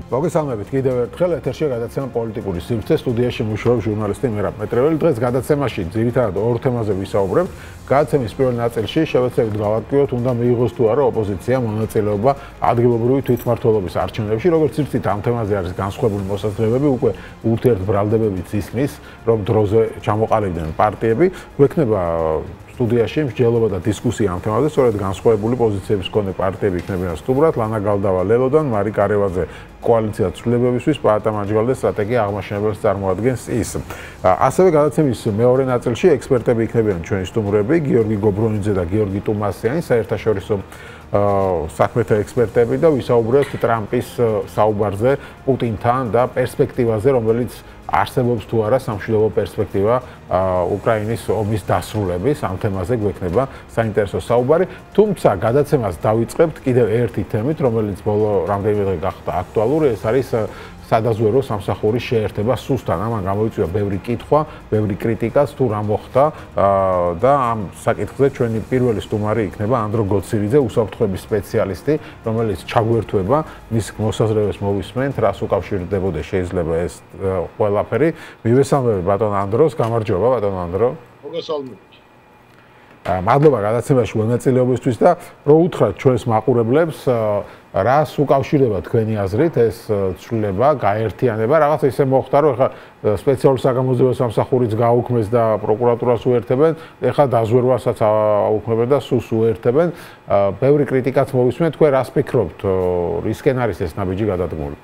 მოგესალმებით კიდევ ერთხელ ეთერში გადაცემა პოლიტიკური სივრცე სტუდიაში მუშაობს ჟურნალისტი მერაბ მეტრეველი. დღეს გადაცემაში ძირითადად ორ თემაზე ვისაუბრებთ. გადაცემის პირველ ნაწილში შევეცდებით გავარკვიოთ, უნდა მიიღოს თუ არა ოპოზიცია მონაწილეობა ადგილობრივი თვითმმართველობის არჩევნებში. როგორც იცით, ამ თემაზე არის განსხვავებული მოსაზრებები, უკვე ურთიერთბრალდებებიც ისმის, რომ დროზე ჩამოყალიბდნენ პარტიები. გვექნება სტუდიაში მსჯელობა და დისკუსია ამ თემაზე, სწორედ განსხვავებული პოზიციების მქონე პარტიები იქნებიან სტუმრად, ლანა გალდავა ლელოდან, მარი კარევაძე კოალიცია ცვლილებებისთვის, პაატა მაჯვალდე სტრატეგია აღმაშენებელს წარმოადგენს ის. ასევე გადაცემის მეორე ნაწილში ექსპერტები იქნებიან ჩვენი სტუმრები, გიორგი გობრონიძე და გიორგი ტუმასიანი, საერთაშორისო საქმეთა ექსპერტები და ვისაუბრებთ ტრამპის საუბარზე პუტინთან და პერსპექტივაზე, რომელიც არსებობს თუ არა სამშვიდობო პერსპექტივა უკრაინის ომის დასრულების. ამ თემაზე გვექნება საინტერესო საუბარი. თუმცა გადაცემას დავიწყებთ კიდევ ერთი თემით, რომელიც ბოლო რამდენიმე დღე გახდა აქტუალური, ეს არის სადაზვერო სამსახურის შეერთება სუსთან. ამან გამოიწვია ბევრი კითხვა, ბევრი კრიტიკაც თუ რა მოხდა და ამ საკითხზე ჩვენი პირველი სტუმარი იქნება ანდრო გოცირიძე, უსაფრთხოების სპეციალისტი, რომელიც ჩაგვერთვება, მის მოსაზრებას მოვისმენთ, რას უკავშირდებოდა შეიძლება ეს ყველაფერი. მივესალმები ბატონ ანდროს, გამარჯობა ბატონ ანდრო. მოგესალმებით. მადლობა გადაცემაში მონაწილეობისთვის და რო უთხრათ ჩვენს მაყურებლებს რას უკავშირდება თქვენი აზრით ეს ცვლილება, გაერთიანება, რაღაც ისე მოხდა, რომ ეხლა სპეციალური საგამოძიებო სამსახურიც გააუქმეს და პროკურატურას უერთებენ, ეხლა დაზვერვასაც აუქმებენ და სუს უერთებენ. ბევრი კრიტიკაც მოვისმენთ, თქვენ რას ფიქრობთ, რისკენ არის ეს ნაბიჯი გადადგმული?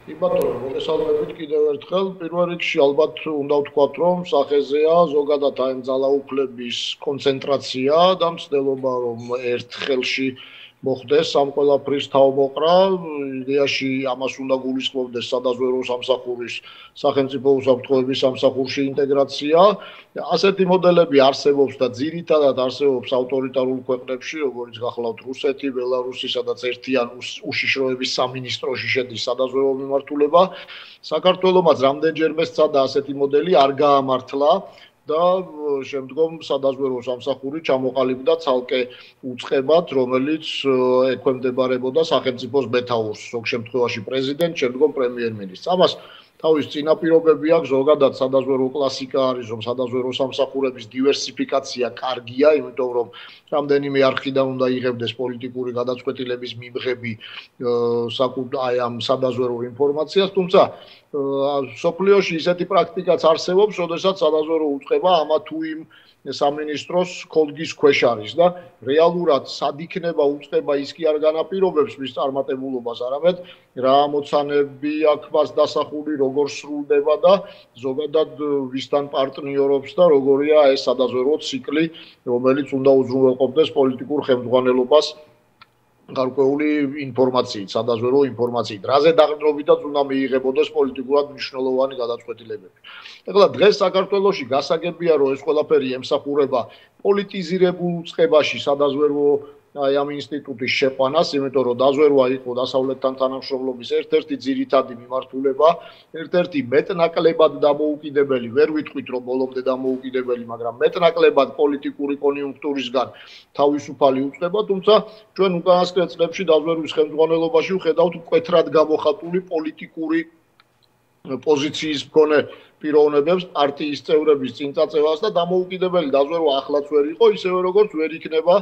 კი ბატონო, მოგესალმებით კიდევ ერთხელ. პირველ რიგში ალბათ უნდა ვთქვათ, რომ სახეზეა ზოგადად აი ძალაუფლების კონცენტრაცია და მცდელობა, რომ ერთ ხელში მოხდეს ამ ყველაფრის თავმოყრა. იდეაში ამას უნდა გულისხმობდეს სადაზვერვო სამსახურის სახელმწიფო უსაფრთხოების სამსახურში ინტეგრაცია. ასეთი მოდელები არსებობს და ძირითადად არსებობს ავტორიტარულ ქვეყნებში, როგორც გახლავთ რუსეთი, ბელარუსი, სადაც ერთიან უშიშროების სამინისტროში შედის სადაზვერვო მიმართულება. საქართველოსაც რამდენჯერმე სცადა ასეთი მოდელი, არ გაამართლა. და შემდგომ სადაზვერვო სამსახური ჩამოყალიბდა ცალკე უწყებად, რომელიც ექვემდებარებოდა სახელმწიფოს მეთაურს, ზოგ შემთხვევაში პრეზიდენტს, შემდგომ პრემიერ-მინისტრს. ამას თავის წინაპირობები აქვს, ზოგადად სადაზვერვო კლასიკა არის, რომ სადაზვერვო სამსახურების დივერსიფიკაცია კარგია, იმიტომ რომ რამდენიმე არხიდან უნდა იღებდეს პოლიტიკური გადაწყვეტილების მიღები აი ამ სადაზვერვო ინფორმაციას, თუმცა სოფლიოში ისეთი პრაქტიკაც არსებობს, როდესაც სადაზვერვო უწყება ამა თუ იმ სამინისტროს ხოლგის ქვეშ არის და რეალურად სად იქნება უწყება ის კი არ განაპირობებს მის წარმატებულობას, არამედ რა ამოცანები აქვს მას დასახული, როგორ სრულდება და ზოგადად ვისთან პარტნიორობს და როგორია ეს სადაზვერვო ციკლი, რომელიც უნდა უზრუნველყოფდეს პოლიტიკურ ხელმძღვანელობას გარკვეული ინფორმაციით, სადაზვერვო ინფორმაციით, რაზე დაღრდნობითაც უნდა მიიღებოდეს პოლიტიკურად მნიშვნელოვანი გადაწყვეტილებები. ეხლა დღეს საქართველოში გასაგებია, რომ ეს ყველაფერი ემსახურება პოლიტიზირებულ უწყებაში სადაზვერვო აი ამ ინსტიტუტის შეყვანას, იმიტომ რომ დაზვერვა იყო დასავლეთთან თანამშრომლობის ერთ-ერთი ძირითადი მიმართულება, ერთ-ერთი მეტნაკლებად დამოუკიდებელი, ვერ ვიტყვით რომ ბოლომდე დამოუკიდებელი, მაგრამ მეტნაკლებად პოლიტიკური კონიუნქტურისგან თავისუფალი უწყება, თუმცა ჩვენ უკანასკნელ წლებში დაზვერვის ხელმძღვანელობაში ვხედავთ მკვეთრად გამოხატული პოლიტიკური პოზიციის მქონე პიროვნებებს, პარტიის წევრების წინწაწევას და დამოუკიდებელი დაზვერვა ახლაც ვერ იყო, ისევე როგორც ვერ იქნება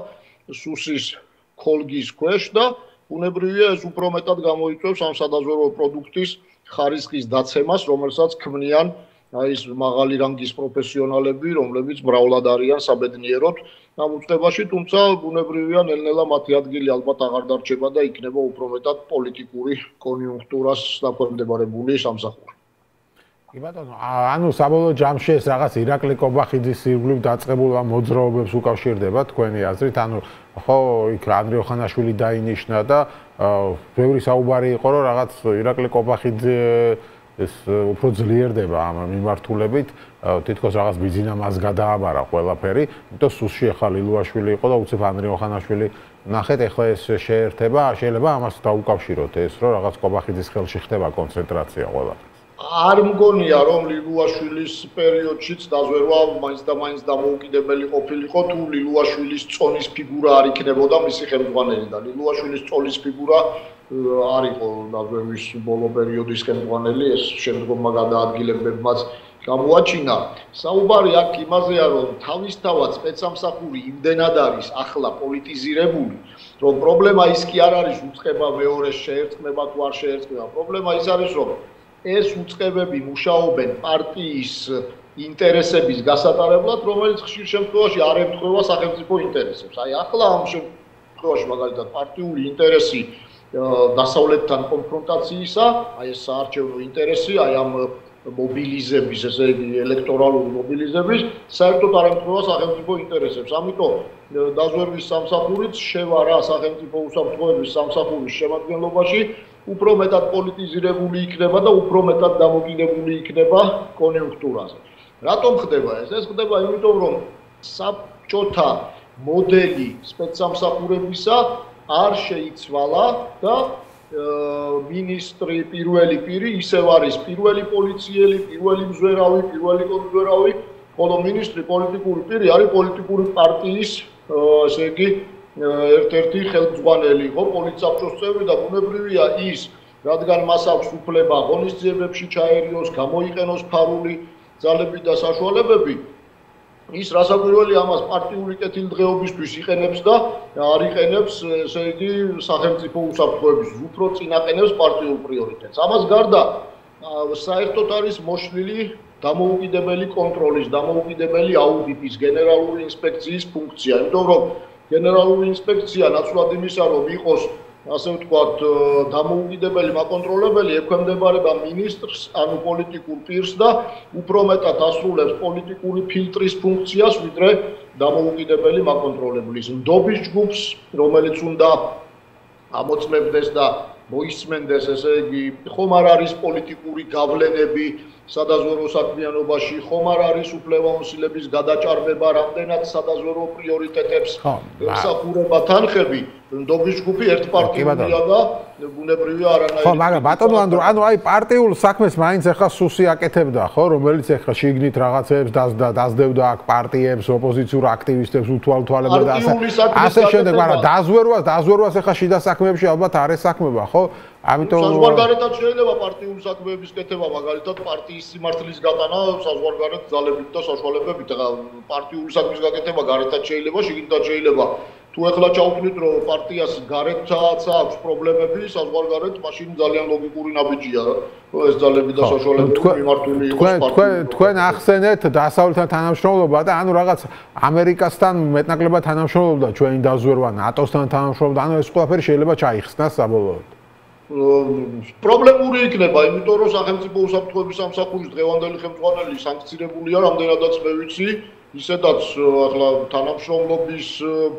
სუსის ხოლგის ქვეშ და უნებრივია ეს უფრო მეტად გამოიწვევს ამ სადაზვერვო პროდუქტის ხარისხის დაცემას, რომელსაც ქმნიან აი ეს მაღალი რანგის პროფესიონალები, რომლებიც მრავლად არიან საბედნიეროდ ამ უწყებაში, თუმცა უნებრივია ნელ-ნელა მათი ადგილი ალბათ აღარ დარჩება და იქნება უფრო მეტად პოლიტიკური კონიუნქტურას დაქვემდებარებული სამსახური. კი ბატონო, ანუ საბოლოო ჯამში ეს რაღაც ირაკლი კობახიძის ირგვლივ დაწყებულ ამ მოძრაობებს უკავშირდება თქვენი აზრით, ანუ ხო იქ ანდრიო ხანაშვილი დაინიშნა და ბევრი საუბარი იყო, რომ რაღაც ირაკლი კობახიძე ეს უფრო ძლიერდება ამ მიმართულებით, თითქოს რაღაც ბიზინა მას გადააბარა ყველაფერი, იმიტომ სუსში ახლა ლილუაშვილი იყო და უცებ ანდრიო ხანაშვილი ნახეთ, ეხლა ეს შეერთება, შეიძლება ამას დაუკავშიროთ ეს, რომ რაღაც კობახიძის ხელში ხდება კონცენტრაცია ყველაფერს. არ მგონია რომ ლილუაშვილის პერიოდშიც დაზვერვა მაინც და მაინც დამოუკიდებელი ყოფილიყო თუ ლილუაშვილის წონის ფიგურა არ იქნებოდა მისი ხელმძღვანელი და ლილუაშვილის წონის ფიგურა არ იყო დაზვერვის ბოლო პერიოდის ხელმძღვანელი ეს შემდგომმა გადაადგილებებმაც გამოაჩინა საუბარი აქ იმაზეა რომ თავისთავად სპეცსამსახური იმდენად არის ახლა პოლიტიზირებული რომ პრობლემა ის კი არ არის უწყება მეორეს შეერწყმება თუ არ შეერწყმება პრობლემა ის არის რომ ეს უწყებები მუშაობენ პარტიის ინტერესების გასატარებლად, რომელიც ხშირ შემთხვევაში არ ემთხვევა სახელმწიფო ინტერესებს. აი ახლა ამ შემთხვევაში მაგალითად პარტიული ინტერესი დასავლეთთან კონფრონტაციისა, აი ეს საარჩევნო ინტერესი, აი ამ მობილიზების, ესე იგი ელექტორალური მობილიზების, საერთოდ არ ემთხვევა სახელმწიფო ინტერესებს. ამიტომ დაზვერვის სამსახურიც შევა რა სახელმწიფო უსაფრთხოების სამსახურის შემადგენლობაში უფრო მეტად პოლიტიზირებული იქნება და უფრო მეტად დამოკიდებული იქნება კონიუნქტურაზე. რატომ ხდება ეს? ეს ხდება იმიტომ, რომ საბჭოთა მოდელი სპეცსამსახურებისა არ შეიცვალა და მინისტრი პირველი პირი ისევ არის პირველი პოლიციელი, პირველი მზვერავი, პირველი კონმზვერავი, ხოლო მინისტრი პოლიტიკური პირი არის პოლიტიკური პარტიის, ესე იგი ერთ-ერთი ხელმძღვანელი იყო პოლიტსაბჭოს წევრი და ბუნებრივია ის, რადგან მას აქვს უფლება ღონისძიებებში ჩაერიოს, გამოიყენოს ფარული ძალები და საშუალებები, ის რასაკვირველი ამას პარტიული კეთილდღეობისთვის იყენებს და არ იყენებს, ესე იგი, სახელმწიფო უსაფრთხოების უფრო წინაყენებს პარტიულ პრიორიტეტს. ამას გარდა საერთოდ არის მოშლილი დამოუკიდებელი კონტროლის, დამოუკიდებელი აუდიტის, გენერალური ინსპექციის ფუნქცია, იმიტომ რომ გენერალური ინსპექცია ნაცვლად იმისა, რომ იყოს, ასე ვთქვათ, დამოუკიდებელი მაკონტროლებელი, ექვემდებარება მინისტრს, ანუ პოლიტიკურ პირს და უფრო მეტად ასრულებს პოლიტიკური ფილტრის ფუნქციას, ვიდრე დამოუკიდებელი მაკონტროლებლის. ნდობის ჯგუფს, რომელიც უნდა ამოწმებდეს და მოისმენდეს, ესე იგი, ხომ არ არის პოლიტიკური გავლენები სადაზვერო საქმიანობაში, ხომ არ არის უფლებამოსილების გადაჭარბება, რამდენად სადაზვერო პრიორიტეტებს ემსახურება თანხები, ნდობის ჯგუფი ერთპარტიულია და ბუნებრივია არანაირი. ხო, მაგრამ ბატონო ანდრო, ანუ აი პარტიულ საქმეს მაინც ახლა სუსი აკეთებდა, ხო, რომელიც ახლა შიგნით რაღაცებს დაძდევდა აქ პარტიებს, ოპოზიციურ აქტივისტებს უთვალთვალებდა და ასე შემდეგ, მაგრამ დაზვერვას ახლა შიდა საქმეებში ალბათ არ ესაქმება, ხო? ამიტომ საზღვარგარეთად შეიძლება პარტიული საქმეების კეთება, მაგალითად პარტიის სიმართლის გატანა საზღვარგარეთ ძალებით და საშუალებებით, ახლა პარტიული საქმის გაკეთება გარეთად შეიძლება, შიგნითაც შეიძლება. თუ ახლა ჩავთვლით, რომ პარტიას გარეთაც აქვს პრობლემები, საზღვარგარეთ, მაშინ ძალიან ლოგიკური ნაბიჯია, რომ ეს ძალები და საშუალებები მიმართული იყოს პარტიულ. თქვენ ახსენეთ დასავლეთთან თანამშრომლობა და ანუ რაღაც ამერიკასთან მეტნაკლებად თანამშრომლობდა ჩვენი დაზვერვა, ნატოსთან თანამშრომლობდა, ანუ ეს ყველაფერი შეიძლება ჩაიხსნას საბოლოოდ. პრობლემური იქნება, იმიტომ რომ სახელმწიფო უსაფრთხოების სამსახურის დღევანდელი ხელმძღვანელი სანქცირებულია, რამდენადაც მე ვიცი, ისედაც ახლა თანამშრომლობის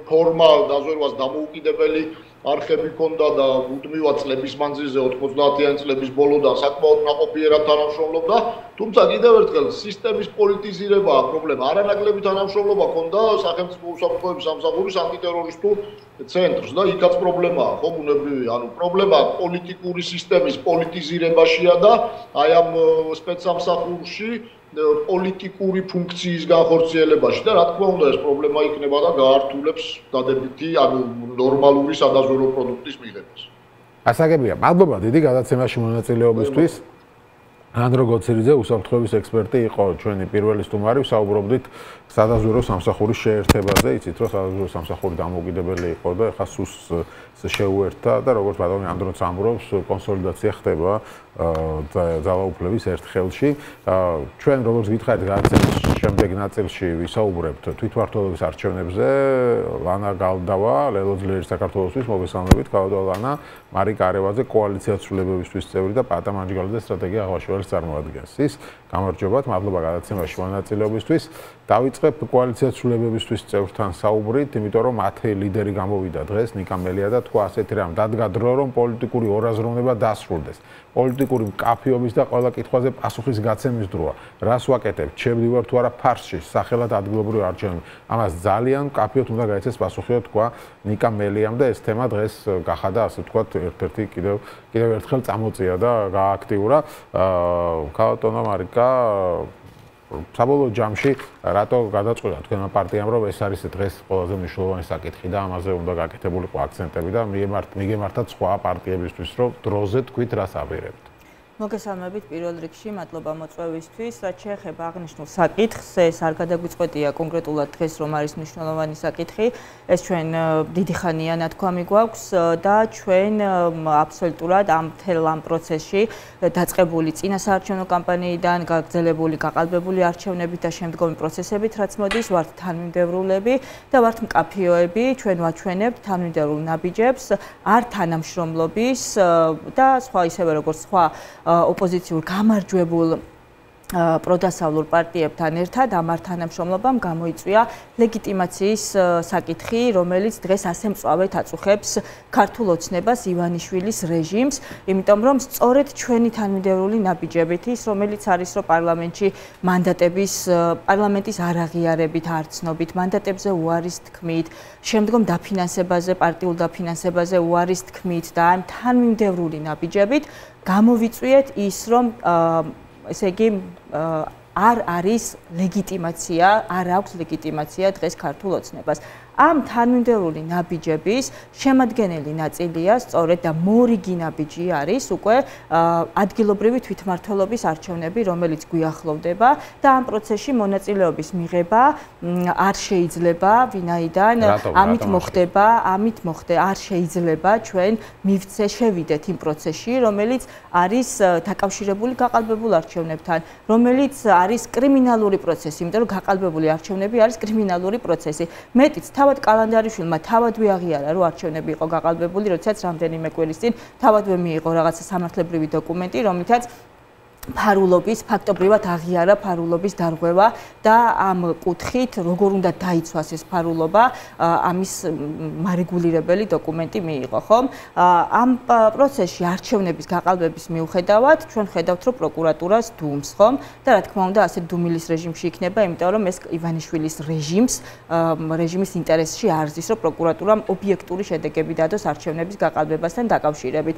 ფორმა დაზვერვას დამოუკიდებელი არხები ჰქონდა და მუდმივად წლების მანძილზე 90-იანი წლების ბოლოდან საკმაოდ ნაყოფიერად თანამშრომლობდა, თუმცა კიდევ ერთხელ სისტემის პოლიტიზირებაა პრობლემა. არანაკლები თანამშრომლობა ჰქონდა სახელმწიფო უსაფრთხოების სამსახურის ანტიტერორისტულ ცენტრს და იქაც პრობლემაა, ხო, ბუნებრივია, ანუ პრობლემა პოლიტიკური სისტემის პოლიტიზირებაშია და აი ამ სპეცსამსახურში პოლიტიკური ფუნქციის განხორციელებაში და რა თქმა უნდა ეს პრობლემა იქნება და გაართულებს დადებითი, ანუ ნორმალური სადაზვერვო პროდუქტის მიღებას. ასაგებია. მადლობა დიდი გადაცემაში მონაწილეობისთვის. ანდრო გოცირიძე, უსაფრთხოების ექსპერტი იყო ჩვენი პირველი სტუმარი, საუბრობდით სადაზვერვო სამსახურის შეერთებაზე, იცით რომ სადაზვერვო სამსახური დამოუკიდებელი იყო და ახლა სუსს შეუერთდა და როგორც ბატონი ანდროც ამბობს, კონსოლიდაცია ხდება ძალაუფლების ერთ ხელში. ჩვენ როგორც გითხარით, გადაცემის შემდეგ ნაწილში ვისაუბრებთ თვითმმართველობის არჩევნებზე. ლანა გალდავა, ლელოძლიერი საქართველოსთვის მოგესალმებით, გავდო ლანა, მარიკა არევაძე კოალიცია ცვლილებებისთვის წევრი და პატა მანჯგალიძე სტრატეგია აღვაშვილის წარმოადგენს. ის გამარჯვებათ, მადლობა გადაცემაში მონაწილეობისთვის. დავიწყებ კოალიციას ცვლილებებისთვის წევრთან საუბრით, იმიტომ რომ მათი ლიდერი გამოვიდა დღეს, ნიკა მელია და თქვა ასეთი რამ, დადგა დრო, რომ პოლიტიკური ორაზროვნება დასრულდეს. პოლიტიკური მკაფიობის და ყველა კითხვაზე პასუხის გაცემის დროა. რას ვაკეთებ? ჩებდივარ თუ არა ფარსში, სახელად ადგილობრივი არჩევნები. ამას ძალიან მკაფიოდ უნდა გაიცეს პასუხი, თქვა ნიკა მელიამ და ეს თემა დღეს გახადა, ასე ვთქვათ, ერთ-ერთი კიდევ ერთხელ წამოწია და გააქტიურა. ქალბატონო მარიკა, საბოლოო ჯამში რატო გადაწყვიტა თქვენმა პარტიამ, რომ ეს არის დღეს ყველაზე მნიშვნელოვანი საკითხი და ამაზე უნდა გაკეთებულიყო აქცენტები და მიგემართათ სხვა პარტიებისთვის, რომ დროზე თქვით რას აპირებთ? მოგესალმებით პირველ რიგში, მადლობა მოწვევისთვის. რაც შეეხება აღნიშნულ საკითხს, ეს არ გადაგვიწყვეტია კონკრეტულად დღეს, რომ არის მნიშვნელოვანი საკითხი. ეს ჩვენ დიდი ხანია ნათქვამი გვაქვს და ჩვენ აბსოლუტურად ამ მთელ ამ პროცესში დაწყებული წინასაარჩევნო კამპანიიდან გაგრძელებული, გაყალბებული არჩევნებით და შემდგომი პროცესებით, რაც მოდის, ვართ თანმიმდევრულები და ვართ მკაფიოები. ჩვენ ვაჩვენებთ თანმიმდევრულ ნაბიჯებს, არ თანამშრომლობის და სხვა ისევე როგორც სხვა ოპოზიციურ გამარჯვებულ პროდასავლურ პარტიებთან ერთად ამ თანამშრომლობამ გამოიწვია ლეგიტიმაციის საკითხი, რომელიც დღეს ასე მწვავედ აწუხებს ქართულ ოცნებას ივანიშვილის რეჟიმს, იმიტომ რომ სწორედ ჩვენი თანმიმდევრული ნაბიჯებით ის, რომელიც არის რომ პარლამენტის არაღიარებით, არცნობით, მანდატებზე უარის თქმით, შემდგომ დაფინანსებაზე, პარტიულ დაფინანსებაზე უარის თქმით და ამ თანმიმდევრული ნაბიჯებით გამოვიწვიეთ ის, რომ ესე იგი არ არის ლეგიტიმაცია, არ აქვს ლეგიტიმაცია დღეს ქართულ ოცნებას. ამ თანმიმდევრული ნაბიჯების შემადგენელი ნაწილია სწორედ და მორიგი ნაბიჯი არის უკვე ადგილობრივი თვითმმართველობის არჩევნები, რომელიც გვიახლოვდება და ამ პროცესში მონაწილეობის მიღება არ შეიძლება, ვინაიდან ამით მოხდება, არ შეიძლება ჩვენ შევიდეთ იმ პროცესში, რომელიც არის დაკავშირებული გაყალბებულ არჩევნებთან, რომელიც არის კრიმინალური პროცესი, იმიტომ რომ გაყალბებული არჩევნები არის კრიმინალური პროცესი. მეტიც თავად კალანდარიშვილმა თავად ვიაღიარა, რომ არჩევნები იყო გაყალბებული, როდესაც რამდენიმე კვირის წინ თავადვე მიიღო რაღაცა სამართლებრივი დოკუმენტი, რომლითაც ფაქტობრივად აღიარა ფარულობის დარღვევა და ამ კუთხით როგორ უნდა დაიცვას ეს ფარულობა, ამის მარეგულირებელი დოკუმენტი მიიღო, ხომ? ამ პროცესში არჩევნების გაყალბების მიუხედავად ჩვენ ხედავთ, რომ პროკურატურას დუმს, ხომ? და რა თქმა უნდა, ასე დუმილის რეჟიმში იქნება, იმიტომ რომ ეს ივანიშვილის რეჟიმის ინტერესში არ ზის, რომ პროკურატურამ ობიექტური შედეგები დადოს არჩევნების გაყალბებასთან დაკავშირებით.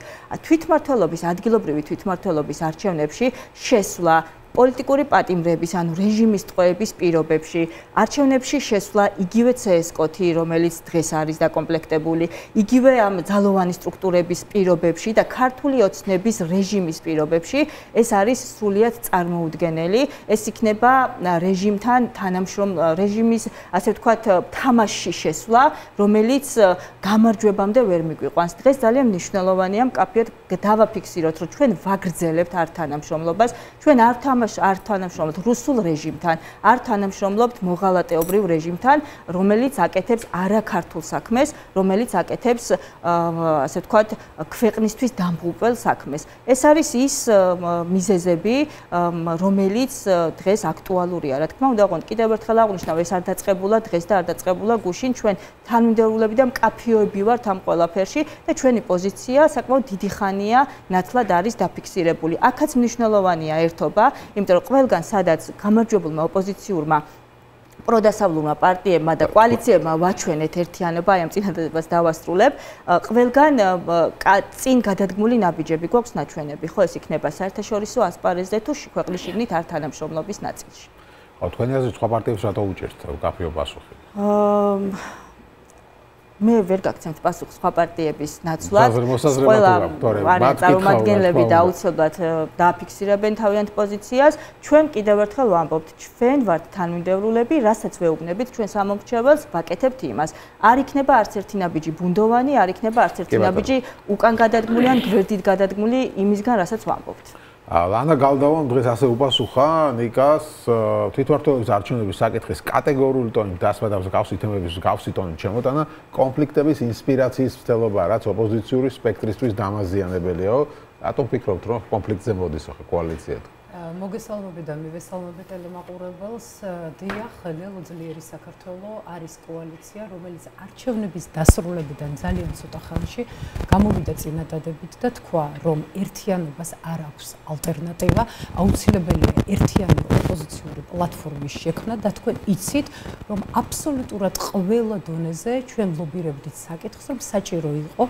ადგილობრივი თვითმმართველობის არჩევნებში შესვლა პოლიტიკური პატიმრების, ანუ რეჟიმის ტყვეების პირობებში, არჩევნებში შესვლა იგივე CSKOT-ი, რომელიც დღეს არის დაკომპლექტებული, იგივე ამ ძალოვანი სტრუქტურების პირობებში და ქართული ოცნების რეჟიმის პირობებში, ეს არის სრულიად წარმოუდგენელი. ეს იქნება რეჟიმის, ასე ვთქვათ, თამაშში შესვლა, რომელიც გამარჯვებამდე ვერ მიგვიყვანს. დღეს ძალიან მნიშვნელოვანია მკაფიოდ დავაფიქსიროთ, რომ ჩვენ ვაგრძელებთ არ თანამშრომლობას, ჩვენ არ თანამშრომლობთ რუსულ რეჟიმთან, არ თანამშრომლობთ მოღალატეობრივ რეჟიმთან, რომელიც აკეთებს არაქართულ საქმეს, რომელიც აკეთებს, ასე ვთქვათ, ქვეყნისთვის დამღუპველ საქმეს. ეს არის ის მიზეზები, რომელიც დღეს აქტუალურია. რა თქმა უნდა, კიდევ ერთხელ აღვნიშნავ, ეს არ დაწყებულა დღეს და არ დაწყებულა გუშინ, ჩვენ თანმიმდევრულები და მკაფიოები ვართ ამ ყველაფერში და ჩვენი პოზიცია საკმაოდ დიდი ხანია ნათლად არის დაფიქსირებული. აქაც მნიშვნელოვანია ერთობა, იმიტომ რომ ყველგან სადაც გამარჯვებულმა ოპოზიციურმა პროდასავლურმა პარტიებმა და კოალიციებმა ვაჩვენეთ ერთიანობა, აი ამ წინადადებას დავასრულებ, ყველგან წინ გადადგმული ნაბიჯები გვაქვს ნაჩვენები, ხო, ეს იქნება საერთაშორისო ასპარეზზე თუ ქვეყნის შიგნით არ თანამშრომლობის ნაწილში. ხო, თქვენი აზრით სხვა პარტიებს რატო უჭერთ მკაფიო პასუხი? მე ვერ გაგცემთ პასუხს სხვა პარტიების ნაცვლად. ყველა წარმომადგენლები და აუცილებლად დააფიქსირებენ თავიანთ პოზიციას. ჩვენ კიდევ ერთხელ ვამბობთ, ჩვენ ვართ თანმიმდევრულები, რასაც ვეუბნებით ჩვენ სამომრჩეველს, ვაკეთებთ იმას. არ იქნება არც ერთი ნაბიჯი ბუნდოვანი, არ იქნება არც ერთი ნაბიჯი უკან გადადგმული ან გვერდით გადადგმული იმისგან, რასაც ვამბობთ. ლანა გალდავამ დღეს ასე უპასუხა ნიკას თვითმმართველობის არჩევნების საკითხის კატეგორიული ტონით დასმა და მსგავსი თემების მსგავსი ტონით შემოტანა კონფლიქტების ინსპირაციის მცდელობა, რაც ოპოზიციური სპექტრისთვის დამაზიანებელიაო. რატომ ფიქრობთ, რომ კონფლიქტზე მოდის ახლა კოალიციად? მოგესალმები და მივესალმები ტელემაყურებელს. დიახ, ლელო ძლიერი საქართველო არის კოალიცია, რომელიც არჩევნების დასრულებიდან ძალიან ცოტა ხანში გამოვიდა წინადადებით და თქვა, რომ ერთიანობას არ აქვს ალტერნატივა, აუცილებელია ერთიანი ოპოზიციური პლატფორმის შექმნა და თქვენ იცით, რომ აბსოლუტურად ყველა დონეზე ჩვენ ლობირებდით საკითხს, რომ საჭირო იყო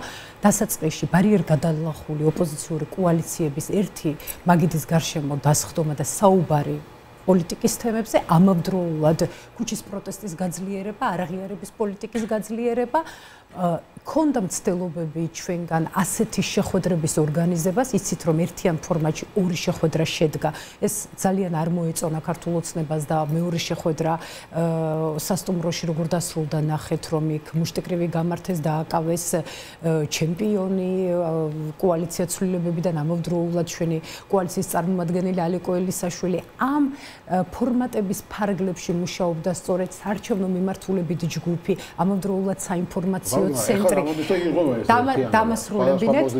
დასაწყისში ბარიერგადალახული ოპოზიციური კოალიციების ერთი მაგიდის გარშემო დასხდომა და საუბარი პოლიტიკის თემებზე, ამავდროულად ქუჩის პროტესტის გაძლიერება, არაღიარების პოლიტიკის გაძლიერება, ქონდა მცდელობები ჩვენგან ასეთი შეხვედრების ორგანიზებას, იცით რომ ერთიან ფორმატში ორი შეხვედრა შედგა. ეს ძალიან არ მოეწონა ქართულ ოცნებას და მეორე შეხვედრა სასტუმროში როგორ დასრულდა ნახეთ, რომ იქ მუშტიკრივი გამართეს და აკავეს ჩემპიონი კოალიცია ცვლილებებიდან ამავდროულად ჩვენი კოალიციის წარმომადგენელი ალეკო ელისაშვილი ამ ფორმატების ფარგლებში მუშაობდა სწორედ საარჩევნო მიმართულებით ჯგუფი, ამავდროულად საინფორმაციო ცენტრი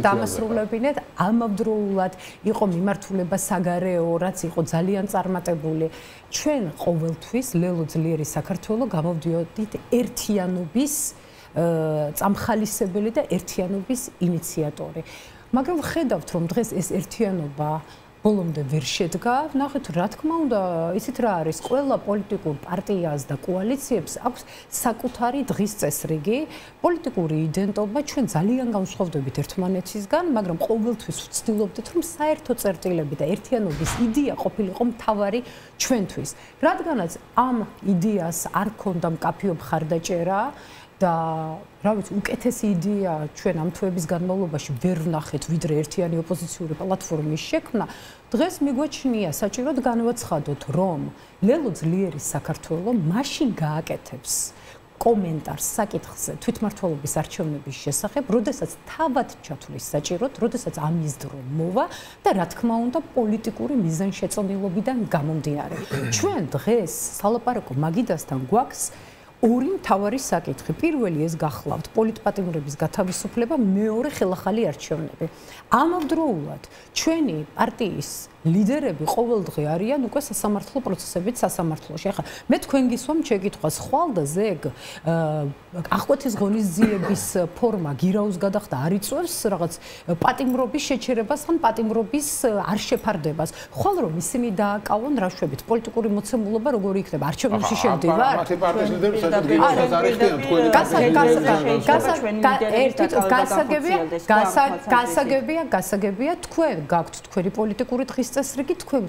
დამასრულებინეთ ამავდროულად იყო მიმართულება საგარეო, რაც იყო ძალიან წარმატებული. ჩვენ ყოველთვის ლელო ძლიერი საქართველო გამოვდიოდით ერთიანობის წამხალისებელი და ერთიანობის ინიციატორი. მაგრამ ხედავთ, რომ დღეს ეს ერთიანობა ბოლომდე ვერ შედგა. ნახეთ, რა თქმა უნდა, ისეთ რა არის, ყველა პოლიტიკურ პარტიას და კოალიციებს აქვს საკუთარი დღის წესრიგი, პოლიტიკური იდენტობა, ჩვენ ძალიან განსხვავდებით ერთმანეთისგან, მაგრამ ყოველთვის ვცდილობდით, რომ საერთო წერტილები და ერთიანობის იდეა ყოფილიყო მთავარი ჩვენთვის. რადგანაც ამ იდეას არ ქონდა მკაფიო მხარდაჭერა და რა ვიცი, უკეთესი იდეა ჩვენ ამ თვეების განმავლობაში ვერ ვნახეთ, ვიდრე ერთიანი ოპოზიციური პლატფორმის შექმნა, დღეს მიგვაჩნია საჭიროდ განვაცხადოთ, რომ ლელო ძლიერი საქართველო მაშინ გააკეთებს კომენტარს საკითხზე თვითმმართველობის არჩევნების შესახებ, როდესაც თავად ჩათვლის საჭიროდ, როდესაც ამის დრო მოვა და რა თქმა უნდა პოლიტიკური მიზანშეწონილობიდან გამომდინარე. ჩვენ დღეს სალაპარაკო მაგიდასთან გვაქვს ორი მთავარი საკითხი. პირველი ეს გახლავთ პოლიტპატიმრების გათავისუფლება, მეორე ხელახალი არჩევნები. ამავდროულად ჩვენი პარტიის ლიდერები ყოველდღე არიან უკვე სასამართლო პროცესებით სასამართლოში. ახლა მე თქვენ გისვამ შეკითხვას, ხვალ და ზეგ აღკვეთის ღონისძიების ფორმა გირაუს გადახდა არ იწვევს რაღაც პატიმრობის შეჩერებას ან პატიმრობის არ შეფარდებას. ხვალ რომ ისინი დააკავონ რა შვებით პოლიტიკური მოცემულობა როგორი იქნება არჩევნებში შევდივარ? მათი პარტიის ლიდერები საერთოდ გირაუს არ ეხდიან თქვენი გასაგებია თქვენ გაქვთ თქვენი პოლიტიკური დღის წესრიგი, თქვენ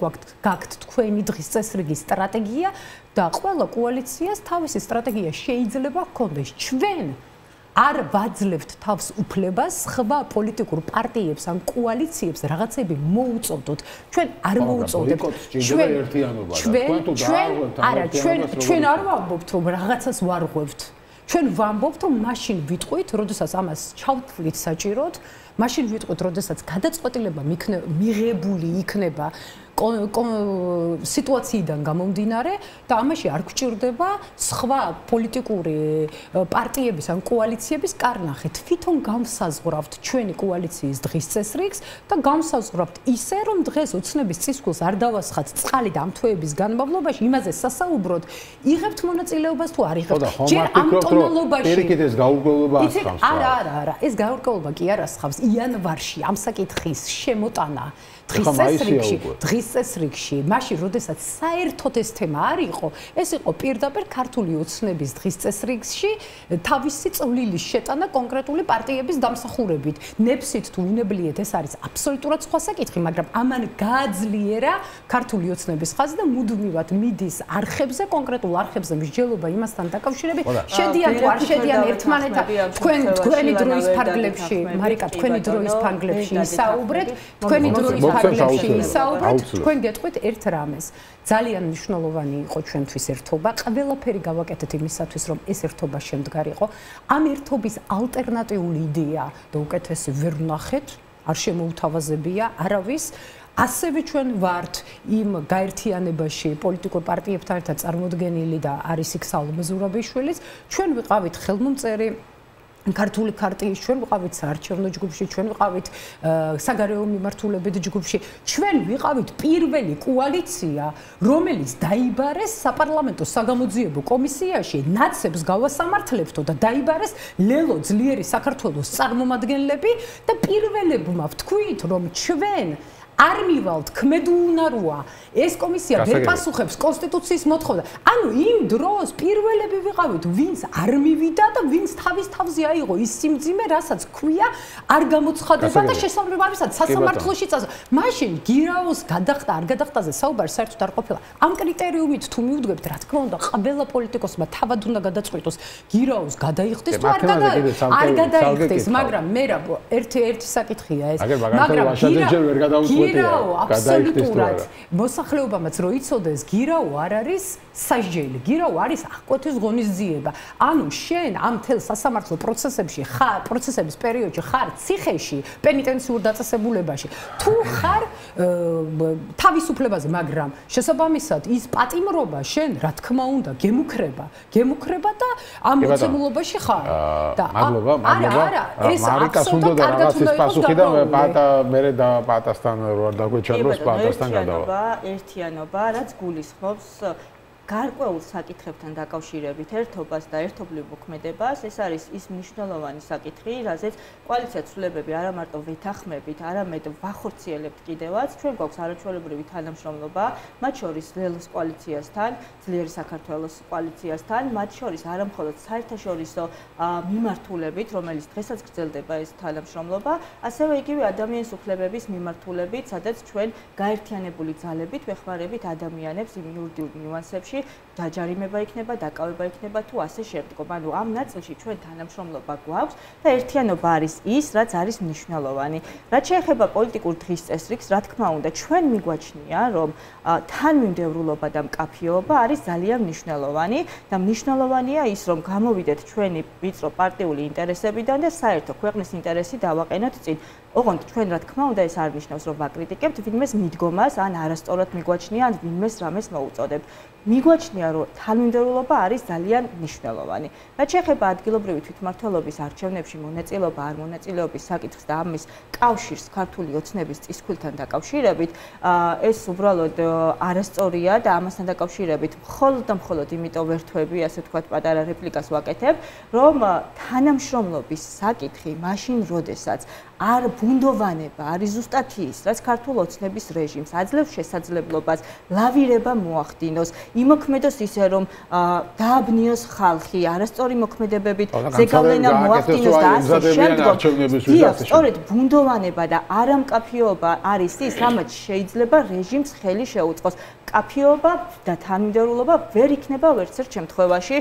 გაქვთ თქვენი დღის წესრიგის სტრატეგია და ყველა კოალიციას თავისი სტრატეგია შეიძლება ჰქონდეს. ჩვენ არ ვაძლევთ თავს უფლებას სხვა პოლიტიკურ პარტიებს ან კოალიციებს რაღაცები მოუწოდოთ. ჩვენ არ მოუწოდებთ. ჩვენ არ ვამბობთ, რომ რაღაცას ვარღვევთ. ჩვენ ვამბობთ, რომ მაშინ ვიტყვით, როდესაც ამას ჩავთვლით საჭიროდ, მაშინ ვიტყვით, როდესაც გადაწყვეტილება მიღებული იქნება სიტუაციიდან გამომდინარე და ამაში არ გვჭირდება სხვა პოლიტიკური პარტიების ან კოალიციების კარნახი. თვითონ გავსაზღვრავთ ჩვენი კოალიციის დღის წესრიგს და გავსაზღვრავთ ისე, რომ დღეს ოცნების წისქვილს არ დავასხათ წყალი და ამ თვეების განმავლობაში იმაზე სასაუბროთ, იღებთ მონაწილეობას თუ არ იღებთ. ჯერ ამ ტონალობაში ეს გაურკვევლობა ასხავს. არა, ეს გაურკვევლობა კი არ ასხავს. იანვარში ამ საკითხის შემოტანა დღის წესრიგში, მაშინ, როდესაც საერთოდ ეს თემა არ იყო, ეს იყო პირდაპირ ქართული ოცნების დღის წესრიგში თავისი წვლილის შეტანა კონკრეტული პარტიების დამსახურებით. ნებსით თუ უნებლიეთ ეს არის აბსოლუტურად სხვა საკითხი, მაგრამ ამან გააძლიერა ქართული ოცნების ხაზი და მუდმივად მიდის არხებზე, კონკრეტულ არხებზე მსჯელობა იმასთან დაკავშირებით, შედიან თუ არ შედიან ერთმანეთთან თქვენი დროის ფარგლებში, მარიკა, თქვენი დროის ფარგლებში ისაუბრეთ, თქვენი დროის ფარგლებში ისაუბრეთ, თქვენ გეტყვით ერთ რამეს. ძალიან მნიშვნელოვანი იყო ჩვენთვის ერთობა. ყველაფერი გავაკეთეთ იმისათვის, რომ ეს ერთობა შემდგარიყო. ამ ერთობის ალტერნატიული იდეა და უკეთესი ვერ ვნახეთ, არ შემოუთავაზებია არავის. ასევე ჩვენ ვართ იმ გაერთიანებაში პოლიტიკურ პარტიებთან ერთად წარმოდგენილი და არის იქ სალომე ზურაბიშვილიც. ჩვენ ვიყავით ხელმომწერი ქართული ქარტიის ჩვენ ვიყავით საარჩევნო ჯგუფში, ჩვენ ვიყავით საგარეო მიმართულებით ჯგუფში, ჩვენ ვიყავით პირველი კოალიცია, რომელიც დაიბარეს საპარლამენტო საგამოძიებო კომისიაში, ნაცებს გავასამართლებთო და დაიბარეს ლელო ძლიერი საქართველოს წარმომადგენლები და პირველებმა ვთქვით, რომ ჩვენ არ მივალთ ქმედუნაროა ეს კომისია ვერ პასუხებს კონსტიტუციის მოთხოვნა. ანუ იმ დროს პირველები ვიყავით, ვინც არ მივიდა და ვინც თავის თავზე აიღო ის სიმძიმე, რასაც ქვია, არ გამოცხადება და შესაბამისად ამისად სასამართლოში წასა. მაშინ გირაოს გადახდა, არ გადახდაზე საუბარი საერთოდ არ ყოფილა. ამ კრიტერიუმით თუ მივუდგებთ, რა თქმა უნდა, ყველა პოლიტიკოსმა თავად უნდა გადაწყვიტოს, გირაოს გადაიხდეს თუ არ გადაიხდეს, მაგრამ მე რა ერთი საკითხია ეს. მაგრამ ვერ გადაუწყვეტია. გირაო აბსოლუტურად მოსახლეობამაც რო იცოდეს, გირაო არ არის სასჯელი, გირაო არის აღკვეთის ღონისძიება. ანუ შენ ამ მთელ სასამართლო პროცესების პერიოდში ხარ ციხეში, პენიტენციურ დაწესებულებაში, თუ ხარ თავისუფლებაზე, მაგრამ შესაბამისად ის პატიმრობა შენ რა თქმა უნდა გემუქრება და ამ მოცემულობაში ხარ. და მადლობა. მარიკას უნდა და რაღაცის პასუხი და მე და პატასთან არ დაგვეჩაროს პატასთან გადავა. ერთიანობა, რაც გულისხმობს გარკვეულ საკითხებთან დაკავშირებით ერთობას და ერთობლივ მოქმედებას, ეს არის ის მნიშვნელოვანი საკითხი, რაზეც კოალიცია ცვლილებები არა მარტო ვეთანხმებით, არამედ ვახორციელებთ კიდევაც. ჩვენ გვაქვს არაჩვეულებრივი თანამშრომლობა, მათ შორის ლელოს კოალიციასთან, ძლიერი საქართველოს კოალიციასთან, მათ შორის არა მხოლოდ საერთაშორისო მიმართულებით, რომელიც დღესაც გრძელდება ეს თანამშრომლობა, ასევე იგივე ადამიანის უფლებების მიმართულებით, სადაც ჩვენ გაერთიანებული ძალებით ვეხმარებით ადამიანებს იმ იურიდიულ ნიუანსებში დაჯარიმება იქნება, დაკავება იქნება თუ ასე შემდგომ. ანუ ამ ნაწილში ჩვენ თანამშრომლობა გვაქვს და ერთიანობა არის ის, რაც არის მნიშვნელოვანი. რაც შეეხება პოლიტიკურ დღის წესრიგს, რა თქმა უნდა, ჩვენ მიგვაჩნია, რომ თანმიმდევრულობა და მკაფიობა არის ძალიან მნიშვნელოვანი და მნიშვნელოვანია ის, რომ გამოვიდეთ ჩვენი ვიწრო პარტიული ინტერესებიდან და საერთო ქვეყნის ინტერესი დავაყენოთ წინ. ოღონდ ჩვენ რა თქმა უნდა ეს არ ნიშნავს, რომ ვაკრიტიკებთ ვინმეს მიდგომას, ან არასწორად მიგვაჩნია, ან ვინმეს რამეს მოუწოდებთ. მიგვაჩნია, რომ თანმიმდევრულობა არის ძალიან მნიშვნელოვანი. რაც შეეხება ადგილობრივი თვითმმართველობის არჩევნებში მონაწილეობა არ მონაწილეობის საკითხს და ამის კავშირს ქართული ოცნების წისქვილთან დაკავშირებით, ეს უბრალოდ არასწორია და ამასთან დაკავშირებით მხოლოდ იმიტომ ვერთვები, ასე ვთქვათ, პატარა რეპლიკას ვაკეთებ, რომ თანამშრომლობის საკითხი მაშინ, როდესაც არ ბუნდოვანება, არის ზუსტად ის, რაც ქართულ ოცნების რეჟიმს აძლევს შესაძლებლობას ლავირება მოახდინოს, იმოქმედოს ისე, რომ დააბნიოს ხალხი, არასწორი მოქმედებებით ზეგავლენა მოახდინოს და ასე შემდგომ. სწორედ ბუნდოვანება და არამკაფიობა არის ის, რამაც შეიძლება რეჟიმს ხელი შეუწყოს. კაფიობა და თანმიმდევრულობა ვერ იქნება ვერცერთ შემთხვევაში,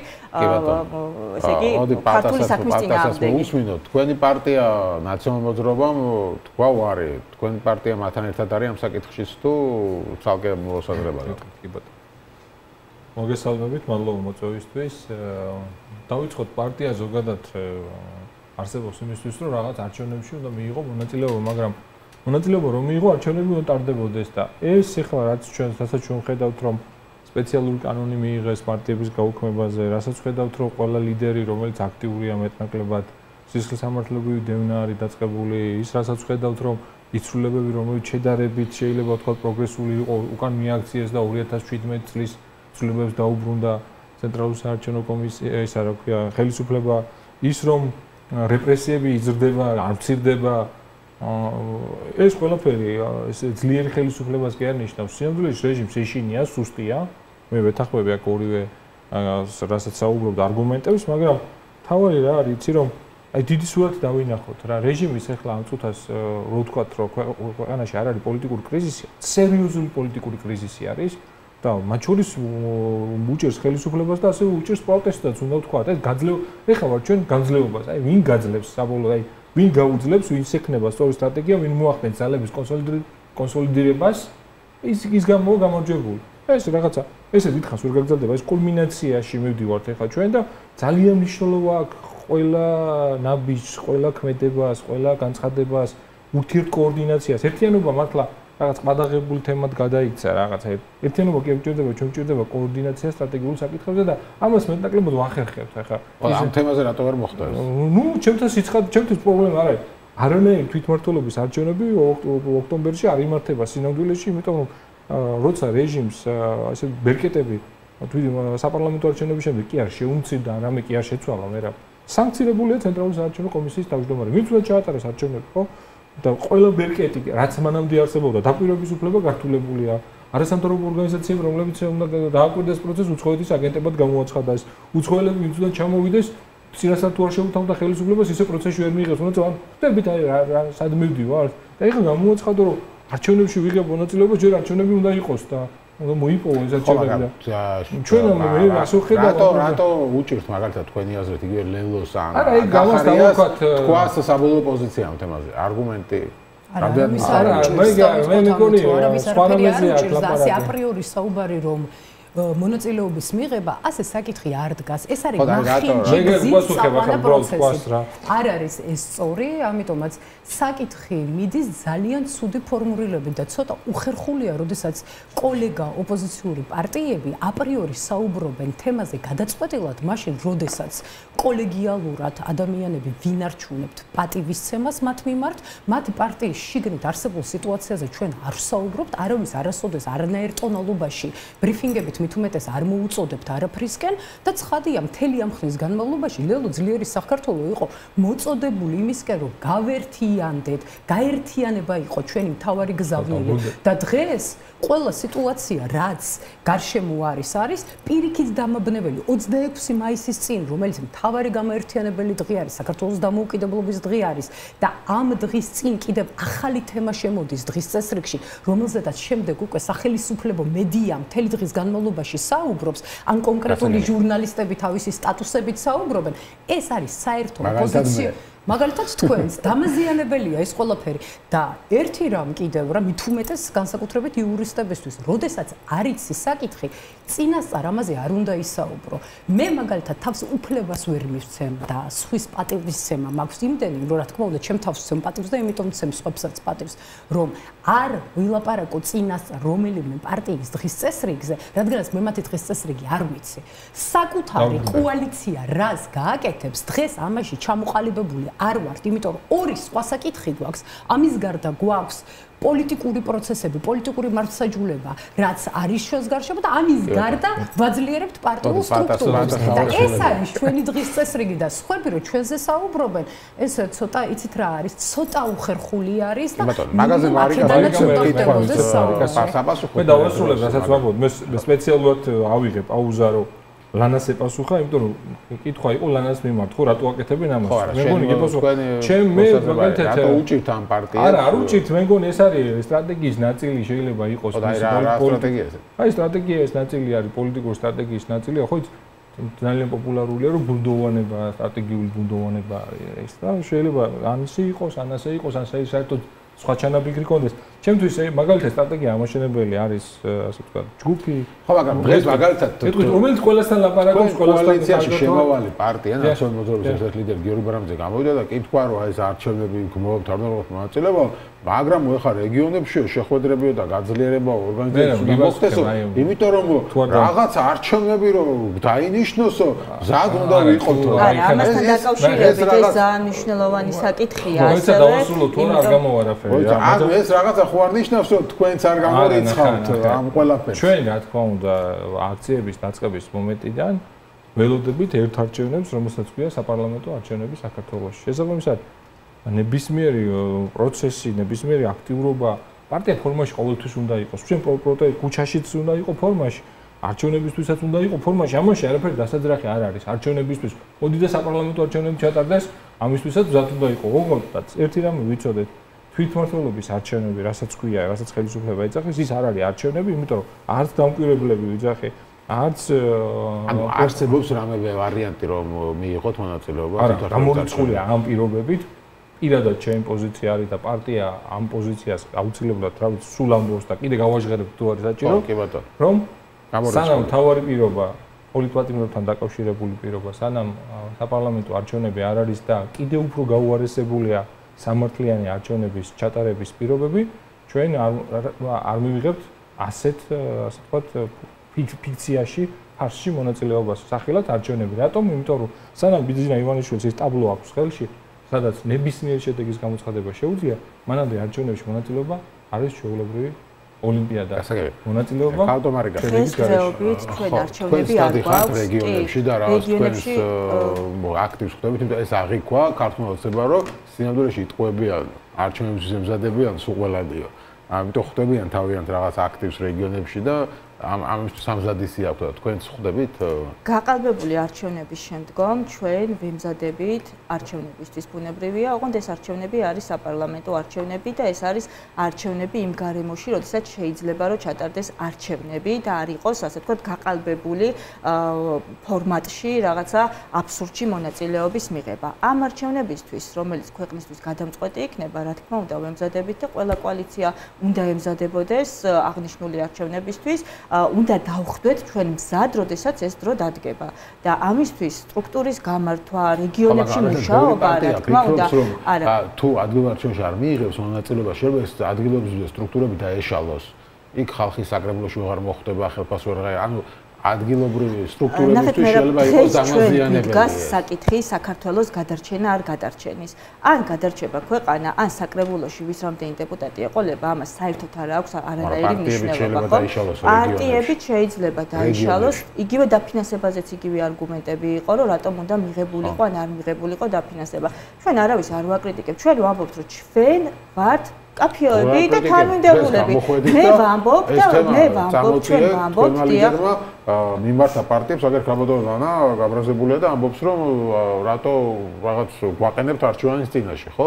ესე იგი, ქართული საქმის წინააღმდეგი. უსმინოთ, თქვენი პარტია ნაციონალურ მოძრაობამ თქვა ვარი, თქვენი პარტია მათთან ერთად არის ამ საკითხშიც თუ ცალკე მოსაზრებაა? კი ბატონო. მოგესალმებით, მადლობა მოწვევისთვის. დავიწყოთ, პარტია ზოგადად არსებობს იმისთვის, რომ რაღაც არჩევნებში უნდა მიიღო მონაწილეობა, მაგრამ მონაწილეობა რომ მიიღო, არჩევნები უნდა ტარდებოდეს და ეს ახლა რასაც ჩვენ ხედავთ, რომ სპეციალური კანონი მიიღეს პარტიების გაუქმებაზე, რასაც ხედავთ, რომ ყველა ლიდერი, რომელიც აქტიურია მეტნაკლებად სისხლისამართლებრივი დევნა არის დაწყებული, ის რასაც ხედავთ, რომ იცვლილებები, რომელიც შედარებით შეიძლება ვთქვათ პროგრესული იყო, უკან მიაქციეს და 2017 წლის ცვლილებებს დაუბრუნდა ცენტრალური საარჩევნო კომისია, ისა რა ქვია, ხელისუფლება, ის რომ რეპრესიები იზრდება, არ მცირდება, ეს ყველაფერი ძლიერი ხელისუფლებას კი არ ნიშნავს. სინამდვილეში რეჟიმს ეშინია, სუსტია. მე ვეთანხმები აქ ორივე რასაც საუბრობთ არგუმენტებს, მაგრამ თავარი რა არის, იცი რომ აი დიდი სურათი დავინახოთ რა, რეჟიმის ახლა ამ წუთას რო ვთქვათ, რომ ქვეყანაში არ არის პოლიტიკური კრიზისი, სერიოზული პოლიტიკური კრიზისი არის და მათ შორის უჭერს ხელისუფლებას და ასევე უჭერს პროტესტსაც, უნდა ვთქვათ, ეს ეხლა ვარ ჩვენ განძლეობას, აი ვინ გაძლევს საბოლოოდ, აი ვინ გაუძლებს, ვინ შექმნება სწორი სტრატეგია, ვინ მოახდენს ძალების კონსოლიდირებას, ის გამარჯვებული. ეს რაღაცა, ესე დიდხანს ვერ გაგრძელდება, ეს კულმინაციაში მივდივართ ეხლა ჩვენ და ძალიან მნიშვნელოვანია ყველა ნაბიჯს, ყველა ქმედებას, ყველა განცხადებას, ურთიერთკოორდინაციას. ერთიანობა მართლა რაღაც ყადაღებულ თემად გადაიქცა რაღაცა. ერთიანობა კი გვჭირდება, ჩვენ გვჭირდება კოორდინაცია სტრატეგიულ საკითხებზე და ამას მეტნაკლებად ვახერხებთ ახლა. ამ თემაზე რატო ვერ მოხდა ეს? ნუ ჩემთვის სიცხად, ჩემთვის პრობლემა არ არის. არანაირი თვითმმართველობის არჩევნები ოქტომბერში არ იმართება სინამდვილეში, იმიტომ რომ როცა რეჟიმს ასე ბერკეტები საპარლამენტო არჩევნების შემდეგ კი არ შეუმცირდა, რამე კი არ შეცვალა მერა. სანქცირებულია ცენტრალური საარჩევნო კომისიის თავმჯდომარე. ვინც უნდა ჩაატაროს არჩევნები, ხო? და ყველა ბერკეტი, რაც მანამდე არსებობდა, დაპირების უფლება გართულებულია. არასამთავრობო ორგანიზაციები, რომლებიც უნდა დააკვირდეს პროცესს, უცხოეთის აგენტებად გამოაცხადა ეს. უცხოელები ვინც უნდა ჩამოვიდეს, სინასთან თუ არ შეუთავდა ხელისუფლებას, ისე პროცესში ვერ მიიღებს. უნდა წავ, ხდებით აი სად მივდივარ. და ეხლა გამოაცხადა, რომ არჩევნებში ვიღებ მონაწილეობას, ჯერ არჩევნები უნდა იყოს და უნდა მოიპოვო ეს არჩევნები. ჩვენ მე ასე ვხედავ, რატო უჭირთ მაგალითად თქვენი აზრით იგივე ლელოს ან არა, ეგ გამას დავუკვათ თქვას საბოლოო პოზიცია ამ თემაზე. არგუმენტი მე მეგონი სხვა რამეზე აქ ლაპარაკი. აპრიორი საუბარი რომ მონაწილეობის მიღება ასე საკითხი არ დგას. ეს არის არ არის ეს სწორი, ამიტომაც საკითხი მიდის ძალიან ცუდი ფორმულირებით და ცოტა უხერხულია, როდესაც კოლეგა ოპოზიციური პარტიები აპრიორი საუბრობენ თემაზე გადაწყვეტილად, მაშინ როდესაც კოლეგიალურად ადამიანები ვინარჩუნებთ პატივისცემას მათ მიმართ, მათ პარტიის შიგნით არსებულ სიტუაციაზე ჩვენ არ ვსაუბრობთ, არავის არასოდეს არანაირ ტონალობაში ბრიფინგებით მით უმეტეს არ მოუწოდებთ არაფრისკენ და ცხადია მთელი ამ ხნის განმავლობაში ლელო ძლიერი საქართველო იყო მოწოდებული იმისკენ რომ გავერთიანდეთ, გაერთიანება იყო ჩვენი მთავარი გზავნილი და დღეს ყველა სიტუაცია რაც გარშემო არის პირიქით დამაბნეველი 26 მაისის წინ, რომელიც მთავარი გამაერთიანებელი დღე არის, საქართველოს დამოუკიდებლობის დღე არის და ამ დღის წინ კიდევ ახალი თემა შემოდის დღის წესრიგში, რომელზედაც შემდეგ უკვე სახელმწიფო მედია მთელი დღის განმავლობაში საუბრობს, ან კონკრეტული ჟურნალისტები თავისი სტატუსებით საუბრობენ, ეს არის საერთო პოზიცია. მაგალითად თქვენს დამაზიანებელია ეს ყველაფერი და ერთი რამ კიდევ რა მით უმეტეს განსაკუთრებით იურისტებისთვის, როდესაც არიცი საკითხი, წინასწარ ამაზე არ უნდა ისაუბრო. მე მაგალითად თავს უფლებას ვერ მივცემ და სხვის პატივისცემა მაქვს იმდენი, რომ რა თქმა უნდა, ჩემ თავს ვცემ პატივს და იმიტომ ვცემ სხვებსაც პატივს, რომ არ ვილაპარაკო წინასწარ რომელიმე პარტიის დღის წესრიგზე, რადგანაც მე მათი დღის წესრიგი არ ვიცი. საკუთარი კოალიცია რას გააკეთებს, დღეს ამაში ჩამოყალიბებული არ ვართ, იმიტომ რომ ორი სხვა საკითხი გვაქვს, ამის გარდა გვაქვს პოლიტიკური პროცესები, პოლიტიკური მართლმსაჯულება, რაც არის ჩვენს გარშემო და ამის გარდა ვაძლიერებთ პარტიულ სტრუქტურას. და ეს არის ჩვენი დღის წესრიგი და სხვები რომ ჩვენზე საუბრობენ, ეს ცოტა იცით რა არის, ცოტა უხერხული არის და მაგაზე მე დავასრულებ, რასაც ვამბობ, მე სპეციალურად ავიღე პაუზა რომ ლანას ეპასუხა, იმიტომ რომ კითხვა იყო ლანას მიმართ, ხო რატო აკეთებენ ამას? მე მგონი გეპასუხა. ჩემ მე მაგალითად რატო უჭირთ ამ პარტიას? არა, არ უჭირთ, მე მგონი ეს არის სტრატეგიის ნაწილი, შეიძლება იყოს სტრატეგია ეს. აი სტრატეგია ეს ნაწილი არის, პოლიტიკური სტრატეგიის ნაწილია, ხო იცი? ძალიან პოპულარულია, რომ ბუნდოვანება, სტრატეგიული ბუნდოვანება არის და შეიძლება ანსი იყოს, ანასე იყოს, ან საერთოდ სხვა ჩანაფიქრი კონდეს. ჩემთვის მაგალითად სტრატეგია ამოშენებელი არის, ასე ვთქვათ, ჯგუფი. ხო, მაგრამ დღეს მაგალითად რომელიც ყველასთან ლაპარაკობს, ყველასთან კოალიციაში შემავალი პარტია, ნაციონალური მოძრაობის ერთ-ერთი ლიდერი გიორგი ბარამიძე გამოვიდა და კითხვა, რომ აი ეს არჩევნები გმობთ თავმოყრით მონაწილეობა, მაგრამ ეხა რეგიონებში შეხვედრებიო და გაძლიერება ორგანიზაციები მოხდესო, იმიტომ რომ რაღაც არჩევნები რომ დაინიშნოსო, ზად უნდა ვიყოთ. არა, ამასთან დაკავშირებით ეს ძალიან მნიშვნელოვანი საკითხია, ასევე. დავასრულოთ, თუ არ გამოვარაფერი. ეს რაღაცა ხო არ ნიშნავს, რომ თქვენც არ გამორიცხავთ ამ ყველაფერს. ჩვენ რა თქმა უნდა აქციების დაწყების მომენტიდან ველოდებით ერთ არჩევნებს, რომელსაც ქვია საპარლამენტო არჩევნები საქართველოში. შესაბამისად, ნებისმიერი პროცესი, ნებისმიერი აქტიურობა პარტია ფორმაში ყოველთვის უნდა იყოს. ჩვენ ქუჩაშიც უნდა იყოს ფორმაში, არჩევნებისთვისაც უნდა იყოს ფორმაში. ამაში არაფერი დასაძრახი არ არის. არჩევნებისთვის მოდი და საპარლამენტო არჩევნები ჩატარდეს, ამისთვისაც მზად უნდა იყოს. ოღონდ ერთი რამე ვიცოდეთ. თვითმმართველობის არჩევნები, რასაც ქვია, რასაც ხელისუფლება ეძახის, ის არ არის არჩევნები, იმიტომ რომ არც დამკვირვებლები ვიძახი, არც ანუ არსებობს რამე ვარიანტი, რომ მიიღოთ მონაწილეობა. არა, გამორიცხულია ამ პირობებით. პირადად ჩემი პოზიცია არის და პარტია ამ პოზიციას აუცილებლად რა ვიცი, სულ ამბობს და კიდე გავაჟღერებ თუ არის საჭირო. კი ბატონო. რომ სანამ თავარი პირობა, პოლიტპატიმრებთან დაკავშირებული პირობა, სანამ საპარლამენტო არჩევნები არ არის და კიდე უფრო გაუარესებულია სამართლიანი არჩევნების ჩატარების პირობები, ჩვენ არ მივიღებთ ასეთ ასე ვთქვათ ფიქციაში ფარსში მონაწილეობას სახელად არჩევნები. რატომ? იმიტომ რომ სანამ ბიძინა ივანიშვილს ეს ტაბლო აქვს ხელში, სადაც ნებისმიერ შედეგის გამოცხადება შეუძლია, მანამდე არჩევნებში მონაწილეობა არის ჩვეულებრივი ოლიმპიადა. მონაწილეობა დღესდღეობით ჩვენ არჩევნები არ გვაქვს რეგიონებში და რაღაც თქვენს აქტივს ხდებით, იმიტომ ეს აღიქვა ქართულ ოცნება, რომ სინამდვილეში იტყვებიან არჩევნების ემზადებიან სულ ყველადიო. ამიტომ ხდებიან თავიანთ რაღაც აქტივს რეგიონებში და ამისთვის სამზადისი აქვს და თქვენც ხდებით? გაყალბებული არჩევნების შემდგომ ჩვენ ვემზადებით არჩევნებისთვის ბუნებრივია, ოღონდ ეს არჩევნები არის საპარლამენტო არჩევნები და ეს არის არჩევნები იმ გარემოში, როდესაც შეიძლება რომ ჩატარდეს არჩევნები და არ იყოს, ასე ვთქვათ, გაყალბებული ფორმატში რაღაცა აბსურდში მონაწილეობის მიღება. ამ არჩევნებისთვის, რომელიც ქვეყნისთვის გადამწყვეტი იქნება, რა თქმა უნდა, ვემზადებით და ყველა კოალიცია უნდა ემზადებოდეს აღნიშნული არჩევნებისთვის. უნდა დავხვდეთ ჩვენ მზად, როდესაც ეს დრო დადგება. და ამისთვის სტრუქტურის გამართვა, რეგიონებში მუშაობა, რა თქმა უნდა, არა. თუ ადგილობრივ არჩევნებში არ მიიღებს მონაწილეობა, შეიძლება ეს ადგილობრივი სტრუქტურები დაეშალოს. იქ ხალხის საკრებულოში ვეღარ მოხვდება, ხელფას ვერ ღაია. ანუ ადგილობრივი სტრუქტურებისთვის შეიძლება იყოს დამაზიანებელი. დგას საკითხი საქართველოს გადარჩენა არ გადარჩენის. ან გადარჩება ქვეყანა, ან საკრებულოში ვის რამდენი დეპუტატი ეყოლება, ამას საერთოდ არ აქვს არანაირი მნიშვნელობა, ხო? პარტიებით შეიძლება დაიშალოს, იგივე დაფინანსებაზეც იგივე არგუმენტები იყო, რომ რატომ უნდა მიღებულიყო ან არ მიღებულიყო დაფინანსება. ჩვენ არავის არ ვაკრიტიკებთ, ჩვენ ვამბობთ, რომ ჩვენ ვართ კაფეოები და თანმიმდებულები. მე ვამბობ და მე ვამბობ, ჩვენ ვამბობთ, დიახ. მიმართა პარტიებს, აგერ გამოდოვანა, გაბრაზებულია და ამბობს, რომ რატო რაღაც გვაყენებთ არჩევანის წინაშე, ხო?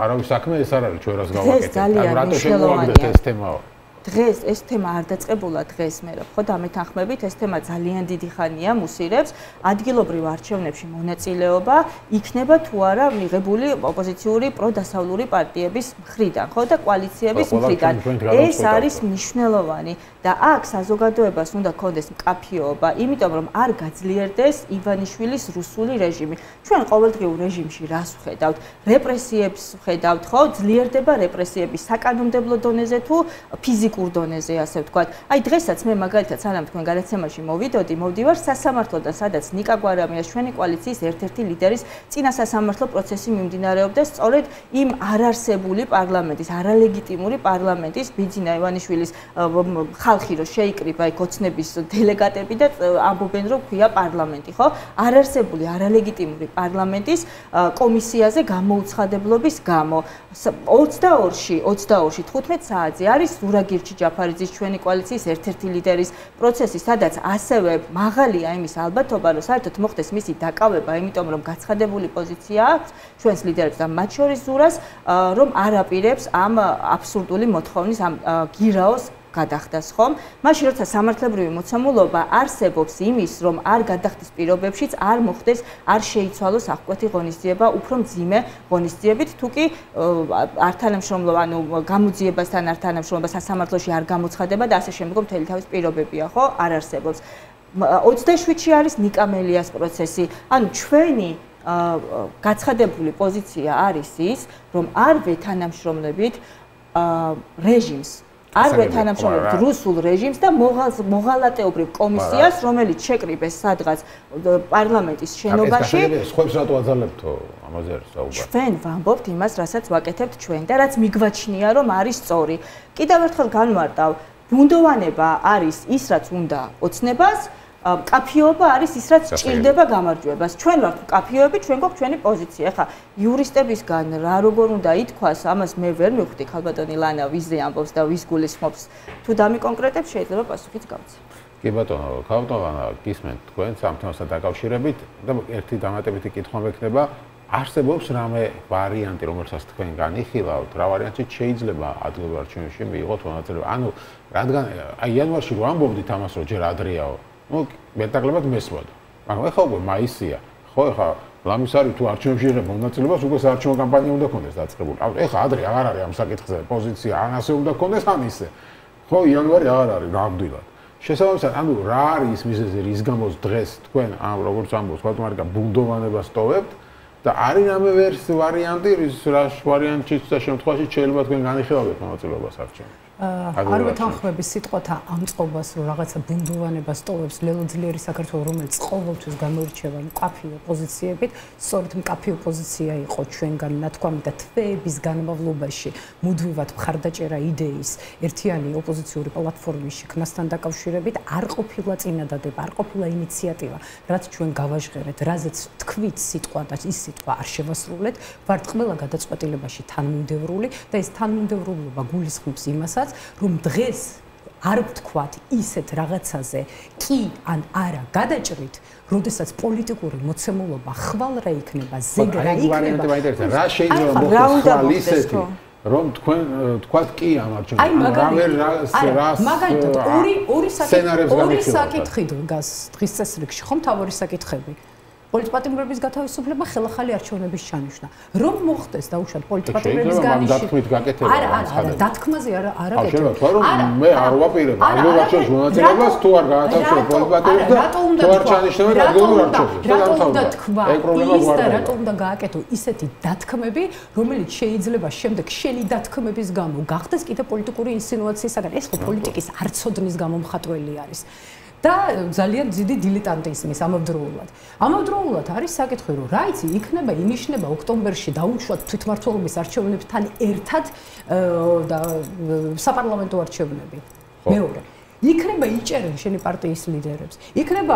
არავის საქმე ეს არ არის, ჩვენ რას გავაკეთებთ. ანუ რატო შემოვაგდეთ ეს თემაო? დღეს ეს თემა არ დაწყებულა დღეს მე რა, ხო და ამეთანხმებით ეს თემა ძალიან დიდი ხანია მუსირებს ადგილობრივ არჩევნებში მონაწილეობა იქნება თუ არა მიღებული ოპოზიციური პროდასავლური პარტიების მხრიდან, ხო და კოალიციების მხრიდან. ეს არის მნიშვნელოვანი და აქ საზოგადოებას უნდა კონდეს მკაფიობა, იმიტომ რომ არ გაძლიერდეს ივანიშვილის რუსული რეჟიმი. ჩვენ ყოველდღიურ რეჟიმში რას ვხედავთ? რეპრესიებს ვხედავთ, ხო? ძლიერდება რეპრესიები საკანონმდებლო დონეზე თუ ფიზიკურ დონეზე, ასე ვთქვათ. აი დღესაც მე მაგალითად სანამ თქვენ გადაცემაში მოვიდივარ სასამართლოდან, სადაც ნიკა გვარამიას ჩვენი კოალიციის ერთ-ერთი ლიდერის წინა სასამართლო პროცესი მიმდინარეობდა სწორედ იმ არარსებული პარლამენტის, არალეგიტიმური პარლამენტის ბიძინა ივანიშვილის ხალხი რო შეიკრიბა იქ ოცნების დელეგატები და ამბობენ რომ ქვია პარლამენტი, ხო? არარსებული არალეგიტიმური პარლამენტის კომისიაზე გამოუცხადებლობის გამო 22-ში 15 საათზე არის ზურაგირჩი ჯაფარიძის ჩვენი კოალიციის ერთ-ერთი ლიდერის პროცესი, სადაც ასევე მაღალია იმის ალბათობა, რომ საერთოდ მოხდეს მისი დაკავება, იმიტომ რომ გაცხადებული პოზიცია აქვს ჩვენს ლიდერებს და მათ შორის ზურას, რომ არ აპირებს ამ აბსურდული მოთხოვნის ამ გირაოს გადახდას, ხომ? მაშინ როცა სამართლებრივი მოცემულობა არსებობს იმის, რომ არ გადახდის პირობებშიც არ მოხდეს, არ შეიცვალოს აღკვეთი ღონისძიება, უფრო მძიმე ღონისძიებით, თუ კი არ თანამშრომლობა, ანუ გამოძიებასთან არ თანამშრომლობა სასამართლოში არ გამოცხადება და ასე შემდგომ მთელი თავის პირობებია, ხო? არ არსებობს. 27-ში არის ნიკა მელიას პროცესი. ანუ ჩვენი გაცხადებული პოზიცია არის ის, რომ არ ვეთანამშრომლებით რეჟიმს არ ვეთანამშრომლებთ რუსულ რეჟიმს და მოღალატეობრივ კომისიას, რომელიც შეკრიბეს სადღაც პარლამენტის შენობაში. სხვებს რატო აძალებთო ამაზე არის საუბარი? ჩვენ ვამბობთ იმას, რასაც ვაკეთებთ ჩვენ და რაც მიგვაჩნია, რომ არის სწორი. კიდევ ერთხელ განვარტავ, ბუნდოვანება არის ის, რაც უნდა ოცნებას, კაფეობა არის ის, რაც ჭირდება გამარჯვებას. ჩვენ ვართ კაფეოები, ჩვენ გვაქვს ჩვენი პოზიცია. ეხლა იურისტებისგან რა როგორ უნდა ითქვას, ამას მე ვერ მივხვდი, ხალბატონი ლანა ვიზზე ამბობს და ვის გულისხმობს. თუ დამიკონკრეტებს, შეიძლება პასუხიც გავცე. კი ბატონო, ხალბატონო, გისმენთ თქვენ ამ თემასთან დაკავშირებით და ერთი დამატებითი კითხვა მექნება. არსებობს რამე ვარიანტი, რომელსაც თქვენ განიხილავთ, რა ვარიანტით შეიძლება ადგილობრივ არჩევნებში მიიღოთ მონაწილეობა? ანუ რადგან აი იანვარში რო ამბობდით ამას, რომ ჯერ ადრეაო, ну, მეტაკლებად მესვად. ანუ ეხლა უკვე მაისია. ხო, ეხლა ლამის არის თუ არჩევნებში იღებ მონაწილეობას, უკვე საარჩევნო კამპანია უნდა კონდეს დაწყებული. ანუ ეხლა ადრე აღარ არის ამ საკითხზე პოზიცია, ან ასე უნდა კონდეს, ან ისე. ხო, იანვარი აღარ არის ნამდვილად. შესაბამისად, ანუ რა არის ის მიზეზი, რის გამოც დღეს თქვენ, ან როგორც ამბობს, ხალხმარკა ბუნდოვანებას ტოვებთ და არის რამე ვარიანტი, რა ვარიანტიც და შემთხვევაში შეიძლება თქვენ განიხილავთ მონაწილეობას არჩევნებში. არ ვეთანხმები სიტყვათა ამწყობას, რომ რაღაცა ბუნდოვანებას ტოვებს ლელოძლიერი საქართველოს, რომელიც ყოველთვის გამოირჩევა მკაფიო პოზიციებით, სწორედ მკაფიო პოზიცია იყო ჩვენგან ნათქვამი და თვეების განმავლობაში მუდმივად მხარდაჭერა იდეის ერთიანი ოპოზიციური პლატფორმის შექმნასთან დაკავშირებით არ ყოფილა წინადადება, არ ყოფილა ინიციატივა, რაც ჩვენ გავაჟღერეთ, რაზეც თქვით სიტყვა და ის სიტყვა არ შევასრულეთ, ვართ ყველა გადაწყვეტილებაში თანმიმდევრული და ეს თანმიმდევრულობა გულისხმობს იმასაც, რომ დღეს არ ვთქვათ ისეთ რაღაცაზე კი ან არა გადაჭრით, როდესაც პოლიტიკური მოცემულობა ხვალ რა იქნება, ზეგ რა იქნება. რა შეიძლება მოხდეს ისეთი, რომ თქვენ თქვათ კი ამ არჩევნებში. მაგალითად ორი საკითხი დგას დღის წესრიგში, ხომ თავი საკითხები. პოლიტპატიმრების გათავისუფლება, ხელახალი არჩევნების ჩანიშვნა. რომ მოხდეს დაუშვათ პოლიტპატიმრების განიშნა. არა, დათქმაზე არა გეტყვი. მე არ ვაპირებ არჩევნების მონაწილეობას თუ არ გაათავისუფლებ პოლიტპატიმრებს და თუ არ ჩანიშნავენ რეგულარულ არჩევნებში. რატომ უნდა თქვა ის და რატომ უნდა გააკეთო ისეთი დათქმები, რომელიც შეიძლება შემდეგ შენი დათქმების გამო გახდეს კიდე პოლიტიკური ინსინუაციისაგან. ეს ხო პოლიტიკის არცოდნის გამომხატველი არის. და ძალიან დიდი დილეტანტიზმის ამავდროულად. ამავდროულად არის საკითხი, რომ რა იცი, იქნება ინიშნება ოქტომბერში დაუშვათ თვითმმართველობის არჩევნებთან ერთად და საპარლამენტო არჩევნები. მეორე. იქნება იჭერენ შენი პარტიის ლიდერებს. იქნება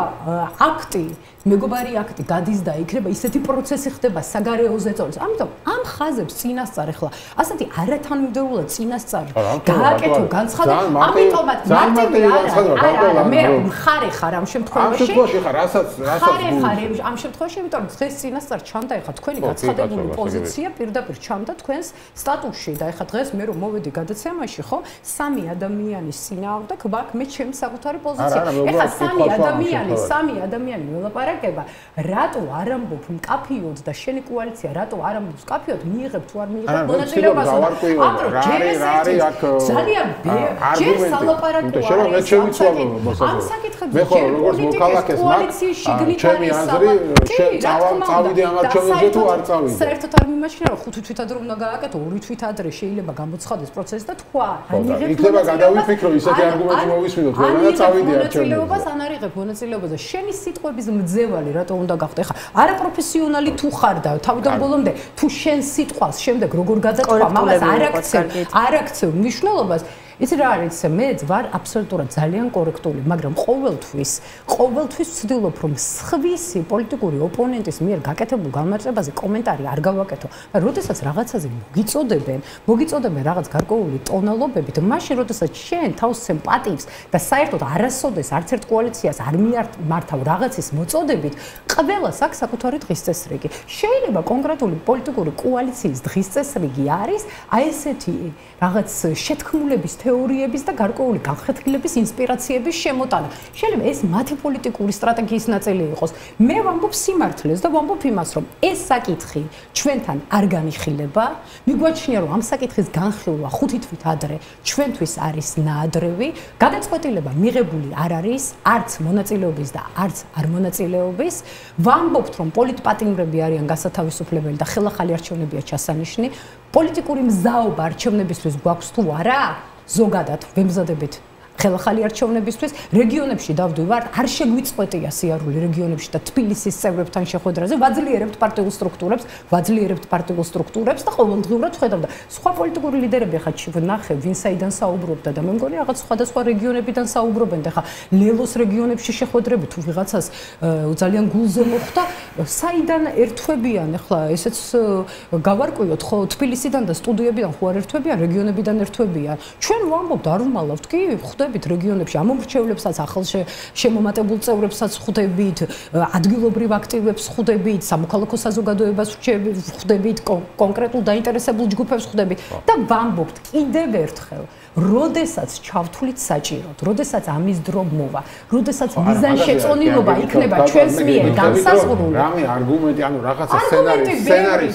აქტი, მეგობარი აქტი გადის და იქნება ისეთი პროცესი ხდება საგარეოზე წოლს. ამიტომ ამ ხაზებს წინასწარ ახლა ასეთი არათანმიმდევრულად წინასწარ გააკეთო განცხადება. ამიტომაც მარტივი არა, მე მხარე ხარ ამ შემთხვევაში. ამ შემთხვევაში ხარ, რასაც ამ შემთხვევაში, იმიტომ რომ დღეს წინასწარ ჩამდა ახლა თქვენი გაცხადებული პოზიცია პირდაპირ ჩამდა თქვენს სტატუსში და ახლა დღეს მე რომ მოვედი გადაცემაში, ხო, სამი ადამიანის წინააღმდეგ ვაკ მე ჩემი საკუთარი პოზიცია. ეხლა სამი ადამიანი ველაპარაკება, რატო არ ამბობ მკაფიოდ და შენი კოალიცია რატო არ ამბობს მკაფიოდ, მიიღებ თუ არ მიიღებ მონაწილეობას. ძალიან ჯერ სალაპარაკოა. ამ საკითხებზე ჯერ პოლიტიკის კოალიციის შიგნით არის წავიდე ამ არჩევნებზე თუ არ წავიდე. საერთოდ არ მიმაჩნია რომ 5 თვითად რომ უნდა გააკეთო, 2 თვით ადრე შეიძლება გამოცხადდეს პროცესი და თქვა, აიღებ იქნება გადავიფიქრო ისეთი არგუმენტი მოვისმინოთ, ვერა წავიდე არჩევნებზე. ან არ იღებ მონაწილეობას და შენი სიტყვების მძევალი რატო უნდა გახდე? ხა არაპროფესიონალი თუ ხარ და თავიდან ბოლომდე თუ შენ სიტყვას შემდეგ როგორ გადაწყვეტ, მამას არ აქცევ მნიშვნელობას. იცი რა არის, მე ვარ აბსოლუტურად ძალიან კორექტული, მაგრამ ყოველთვის ვცდილობ რომ სხვისი პოლიტიკური ოპონენტის მიერ გაკეთებულ განმარტებაზე კომენტარი არ გავაკეთო. მაგრამ როდესაც რაღაცაზე მოგიწოდებენ რაღაც გარკვეული ტონალობებით, მაშინ როდესაც შენ თავს სიმპათიებს და საერთოდ არასოდეს არც ერთ კოალიციას არ მართავ რაღაცის მოწოდებით, ყველას აქვს საკუთარი დღის წესრიგი. შეიძლება კონკრეტული პოლიტიკური კოალიციის დღის წესრიგი არის აი ესეთი რაღაც შეთქმულების თეორიების და გარკვეული განხეთქილების ინსპირაციების შემოტანა. შეიძლება ეს მათი პოლიტიკური სტრატეგიის ნაწილი იყოს. მე ვამბობ სიმართლეს და ვამბობ იმას, რომ ეს საკითხი ჩვენთან არ განიხილება. მიგვაჩნია, რომ ამ საკითხის განხილვა 5 თვით ადრე ჩვენთვის არის ნაადრევი. გადაწყვეტილება მიღებული არ არის, არც მონაწილეობის და არც არ მონაწილეობის. ვამბობთ, რომ პოლიტპატიმრები არიან გასათავისუფლებელი და ხელახალი არჩევნებია ჩასანიშნი. პოლიტიკური მზაობა არჩევნებისთვის გვაქვს თუ არა? ზოგადად ვემზადებით ხელახალი არჩევნებისთვის, რეგიონებში დავდივართ, არ შეგვიწყვეტია სიარული რეგიონებში და თბილისის წევრებთან შეხვედრაზე, ვაძლიერებთ პარტიულ სტრუქტურებს და ყოველდღიურად ვხედავ და სხვა პოლიტიკური ლიდერები ხა ვნახე, ვინ საიდან საუბრობდა და მე მგონი რაღაც სხვადასხვა რეგიონებიდან საუბრობენ და ხა ლელოს რეგიონებში შეხვედრები თუ ვიღაცას ძალიან გულზე მოხვდა, საიდან ერთვებიან, ახლა ესეც გავარკვიოთ, ხო, თბილისიდან და სტუდიებიდან ხო არ ერთვებიან, რეგიონებიდან ერთვებიან. ჩვენ ვამბობთ, არ ვმალავთ კი, რეგიონებში ამომრჩევლებსაც, ახალ შემომატებულ წევრებსაც ხვდებით, ადგილობრივ აქტივებს ხვდებით, სამოქალაქო საზოგადოებას ხვდებით, კონკრეტულ დაინტერესებულ ჯგუფებს ხვდებით და ვამბობთ კიდევ ერთხელ, როდესაც ჩავთვლით საჭიროდ, როდესაც ამის დრო მოვა, როდესაც მიზანშეწონილობა იქნება ჩვენს მიერ განსაზღვრული. რამე არგუმენტი, ანუ რაღაცა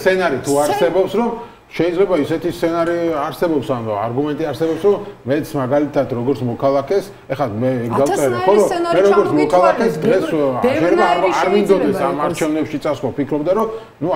სცენარი თუ არსებობს, რომ შეიძლება ისეთი სცენარი არსებობს, ანუ არგუმენტი არსებობს, რომ მეც მაგალითად როგორც მოქალაქეს, ეხლა მე გავწერე, ხო, მე როგორც მოქალაქეს დღეს შეიძლება არ მინდოდეს ამ არჩევნებში წასვლა, ვფიქრობდა, რომ ნუ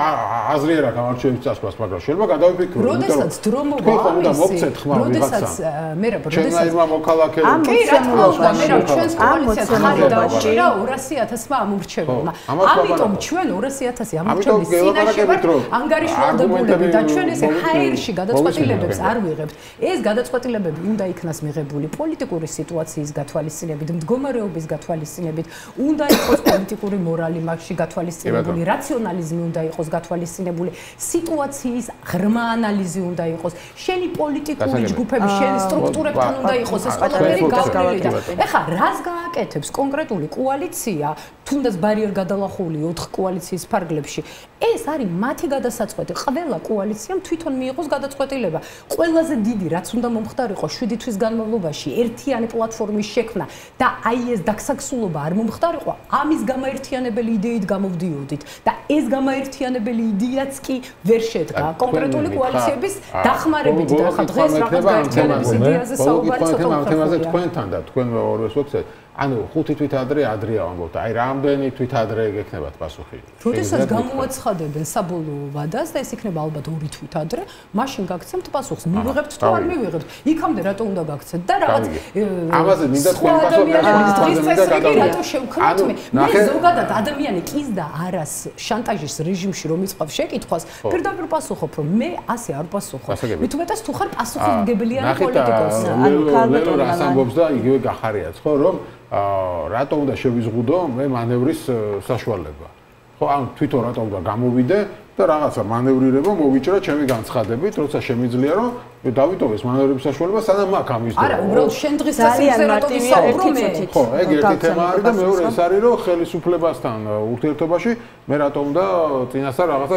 აზრი არ აქვს ამ არჩევნებში წასვლას, მაგრამ შეიძლება გადავიფიქრო, როდესაც დრო მოვა მოგცეთ ხმა ვიღაცამ. მე რა როდესაც ჩემნაირმა მოქალაქეებმა კი რა თქმა უნდა, მე რა ჩვენს კოალიციას ხარი დაუჭირა 200,000-მა ამორჩეველმა. ამიტომ ჩვენ 200,000 ამორჩევის წინაშე ვართ ანგარიშვალდებულები და ჩვენ ეს ჰაერში გადაწყვეტილებებს არ ვიღებთ. ეს გადაწყვეტილებები უნდა იქნას მიღებული პოლიტიკური სიტუაციის გათვალისწინებით, მდგომარეობის გათვალისწინებით, უნდა იყოს პოლიტიკური მორალი მასში გათვალისწინებული, რაციონალიზმი უნდა იყოს გათვალისწინებული, სიტუაციის ღრმა ანალიზი უნდა იყოს, შენი პოლიტიკური ჯგუფები, შენი სტრუქტურებთან უნდა იყოს ეს ყველაფერი გავლილი და ეხლა რას გააკეთებს კონკრეტული კოალიცია, თუნდაც ბარიერ გადალახული 4 კოალიციის ფარგლებში. ეს არის მათი გადასაწყვეტი. ყველა კოალიციამ თვითონ მიიღოს გადაწყვეტილება. ყველაზე დიდი რაც უნდა მომხდარიყო 7 თვის განმავლობაში ერთიანი პლატფორმის შექმნა და აი ეს დაქსაქსულობა არ მომხდარიყო, ამის გამაერთიანებელი იდეით გამოვდიოდით და ეს გამაერთიანებელი იდეაც კი ვერ შედგა კონკრეტული კოალიციების დახმარებით და ახლა დღეს რაღაც გაერთიანების იდეაზე საუბარი ცოტა თემაზე თქვენთან და თქვენ ორვეს ვეცეთ. ანუ 5 თვით ადრეა ამბობთ. აი რამდენი თვით ადრე გექნებათ პასუხი? როდესაც გამოაცხადებენ საბოლოო ვადას და ეს იქნება ალბათ 2 თვით ადრე, მაშინ გაგცემთ პასუხს. მივიღებთ თუ არ მივიღებთ. იქამდე რატო უნდა გაგცეთ და რაღაც ამაზე მინდა თქვენ პასუხი რატო შევქმნათ მე ზოგადად ადამიანი კის და არას შანტაჟის რეჟიმში რომ იწყავს შეკითხვას, პირდაპირ პასუხობ რომ მე ასე არ პასუხობ. მithumetas თუ ხარ პასუხისმგებლიანი პოლიტიკოსი. ანუ ქალბატონი რას ამბობს და იგივე გახარიაც, ხო, რომ რატო უნდა შევიზღუდო მე მანევრის საშუალება. ხო, ან თვითონ რატო უნდა გამოვიდე და რაღაცა მანევრირება მოვიჭრა ჩემი განცხადებით, როცა შემიძლია რომ დავიტოვეს მანევრების საშუალება, სანამ აქ ამის. არა, უბრალოდ შენ დღეს ასე რატო ვისაუბრო მე? ხო, ეგ ერთი თემა არის და მეორე ეს არის რომ ხელისუფლებასთან ურთიერთობაში მე რატო უნდა წინასწარ რაღაცა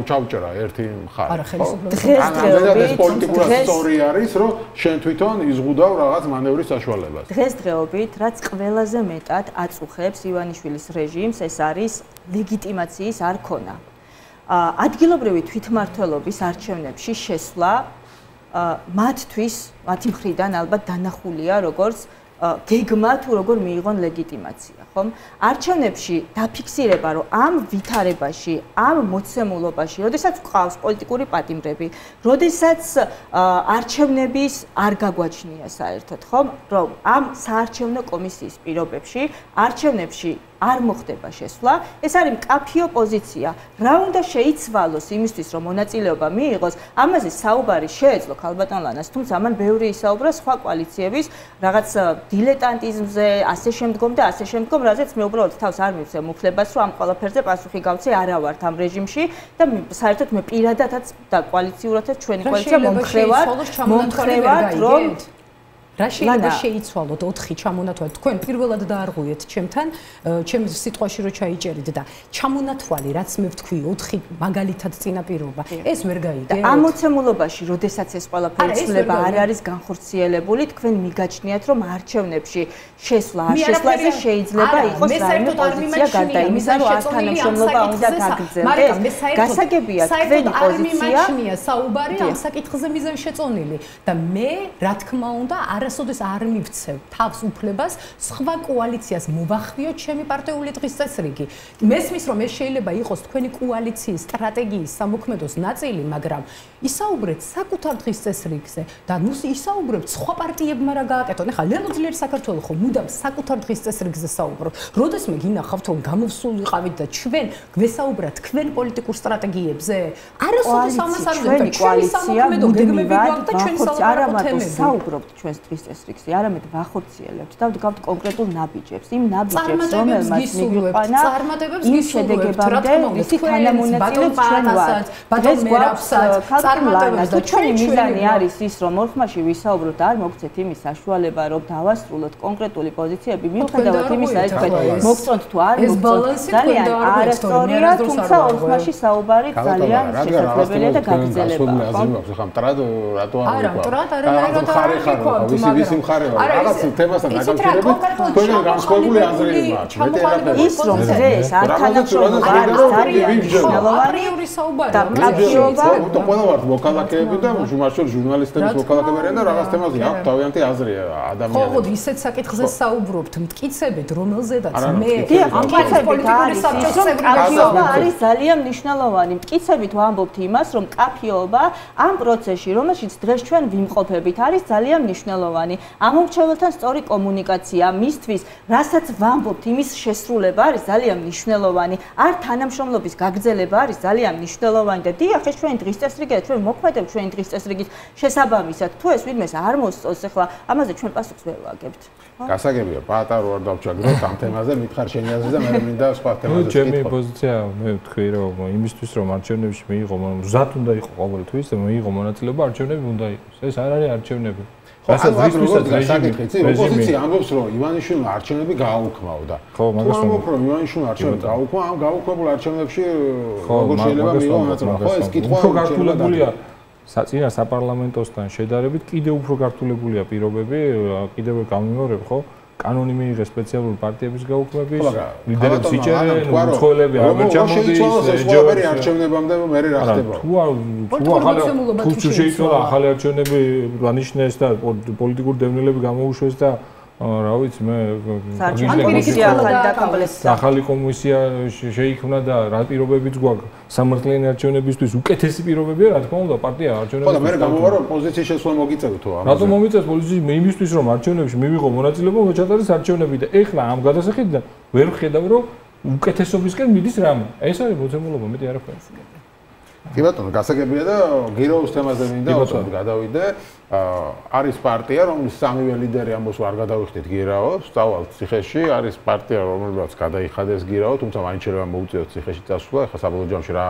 ჩავჭრა ერთი მხარე. არა, ხელისუფლებას დღესდღეობით პოლიტიკური ისტორია არის რომ შენ თვითონ იზღუდავ რაღაც მანევრის საშუალებას. დღესდღეობით რაც ყველაზე მეტად აწუხებს ივანიშვილის რეჟიმს, ეს არის ლეგიტიმაციის არ ქონა. ადგილობრივი თვითმმართველობის არჩევნებში შესვლა მათთვის, მათი მხრიდან ალბათ დანახულია როგორც გეგმა თუ როგორ მიიღონ ლეგიტიმაცია, ხომ? არჩევნებში დაფიქსირება, რომ ამ ვითარებაში, ამ მოცემულობაში, როდესაც გვყავს პოლიტიკური პატიმრები, როდესაც არჩევნების არ გაგვაჩნია საერთოდ, ხომ? რომ ამ საარჩევნო კომისიის პირობებში არჩევნებში არ მოხდება შესვლა, ეს არის მკაფიო პოზიცია. რა უნდა შეიცვალოს იმისთვის, რომ მონაწილეობა მიიღოს, ამაზე საუბარი შეეძლო ქალბატონ ლანას, თუმცა ამან ბევრი ისაუბრა სხვა კოალიციების რაღაც დილეტანტიზმზე, ასე შემდგომ და ასე შემდგომ, რაზეც მე უბრალოდ თავს არ მივცემ უფლებას, რომ ამ ყველაფერზე პასუხი გავცე, არა ვართ ამ რეჟიმში და საერთოდ მე პირადადაც და კოალიციურადაც ჩვენი კოალიცია მომხრევართ, რომ რა შეიძლება შეიცვალოთ 4 ჩამონათვალი თქვენ პირველად დაარღვიეთ ჩემთან ჩემს სიტყვაში რო ჩაიჭერით და ჩამონათვალი რაც მე ვთქვი 4 მაგალითად წინაპირობა ეს ვერ გაიგეთ ამ მოცემულობაში როდესაც ეს ყველაფერი ცვლილება არ არის განხორციელებული თქვენ მიგაჩნიათ რომ არჩევნებში შესვლა არ შესვლაზე შეიძლება იყოს რაიმე პოზიცია გარდა იმისა რომ არ თანამშრომლობა უნდა გაგრძელდეს გასაგებია თქვენი პოზიცია საუბარი ამ საკითხზე მიზანშეწონილი და მე რა თქმა უნდა არასოდეს არ მივცევ თავს უფლებას სხვა კოალიციას მოვახვიოთ ჩემი პარტიული დღის წესრიგი. მესმის რომ ეს შეიძლება იყოს თქვენი კოალიციის სტრატეგიის სამოქმედოს ნაწილი, მაგრამ ისაუბრეთ საკუთარ დღის წესრიგზე და ნუ ისაუბრებთ სხვა პარტიებმა რა გააკეთონ. ეხლა ლელო ძლიერი საქართველოს ხო მუდამ საკუთარ დღის წესრიგზე საუბრობთ. როდესმე გინახავთ რომ გამოვსულიყავით და ჩვენ გვესაუბრათ თქვენ პოლიტიკურ სტრატეგიებზე? არასოდეს ამას არ ვეთქვი. ჩვენი სამოქმედო გეგმები გვაქვს და ჩვენ საუბრობთ ჩვენს დღის წესრიგზე, არამედ ვახორციელებთ და ვდგავთ კონკრეტულ ნაბიჯებს, იმ ნაბიჯებს, რომელმაც მიგვიყვანა იმ შედეგებამდე, ვისი თანამონაწილე ჩვენ ვართ. დღეს გვაქვს წარმატებებს და ჩვენი მიზანი არის ის, რომ ორხმაში ვისაუბროთ, არ მოგცეთ იმის საშუალება, რომ დავასრულოთ კონკრეტული პოზიციები, მიუხედავად იმისა, ეს თქვენ მოგწონთ თუ არ მოგწონთ, ძალიან არასწორია, თუმცა ორხმაში საუბარი ძალიან შესაძლებელია და გაგრძელება. ახლა მტრად რატო არ ვიყავ? არა, მტრად არ არის, ვისი მხარეა რაღაც თემასთან დაკავშირებით თქვენ განსხვავებული აზრები მაქვს ის რომ დღეს არ თანამშრომლობა არის ძალიან მნიშვნელოვანი და კავშირობა თუ ყველა ვართ მოქალაქეები და მაშინ ჟურნალისტების მოქალაქეები არიან და რაღაც თემაზე აქვს თავიანთი აზრი ადამიანებს ხო ისეთ საკითხზე საუბრობთ მტკიცებით რომელზედაც მე ამ პოლიტიკური საბჭოს კავშირობა არის ძალიან მნიშვნელოვანი მტკიცებით ვამბობთ იმას რომ კაფეობა ამ პროცესში რომელშიც დღეს ჩვენ ვიმყოფებით არის ძალიან მნიშვნელოვანი ამომრჩეველთან სწორი კომუნიკაცია მისთვის რასაც ვამბობთ იმის შესრულება არის ძალიან მნიშვნელოვანი არ თანამშრომლობის გაგრძელება არის ძალიან მნიშვნელოვანი და დიახ ეს ჩვენი დღის წესრიგია ჩვენ მოქმედებთ ჩვენი დღის წესრიგის შესაბამისად თუ ეს ვინმეს არ მოსწონს ახლა ამაზე ჩვენ პასუხს ვერ ვაგებთ გასაგებია პატარო არ დავჭაგროთ ამ თემაზე მითხარ შენი აზრი და მე მინდა სხვა თემაზე ჩემი პოზიცია მე ვთქვი რომ იმისთვის რომ არჩევნებში მიიღო მზად უნდა იყო ყოველთვის და მიიღო მონაწილეობა არჩევნები უნდა იყოს ეს არ არის არჩევნები რასაც რისთვისაც რეჟიმი ოპოზიცია ამბობს რომ ივანიშვილმა არჩევნები გააუქმაოდა ხო მაგას ვამბობ რომ ივანიშვილმა არჩევნები გააუქმა ამ გააუქმებულ არჩევნებში როგორ შეიძლება მიიღო მონაწილეობა ხო ეს კითხვა უფრო გართულებულია საწინა საპარლამენტოსთან შედარებით კიდევ უფრო გართულებულია პირობები კიდევ გამიმეორებ ხო კანონი მიიღე სპეციალური პარტიების გაუქმების ლიდერებს იჭერენ უცხოელები არ ჩამოდის ეჯობერი არჩევნებამდე მე რა ხდება თუ შეიცვალა ახალი არჩევნები დანიშნეს და პოლიტიკური დევნილები გამოუშვეს და რა ვიცი მე ახალი კომისია შეიქმნა და რა პირობებიც გვაქვს სამართლიანი არჩევნებისთვის უკეთესი პირობებია რა თქმა უნდა პარტია არჩევნებში ხო და მე გამოვარ რომ პოზიციის შესვლა მოგიწევთ თუ ამაზე რატომ მომიწევთ პოზიციის მე იმისთვის რომ არჩევნებში მივიღო მონაწილეობა მოჩატარის არჩევნები და ეხლა ამ გადასახედიდან ვერ ვხედავ რომ უკეთესობისკენ მიდის რამე ეს არის მოცემულობა მეტი არაფერი კი ბატონო, გასაგებია და გიროვის თემაზე მინდა უცბად გადავიდე. არის პარტია, რომლის სამივე ლიდერი ამბობს არ გადავიხდით გირაოს, სწავალთ ციხეში, არის პარტია, რომელსაც გადაიხადეს გირაო, თუმცა მაინც შეიძლება მოუწიოთ ციხეში წასვლა, ეხლა საბოლოო ჯამში რა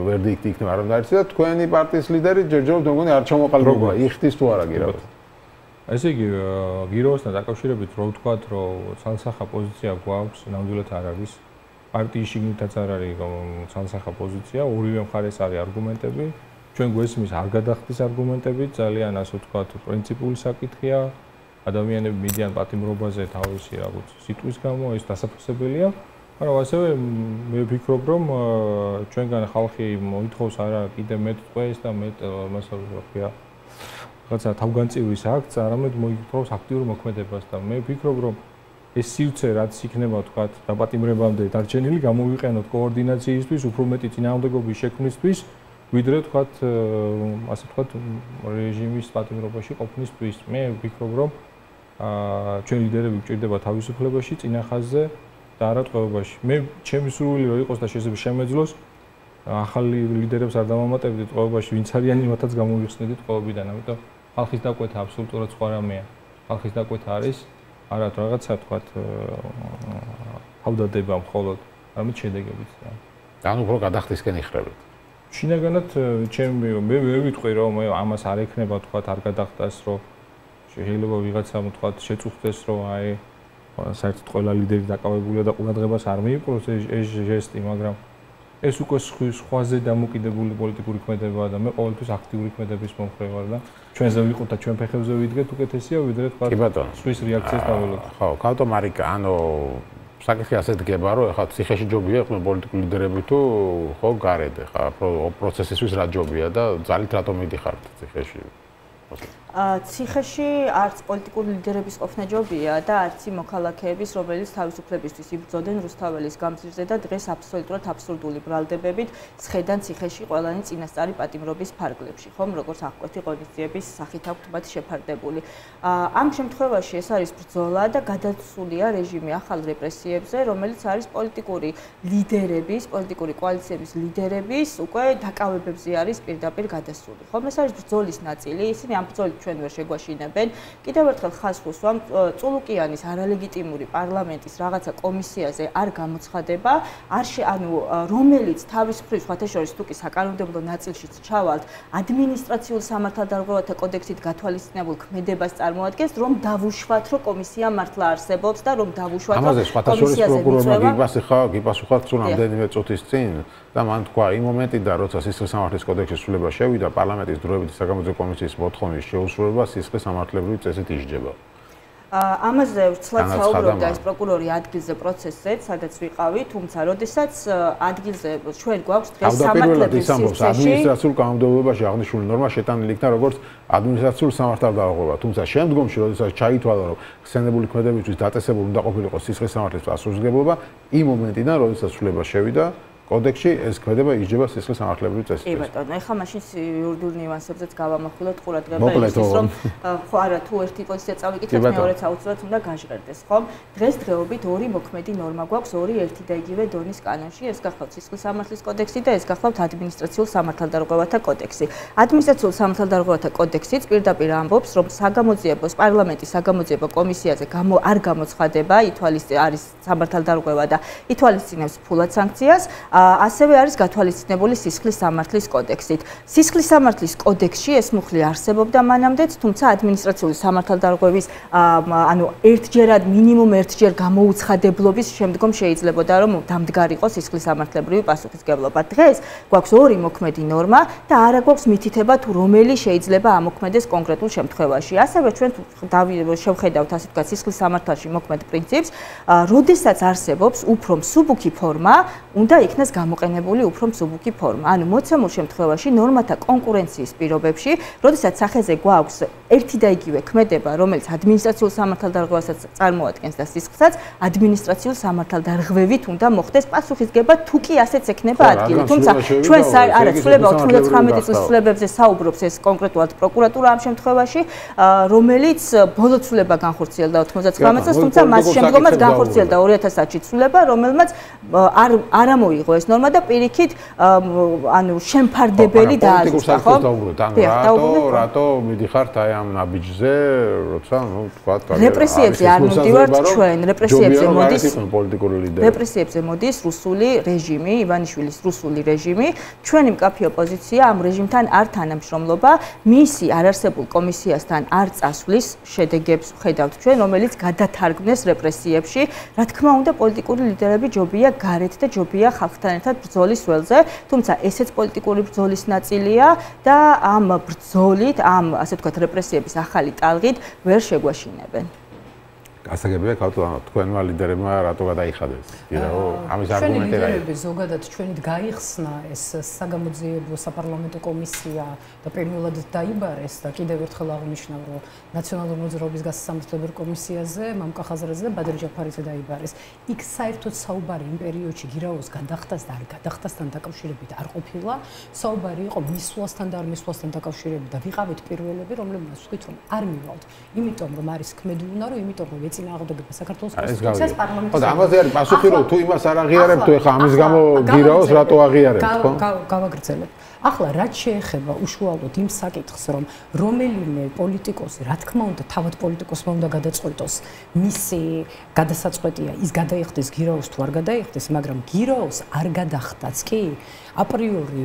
ვერდიქტი იქნება არ უნდა იცი და თქვენი პარტიის ლიდერი ჯერჯერობით მგონი არ ჩამოყალიბება, იხდის თუ არა გირაოს. ესე იგი, გირაოსთან დაკავშირებით რო ვთქვათ, რომ ცალსახა პოზიცია გვაქვს, ნამდვილად არ არის. პარტიის შიგნითაც არ არის ცალსახა პოზიცია, ორივე მხარეს არის არგუმენტები. ჩვენ გვესმის არ გადახდის არგუმენტები, ძალიან ასე ვთქვათ, პრინციპული საკითხია. ადამიანები მიდიან პატიმრობაზე თავისი რაღაც სიტყვის გამო, ეს დასაფასებელია. მაგრამ ასევე მე ვფიქრობ, რომ ჩვენგან ხალხი მოითხოვს არა კიდე მეტ ტყვეს და მეტ მასალას ვთქვია. რაღაცა თავგანწირვის აქტს, არამედ მოითხოვს აქტიურ მოქმედებას და მე ვფიქრობ, რომ ეს სივრცე რაც იქნება თქვათ დაპატიმრებამდე დარჩენილი გამოვიყენოთ კოორდინაციისთვის, უფრო მეტი წინააღმდეგობის შექმნისთვის, ვიდრე თქვათ ასე თქვათ რეჟიმის პატიმრობაში ყოფნისთვის. მე ვფიქრობ, რომ ჩვენ ლიდერები გვჭირდება თავისუფლებაში, წინახაზზე და არა ტყვეობაში. მე ჩემი სურვილი რომ იყოს და შეიძლება შემეძლოს ახალი ლიდერებს არ დამამატებდით ტყვეობაში, ვინც არიან იმათაც გამოვიხსნედით ტყვეობიდან. ამიტომ ხალხის დაკვეთა აბსოლუტურად სხვა რამეა. ხალხის დაკვეთა არის არა რაღაცა თქვათ თავდადება მხოლოდ, არამედ შედეგებიც. ანუ უფრო გადახდისკენ იხრებით. შინაგანად ჩემი მე ვერ ვიტყვი რომ ამას არ ექნება თქვათ არ გადახდას რომ შეიძლება ვიღაცამ თქვათ შეწუხდეს რომ აი საერთოდ ყველა ლიდერი დაკავებულია და ყურადღებას არ მიიპყროს ეს ჟესტი, მაგრამ ეს უკვე სხვაზე დამოკიდებული პოლიტიკური ქმედებაა და მე ყოველთვის აქტიური ქმედების მომხრე ვარ და ჩვენზე ვიყოთ და ჩვენ ფეხებზე ვიდგეთ უკეთესია ვიდრე თქვა სვის რეაქციას დაველოთ. ხო, კავტო მარიკა, ანუ საკითხი ასე დგება, რომ ეხლა ციხეში ჯობია ხო პოლიტიკური ლიდერები თუ ხო გარეთ ეხლა პროცესისთვის რა ჯობია და ძალით რატომ მიდიხართ ციხეში? ციხეში არც პოლიტიკური ლიდერების ყოფნა ჯობია და არც მოქალაქეების, რომელიც თავისუფლებისთვის იბრძოდნენ რუსთაველის გამზირზე და დღეს აბსოლუტურად აბსურდული ბრალდებებით სხედან ციხეში ყველანი წინასწარი პატიმრობის ფარგლებში, ხომ, როგორც აღკვეთი ღონისძიების სახით აქვთ მათ შეფარდებული. ამ შემთხვევაში ეს არის ბრძოლა და გადაცულია რეჟიმი ახალ რეპრესიებზე, რომელიც არის პოლიტიკური ლიდერების, პოლიტიკური კოალიციების ლიდერების უკვე დაკავებებზე არის პირდაპირ გადასული. ხომ, ეს არის ბრძოლის ნაწილი, ისინი ამ ბრძოლით ჩვენ ვერ შეგვაშინებენ. კიდევ ერთხელ ხაზს ვუსვამ, წულუკიანის არალეგიტიმური პარლამენტის რაღაცა კომისიაზე არ გამოცხადება, ანუ რომელიც თავის მხრივ სხვათაშორის თუ კი საკანონმდებლო ნაწილშიც ჩავალთ, ადმინისტრაციულ სამართალდარღვევათა კოდექსით გათვალისწინებულ ქმედებას წარმოადგენს, რომ დავუშვათ, რომ კომისია მართლა არსებობს და რომ დავუშვათ, რომ კომისიაზე მიწვევა. გიპასუხათ თუ რამდენიმე წუთის წინ და მან თქვა იმ მომენტიდან, როცა სისხლის სამართლის კოდექსის ცვლილება შევიდა, პარლამენტის დროებითი საგამოძიებო კომისიის მოთხოვნით შეუსრულდა შესრულება სისხლის სამართლებრივი წესით ისჯება. ამაზე ვცლად საუბრობდა ეს პროკურორი ადგილზე პროცესზე, სადაც ვიყავი, თუმცა როდესაც ადგილზე ჩვენ გვაქვს დღეს სამართლებრივი სივრცეში ადმინისტრაციულ კანონმდებლობაში აღნიშნული ნორმა შეტანილი იქნა როგორც ადმინისტრაციულ სამართალდარღვევა, თუმცა შემდგომში როდესაც ჩაითვალა, რომ ხსენებული ქმედებისთვის დაწესებული უნდა ყოფილიყო სისხლის სამართლის პასუხისმგებლობა, იმ მომენტიდან როდესაც ცვლილება შევიდა კოდექსში ეს ქმედება ისჯება სისხლის სამართლებრივი წესით. კი ბატონო, ეხლა მაშინ იურიდიულ ნიუანსებზეც გავამახვილოთ ყურადღება იმისთვის, რომ ხო არა თუ ერთი პოზიცია წავიკითხეთ, მეორეც აუცილებლად უნდა გაჟღერდეს, ხო? დღესდღეობით ორი მოქმედი ნორმა გვაქვს, ორი ერთი და იგივე დონის კანონში, ეს გახლავთ სისხლის სამართლის კოდექსი და ეს გახლავთ ადმინისტრაციულ სამართალდარღვევათა კოდექსი. ადმინისტრაციულ სამართალდარღვევათა კოდექსიც პირდაპირ ამბობს, რომ საგამოძიებოს პარლამენტის საგამოძიებო კომისიაზე არ გამოცხადება, არის სამართალდარღვევა და ითვალისწინებს ფულად სანქციას. ასევე არის გათვალისწინებული სისხლის სამართლის კოდექსით. სისხლის სამართლის კოდექსში ეს მუხლი არსებობდა მანამდეც, თუმცა ადმინისტრაციული სამართალდარღვევის ერთჯერად მინიმუმ ერთჯერ გამოუცხადებლობის შემდგომ შეიძლებოდა რომ დამდგარიყო სისხლის სამართლებრივი პასუხისმგებლობა. დღეს გვაქვს ორი მოქმედი ნორმა და არა გვაქვს მითითება თუ რომელი შეიძლება ამოქმედეს კონკრეტულ შემთხვევაში. ასევე ჩვენ შევხედავთ ასე ვთქვათ სისხლის სამართალში მოქმედ პრინციპს, როდესაც არსებობს უფრო მსუბუქი ფორმა, უნდა იქნას გამოყენებული უფრო მსუბუქი ფორმა. ანუ მოცემულ შემთხვევაში ნორმათა კონკურენციის პირობებში, როდესაც სახეზე გვაქვს ერთი და იგივე ქმედება, რომელიც ადმინისტრაციულ სამართალდარღვევასაც წარმოადგენს და სისხლსაც, ადმინისტრაციულ სამართალდარღვევით უნდა მოხდეს პასუხისმგებლობა, თუ კი ასეც ექნება ადგილი. თუმცა ჩვენ არა ცვლილება 99 წლის ცვლილებებზე საუბრობს ეს კონკრეტულად პროკურატურა ამ შემთხვევაში, რომელიც ბოლო ცვლილება განხორციელდა 99 წელს, თუმცა მას შემდგომაც განხორციელდა 2000-ში ცვლილება, რომელმაც არ ამოიღო ეს ნორმა და პირიქით შემფარდებელი დააზუსტა, ხო? რატო მიდიხართ აი ამ ნაბიჯზე, როცა თქვა რეპრესიებზე არ მივდივართ ჩვენ, რეპრესიებზე მოდის რუსული რეჟიმი, ივანიშვილის რუსული რეჟიმი, ჩვენი მკაფიო ოპოზიცია ამ რეჟიმთან არ თანამშრომლობა, მისი არარსებულ კომისიასთან არ წასვლის შედეგებს ხედავთ ჩვენ, რომელიც გადათარგმნეს რეპრესიებში. რა თქმა უნდა, პოლიტიკური ლიდერები ჯობია გარეთ და ჯობია ხალხთან ერთად ბრძოლის ველზე, თუმცა ესეც პოლიტიკური ბრძოლის ნაწილია და ამ ბრძოლით, ამ ასე ვთქვათ რეპრესიების ახალი ტალღით ვერ შეგვაშინებენ. გასაგებია თქვენმა ლიდერებმა რატო გადაიხადეს? ირაო, ამის არგუმენტი რა არის? ზოგადად ჩვენით გაიხსნა ეს საგამოძიებო საპარლამენტო კომისია და პირველად დაიბარეს და კიდევ ერთხელ აღნიშნავ, რომ ნაციონალური მოძრაობის გასამართლებელ კომისიაზე მამკა ხაზარაძე და ბადრი ჯაფარიძე დაიბარეს. იქ საერთოდ საუბარი იმ პერიოდში გირაოს გადახდას და არ გადახდასთან დაკავშირებით არ ყოფილა. საუბარი იყო მისვლასთან და არ მისვლასთან დაკავშირებით და ვიყავით პირველები, რომლებმაც ვთქვით, რომ არ მივალთ. იმიტომ რომ არის ქმედულნარო, იმიტომ რომ წინააღმდეგება საქართველოს კონსტიტუციას პარლამენტის. ხო, ამაზე არის პასუხი, რომ თუ იმას არ აღიარებ, თუ ეხლა ამის გამო გირაოს რატო აღიარებ, ხო? გავაგრძელებ. ახლა რაც შეეხება უშუალოდ იმ საკითხს, რომ რომელიმე პოლიტიკოსი, რა თქმა უნდა, თავად პოლიტიკოსმა უნდა გადაწყვეტოს, მისი გადასაწყვეტია ის გადაიხდეს გირაოს თუ არ გადაიხდეს, მაგრამ გირაოს არ გადახდაც კი აპრიორი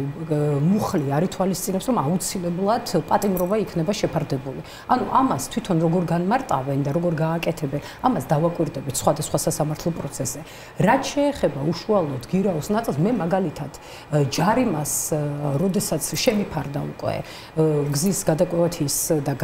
მუხლი არ ითვალისწინებს, რომ აუცილებლად პატიმრობა იქნება შეფარდებული. ანუ ამას თვითონ როგორ განმარტავენ და როგორ გააკეთებენ, ამას დავაკვირდებით სხვადასხვა სასამართლო პროცესზე. რაც შეეხება უშუალოდ გირაოს ნაწილს, მე მაგალითად ჯარიმას როდესაც შემიფარდა უკვე გზის გადაკვეთის და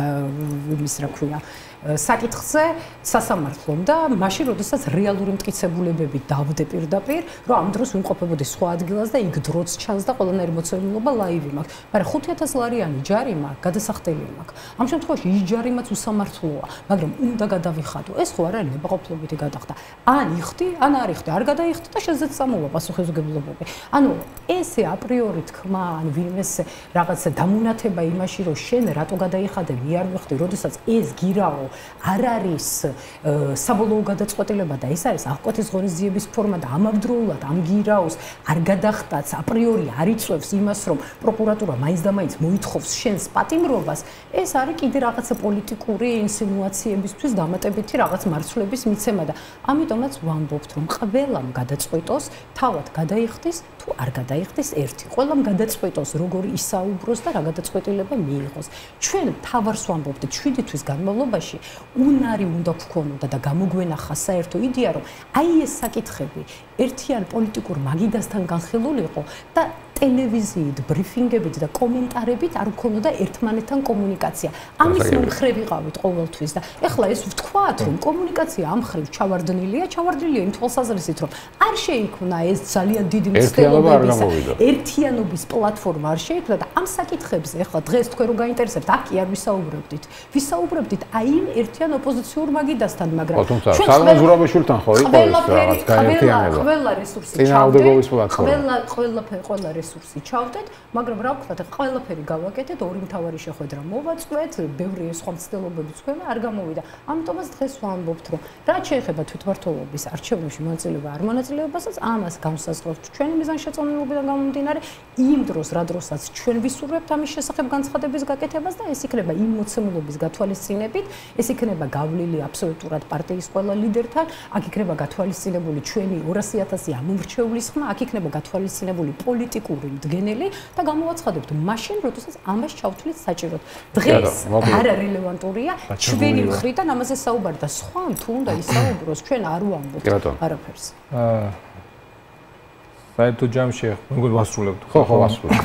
იმის რა ქვია საკითხზე სასამართლომ და მაშინ როდესაც რეალური მტკიცებულებები დავდე პირდაპირ, რომ ამ დროს ვიმყოფებოდი სხვა ადგილას და იქ დროც ჩანს და ყველანაირი მოცემულობა ლაივი მაქვს. მაგრამ 5000 ლარიანი ჯარიმა გადასახდელი მაქვს. ამ შემთხვევაში ის ჯარიმაც უსამართლოა, მაგრამ უნდა გადავიხადო. ეს ხო არ არის ნებაყოფლობითი გადახდა. ან იხდი, ან არ იხდი, არ გადაიხდი და შეძეც წამოვა პასუხისმგებლობები. ანუ ესე აპრიორი თქმა, ან ვინმეს რაღაცა დამონათება იმაში, რომ შენ რატო გადაიხადე, მე არ ვიხდი, როდესაც ეს გირაო არ არის საბოლოო გადაწყვეტილება და ეს არის აღკვეთის ღონისძიების ფორმა და ამავდროულად ამ გირაოს არ გადახდაც აპრიორი არ იწევს იმას, რომ პროკურატურა მაინც და მაინც მოითხოვს შენს პატიმრობას, ეს არის კიდე რაღაცა პოლიტიკური ინსინუაციებისთვის დამატებითი რაღაც მარცვლების მიცემა და ამიტომაც ვამბობთ, რომ ყველამ გადაწყვეტოს, თავად გადაიხდის თუ არ გადაიხდის ერთი. ყველამ გადაწყვეტოს, როგორ ისაუბროს და რა გადაწყვეტილება მიიღოს. ჩვენ თავარს ვამბობთ 7 თვის განმავლობაში უნარი უნდა გქონოდა და გამოგვენახა საერთო იდეა, რომ აი ეს საკითხები ერთიან პოლიტიკურ მაგიდასთან განხილულიყო და ტელევიზიით, ბრიფინგებით და კომენტარებით არ გქონოდა ერთმანეთთან კომუნიკაცია. ამის მომხრე ვიყავით ყოველთვის და ეხლა ეს ვთქვათ, რომ კომუნიკაცია ამ მხრივ ჩავარდნილია იმ თვალსაზრისით, რომ არ შეიქმნა ეს ძალიან დიდი მცდელობების ერთიანობის პლატფორმა არ შეიქმნა და ამ საკითხებზე ეხლა დღეს თქვენ რო გაინტერესებთ, აქ კი არ ვისაუბრებდით. ვისაუბრებდით აი იმ ერთიან ოპოზიციურ მაგიდასთან, მაგრამ ჩვენ სალამაზურაბაშვილთან ხო იყო ეს რაღაც გაერთიანება. ყველა რესურსი ყველა რესურსი ჩავდეთ, მაგრამ რა ვქნათ, ყველაფერი გავაკეთეთ, ორი მთავარი შეხვედრა მოვაწყვეთ, ბევრი სხვა მცდელობებიც თქვენ არ გამოვიდა. ამიტომაც დღეს ვამბობთ, რომ რაც შეეხება თვითმმართველობის არჩევნებში მონაწილეობა არ მონაწილეობასაც, ამას განსაზღვრავთ ჩვენი მიზანშეწონილობიდან გამომდინარე, იმ დროს, რა დროსაც ჩვენ ვისურვებთ ამის შესახებ განცხადების გაკეთებას და ეს იქნება იმ მოცემულობის გათვალისწინებით, ეს იქნება გავლილი აბსოლუტურად პარტიის ყველა ლიდერთან, აქ იქნება გათვალისწინებული ჩვენი 200.000 ამომრჩევლის ხმა, აქ იქნება გათვალისწინებული პოლიტიკური მდგენელი და გამოვაცხადებთ მაშინ, როდესაც ამას ჩავთვლით საჭიროდ. დღეს არა რელევანტურია ჩვენი მხრიდან ამაზე საუბარი და სხვა თუ უნდა ისაუბროს, ჩვენ არ ვამბობთ არაფერს. საერთოდ ჯამში მოგულ ვასრულებთ. ხო, ვასრულებ.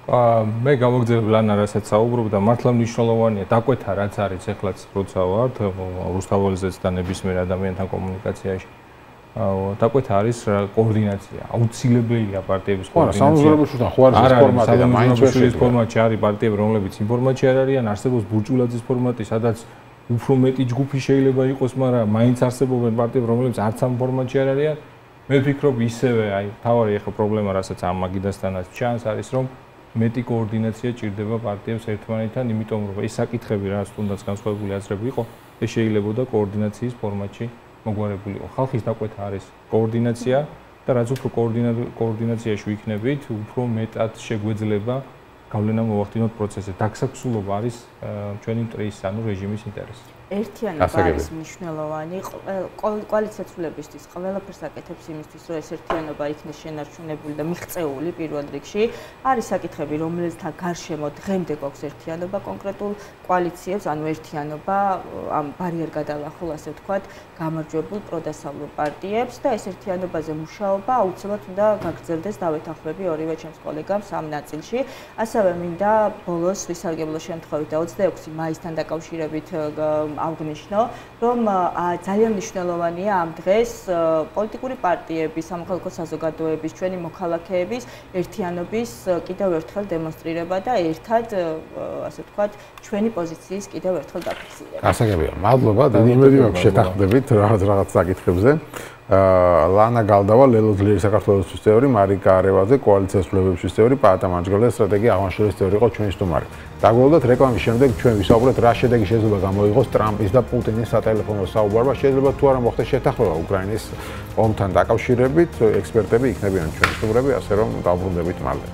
მე გამოგძებ ლანა რასაც საუბრობ და მართლა მნიშვნელოვანია დაკვეთა რაც არის ეხლაც როცა ვართ რუსთაველზეც და ნებისმიერ ადამიანთან კომუნიკაციაში. დაკვეთა არის კოორდინაცია, აუცილებელია პარტიების კოორდინაცია. სამუზრებაშვილთან ხო არის ეს ფორმატი და მაინც ვერ შეგვიძლია ფორმატი არის პარტიები, რომლებიც ინფორმაცი არ არიან, არსებობს ბურჭულაძის ფორმატი, სადაც უფრო მეტი ჯგუფი შეიძლება იყოს, მაგრამ მაინც არსებობენ პარტიები, რომლებიც არც ამ ფორმატში არ არიან. მე ვფიქრობ ისევე, აი, თავარი ახლა პრობლემა, რასაც ამ მაგიდასთანაც ჩანს, არის რომ მეტი კოორდინაცია ჭირდება პარტიებს ერთმანეთთან, იმიტომ რომ ეს საკითხები, რაც თუნდაც განსხვავებული აზრები იყო, ეს შეიძლებოდა კოორდინაციის ფორმატში მოგვარებული იყო. ხალხის დაკვეთა არის კოორდინაცია და რაც უფრო კოორდინაციაში ვიქნებით, უფრო მეტად შეგვეძლება გავლენა მოვახდინოთ პროცესზე. დაგსაქსულობა არის ჩვენი მტრის, ანუ რეჟიმის ინტერესი. ერთიანობა არის მნიშვნელოვანი კოალიციაცულებისთვის, ყველაფერს აკეთებს იმისთვის, რომ ეს ერთიანობა იქნეს შენარჩუნებული და მიღწეული პირველ რიგში. არის საკითხები, რომელთა გარშემო დღემდე გვაქვს ერთიანობა კონკრეტულ კოალიციებს, ანუ ერთიანობა ამ ბარიერგადალახულ, ასე ვთქვათ, გამარჯვებულ პროდასავლურ პარტიებს და ეს ერთიანობაზე მუშაობა აუცილებლად უნდა გაგრძელდეს, დავეთანხმები ორივე ჩემს კოლეგებს ამ ნაწილში. ასევე მინდა ბოლოს ვისარგებლო შემთხვევით და 26 მაისთან დაკავშირებით აღნიშნო, რომ ძალიან მნიშვნელოვანია ამ დღეს პოლიტიკური პარტიების, სამოქალაქო საზოგადოების, ჩვენი მოქალაქეების ერთიანობის კიდევ ერთხელ დემონსტრირება და ერთად, ასე ვთქვათ, ჩვენი პოზიციის კიდევ ერთხელ დაფიქსირება. გასაგებია. მადლობა, დიდი იმედი მაქვს შეთანხმდებით რაღაც საკითხებზე. ლანა გალდავა, ლელო ძლიერი საქართველოსთვის წევრი, მარიკა არევაძე, კოალიციას ცვლილებებისთვის წევრი, პაატა მანჯგალე, სტრატეგია აღნიშნულის წევრი იყო ჩვენი სტუმარი. დაგვეულოთ რეკლამის შემდეგ ჩვენ ვისაუბრეთ რა შედეგი შეიძლება გამოიღოს ტრამპის და პუტინის სატელეფონო საუბარმა, შეიძლება თუ არა მოხდეს შეთანხმება უკრაინის ომთან დაკავშირებით, ექსპერტები იქნებიან ჩვენი სტუმრები, ასე რომ დავბრუნდებით მალე.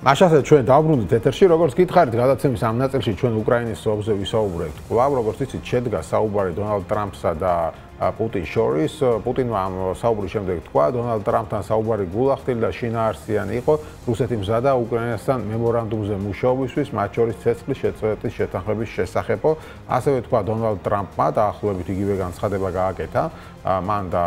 მაშასე ჩვენ დავბრუნდით ეთერში, როგორც გითხარით, გადაცემის ამ ნაწილში ჩვენ უკრაინის ომზე ვისაუბრებთ. კვლავ, როგორც იცით, შედგა საუბარი დონალდ ტრამპსა და პუტინს შორის. პუტინმა ამ საუბრის შემდეგ თქვა, დონალდ ტრამპთან საუბარი გულახდილი და შინაარსიანი იყო. რუსეთი მზადა უკრაინასთან მემორანდუმზე მუშაობისთვის, მათ შორის ცეცხლის შეწყვეტის შეთანხმების შესახებო. ასევე თქვა დონალდ ტრამპმა დაახლოებით იგივე განცხადება გააკეთა. მან და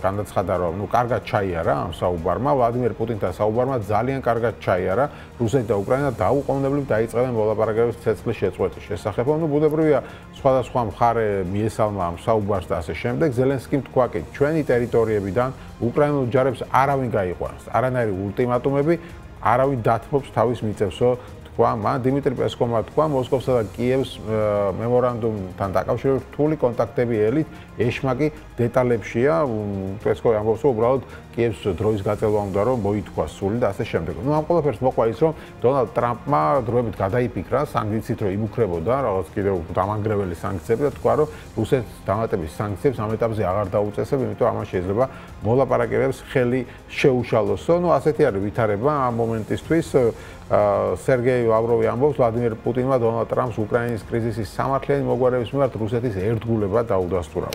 განაცხადა, რომ კარგად ჩაიარა ამ საუბარმა, ვლადიმერ პუტინთან საუბარმა ძალიან კარგად ჩაიარა. რუსეთი და უკრაინა დაუყოვნებლივ დაიწყებენ მოლაპარაკებებს ცეცხლის შეწყვეტის შესახებ. ბუნებრივია, სხვადასხვა მხარე მიესალმა ამ საუბარს და ასე შემდეგ. ზელენსკიმ თქვა, კი ჩვენი ტერიტორიებიდან უკრაინულ ჯარებს არავინ გაიყვანს. არანაირი ულტიმატუმები, არავინ დათმობს თავის მიწევსო. მან დიმიტრი პესკოვმა თქვა, მოსკოვსა და კიევს მემორანდუმთან დაკავშირებით რთული კონტაქტები ელით, ეშმაკი დეტალებშია. პესკოვი ამბობს, რომ უბრალოდ კიევს დროის გაწელვა უნდა რომ მოითქვას სული და ასე შემდეგ. ამ ყველაფერს მოყვა ის, რომ დონალდ ტრამპმა დროებით გადაიფიქრა სანქციით, რომ იმუქრებოდა რაღაც კიდევ დამანგრეველი სანქციები და თქვა, რომ რუსეთს დამატების სანქციებს ამ ეტაპზე აღარ დაუწესებ, იმიტომ ამან შეიძლება მოლაპარაკებებს ხელი შეუშალოსო. ასეთი არის ვითარება ამ მომენტისთვის. სერგეი ლავროვი ამბობს, ვლადიმერ პუტინმა დონალდ ტრამპს უკრაინის კრიზისის სამართლიანი მოგვარების მიმართ რუსეთის ერთგულება დაუდასტურა.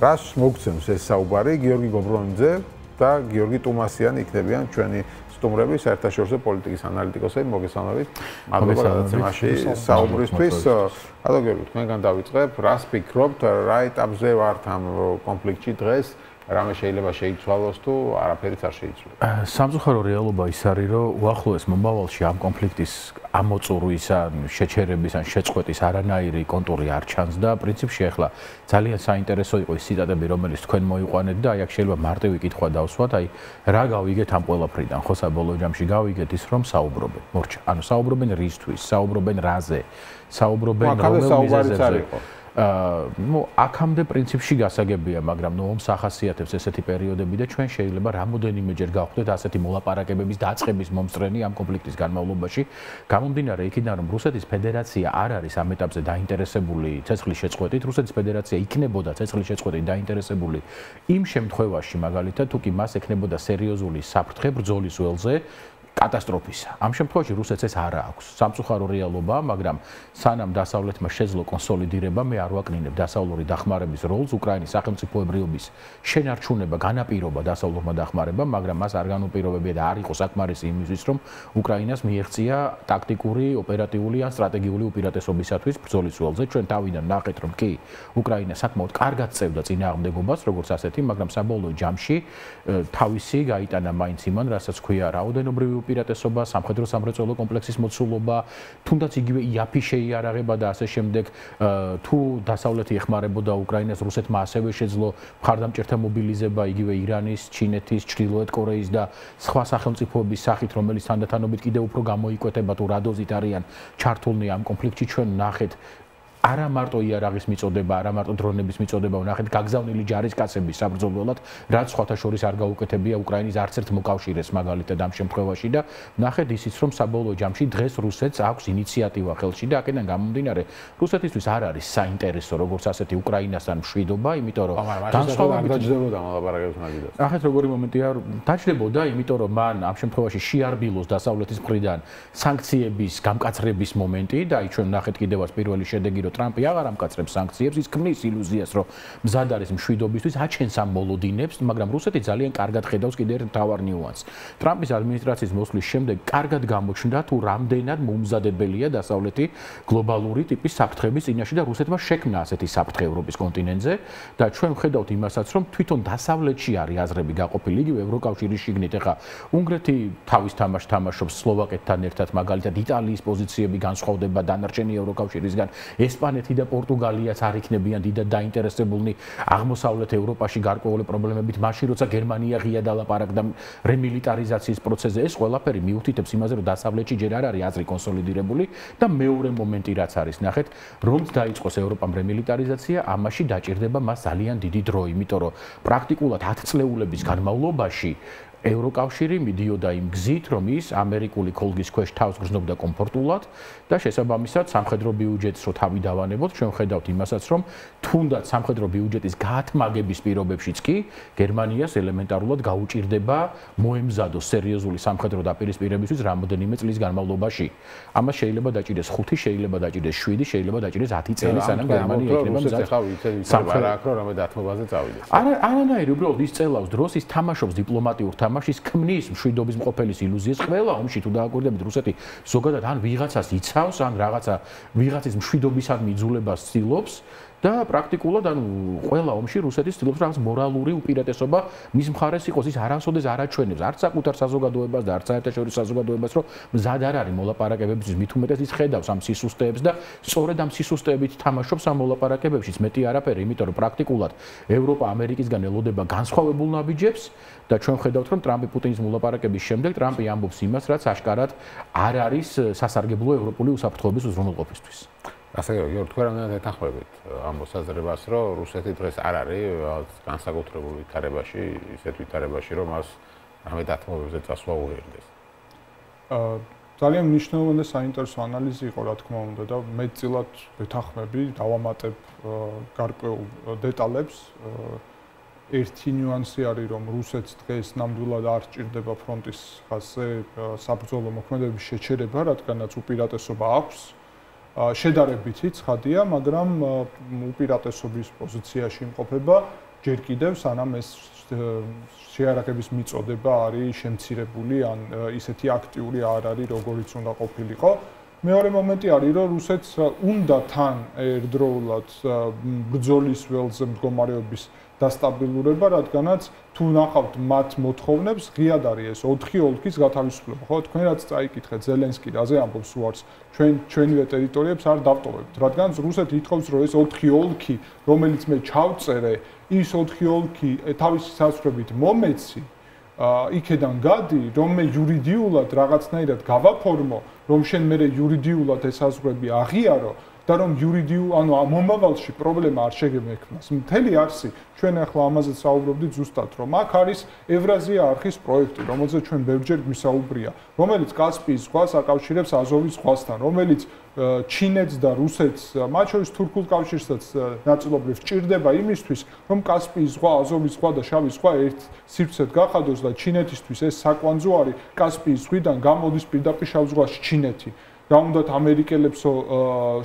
რას მოგცემს ეს საუბარი? გიორგი გობრონიძე, და გიორგი ტუმასიანი იქნებიან ჩვენი სტუმრები, საერთაშორისო პოლიტიკის ანალიტიკოსები, მოგესალმებით. მადლობა გადაცემაში საუბრისთვის. რატო გიორგი, თქვენგან დავიწყებ, რას ფიქრობთ, რა ეტაპზე ვართ ამ კონფლიქტში დღეს? რამე შეიძლება შეიცვალოს თუ არაფერიც არ შეიცვალოს. სამწუხარო რეალობა ის არის, რომ უახლოეს მომავალში ამ კონფლიქტის ამოწურვის ან შეჩერების ან შეწყვეტის არანაირი კონტური არ ჩანს და პრინციპში ახლა ძალიან საინტერესო იყო ის ციტატები, რომელიც თქვენ მოიყვანეთ და აი აქ შეიძლება მარტივი კითხვა დავსვათ, აი რა გავიგეთ ამ ყველაფრიდან, ხო საბოლოო ჯამში გავიგეთ ის, რომ საუბრობენ. მორჩა, ანუ საუბრობენ რისთვის, საუბრობენ რაზე, საუბრობენ რომელ მიზეზებზე. აქამდე პრინციპში გასაგებია, მაგრამ ნუ სახასიათებს ესეთი პერიოდები და ჩვენ შეიძლება რამოდენიმეჯერ გავხდეთ ასეთი მოლაპარაკებების დაწყების მომსწრენი ამ კონფლიქტის განმავლობაში. გამომდინარე იქიდან, რომ რუსეთის ფედერაცია არ არის ამ ეტაპზე დაინტერესებული ცეცხლის შეწყვეტით, რუსეთის ფედერაცია იქნებოდა ცეცხლის შეწყვეტით დაინტერესებული იმ შემთხვევაში, მაგალითად, თუ კი მას ექნებოდა სერიოზული საფრთხე ბრძოლის ველზე, კატასტროფისა. ამ შემთხვევაში რუსეთს ეს არ აქვს. სამწუხარო რეალობაა, მაგრამ სანამ დასავლეთმა შეძლო კონსოლიდირება, მე არ ვაკნინებ დასავლური დახმარების როლს, უკრაინის სახელმწიფოებრიობის შენარჩუნება, განაპირობა დასავლურმა დახმარებამ, მაგრამ მას არ განუპირობებია და არ იყო საკმარისი იმისთვის, რომ უკრაინას მიეღწია ტაქტიკური, ოპერატიული ან სტრატეგიული უპირატესობისათვის ბრძოლის ველზე. ჩვენ თავიდან ნახეთ, რომ კი, უკრაინა საკმაოდ კარგად წევდა წინააღმდეგობას, როგორც ასეთი, მაგრამ საბოლოო ჯამში თავისი გაიტანა მაინც იმან, რასაც ქვია რაოდენობრივი უპირატესობა, სამხედრო სამრეწველო კომპლექსის მოცულობა, თუნდაც იგივე იაფი შეიარაღება და ასე შემდეგ, თუ დასავლეთი ეხმარებოდა უკრაინას, რუსეთმა ასევე შეძლო მხარდამჭერთა მობილიზება, იგივე ირანის, ჩინეთის, ჩრდილოეთ კორეის და სხვა სახელმწიფოების სახით, რომელიც თანდათანობით კიდევ უფრო გამოიკვეთება თუ რა დოზით არიან ჩართულნი ამ კონფლიქტში, ჩვენ ნახეთ არა მარტო იარაღის მიწოდება, არა მარტო დრონების მიწოდება, ვნახეთ გაგზავნილი ჯარისკაცების საბრძოლველად, რაც სხვათა შორის არ გაუკეთებია უკრაინის არც ერთ მოკავშირეს მაგალითად ამ შემთხვევაში და ვნახეთ ისიც, რომ საბოლოო ჯამში დღეს რუსეთს აქვს ინიციატივა ხელში და აქედან გამომდინარე, რუსეთისთვის არ არის საინტერესო როგორც ასეთი უკრაინასთან მშვიდობა, იმიტომ რომ განსხვავებით დაჯდებოდა მოლაპარაკებებს მაგიდას. ნახეთ როგორი მომენტია, დაჯდებოდა, იმიტომ რომ მან ამ შემთხვევაში შეარბილოს დასავლეთის მხრიდან სანქციების გამკაცრების მომენტი და აი ჩვენ ვნახეთ კიდევაც პირველი შედეგი ტრამპი აღარ ამკაცრებს სანქციებს, ის ქმნის ილუზიას, რომ მზად არის მშვიდობისთვის, აჩენს ამ მოლოდინებს, მაგრამ რუსეთი ძალიან კარგად ხედავს კიდევ ერთ მთავარ ნიუანსს. ტრამპის ადმინისტრაციის მოსვლის შემდეგ კარგად გამოჩნდა, თუ რამდენად მოუმზადებელია დასავლეთი გლობალური ტიპის საფრთხების წინაშე და რუსეთმა შექმნა ასეთი საფრთხე ევროპის კონტინენტზე და ჩვენ ვხედავთ იმასაც, რომ თვითონ დასავლეთში არის აზრები გაყოფილი, იგივე ევროკავშირის შიგნით. ეხლა უნგრეთი თავის თამაშს თამაშობს სლოვაკეთთან ერთად, მაგალითად იტალიის პოზიციები განსხვავდება დანარჩენი ევროკავშირისგან. ესპანეთი და პორტუგალიაც არ იქნებიან დიდად დაინტერესებულნი აღმოსავლეთ ევროპაში გარკვეული პრობლემებით, მაშინ როცა გერმანია ღია დალაპარაკდა რემილიტარიზაციის პროცესზე, ეს ყველაფერი მიუთითებს იმაზე, რომ დასავლეთში ჯერ არ არის აზრი კონსოლიდირებული და მეორე მომენტი რაც არის, ნახეთ, რომ დაიწყოს ევროპამ რემილიტარიზაცია, ამაში დაჭირდება მას ძალიან დიდი დრო, იმიტომ რომ პრაქტიკულად 10 წლეულების განმავლობაში ევროკავშირი მიდიოდა იმ გზით, რომ ის ამერიკული ქოლგის ქვეშ თავს გრძნობდა კომფორტულად და შესაბამისად სამხედრო ბიუჯეტს რო თავი დავანებოთ, ჩვენ ხედავთ იმასაც, რომ თუნდაც სამხედრო ბიუჯეტის გაათმაგების პირობებშიც კი გერმანიას ელემენტარულად გაუჭირდება მოემზადოს სერიოზული სამხედრო დაპირისპირებისთვის რამოდენიმე წლის განმავლობაში. ამას შეიძლება დაჭირდეს 5, შეიძლება დაჭირდეს 7, შეიძლება დაჭირდეს 10 წელი, სანამ გერმანია იქნება მზად სამხედრო აკრო რომ დათმობაზე წავიდეს. არანაირი, უბრალოდ ის წელავს დროს, ის თამაშობს დიპლომატიურ თამაშის, ქმნის მშვიდობის მყოფელის ილუზიას. ყველა ომში თუ დააკვირდებით, რუსეთი ზოგადად ან ვიღაცას იცავს, ან რაღაცა ვიღაცის მშვიდობისადმი იძულებას ცდილობს და პრაქტიკულად ანუ ყველა ომში რუსეთი ცდილობს რაღაც მორალური უპირატესობა მის მხარეს იყოს, ის არასოდეს არ აჩვენებს არც საკუთარ საზოგადოებას და არც საერთაშორისო საზოგადოებას, რომ მზად არ არის მოლაპარაკებებისთვის, მით უმეტეს ის ხედავს ამ სისუსტეებს და სწორედ ამ სისუსტეებით თამაშობს ამ მოლაპარაკებებშიც. მეტი არაფერი, იმიტომ რომ პრაქტიკულად ევროპა ამერიკისგან ელოდება განსხვავებულ ნაბიჯებს და ჩვენ ხედავთ, რომ ტრამპი პუტინის მოლაპარაკების შემდეგ ტრამპი ამბობს იმას, რაც აშკარად არ არის სასარგებლო ევროპული უსაფრთხოების უზრუნველყოფისთვის. ასე გიორგი, თქვენ რამდენად ეთანხმებით ამ მოსაზრებას, რომ რუსეთი დღეს არ არის განსაკუთრებულ ვითარებაში, ისეთ ვითარებაში, რომ მას რამე დათმობებზე წასვლა უერთდეს? ძალიან მნიშვნელოვანი და საინტერესო ანალიზი იყო, რა თქმა უნდა, და მეტწილად ვეთანხმები, დავამატებ გარკვეულ დეტალებს. ერთი ნიუანსი არის, რომ რუსეთს დღეს ნამდვილად არ სჭირდება ფრონტის ხაზზე საბრძოლო მოქმედებების შეჩერება, რადგანაც უპირატესობა აქვს. შედარებითი ცხადია, მაგრამ უპირატესობის პოზიციაში იმყოფება ჯერ კიდევ სანამ ეს შეარაღების მიწოდება არის შემცირებული ან ისეთი აქტიური არ არის, როგორიც უნდა ყოფილიყო. მეორე მომენტი არის, რომ რუსეთს უნდა თან ერთდროულად ბრძოლის ველზე მდგომარეობის დასტაბილურება, რადგანაც თუ ნახავთ მათ მოთხოვნებს, ღიად არის ეს 4 ოლქის გათავისუფლება. ხო, თქვენ რაც წაიკითხეთ, ზელენსკი რაზე ამბობს უარს, ჩვენივე ტერიტორიებს არ დავტოვებთ, რადგანაც რუსეთი ითხოვს, რომ ეს 4 ოლქი, რომელიც მე ჩავწერე, ის 4 ოლქი თავისი საზღვრებით მომეცი, იქედან გადი, რომ მე იურიდიულად რაღაცნაირად გავაფორმო, რომ შენ მე იურიდიულად ეს საზღვრები აღიარო და რომ ანუ მომავალში პრობლემა არ შეგემექმნას. მთელი არსი ჩვენ ახლა ამაზე საუბრობდით ზუსტად, რომ აქ არის ევრაზია არხის პროექტი, რომელზეც ჩვენ ბევრჯერ გვისაუბრია, რომელიც კასპიის ზღვას აკავშირებს აზოვის ზღვასთან, რომელიც ჩინეთს და რუსეთს, მათ შორის თურქულ კავშირსაც ნაწილობრივ ჭირდება იმისთვის, რომ კასპიის ზღვა, აზოვის ზღვა და შავი ზღვა ერთ სივრცედ გახადოს და ჩინეთისთვის ეს საკვანძო არის კასპიის ზღვიდან გამოდის პირდაპირ შავ ზღვაში ჩინეთი. რა უნდათ ამერიკელებსო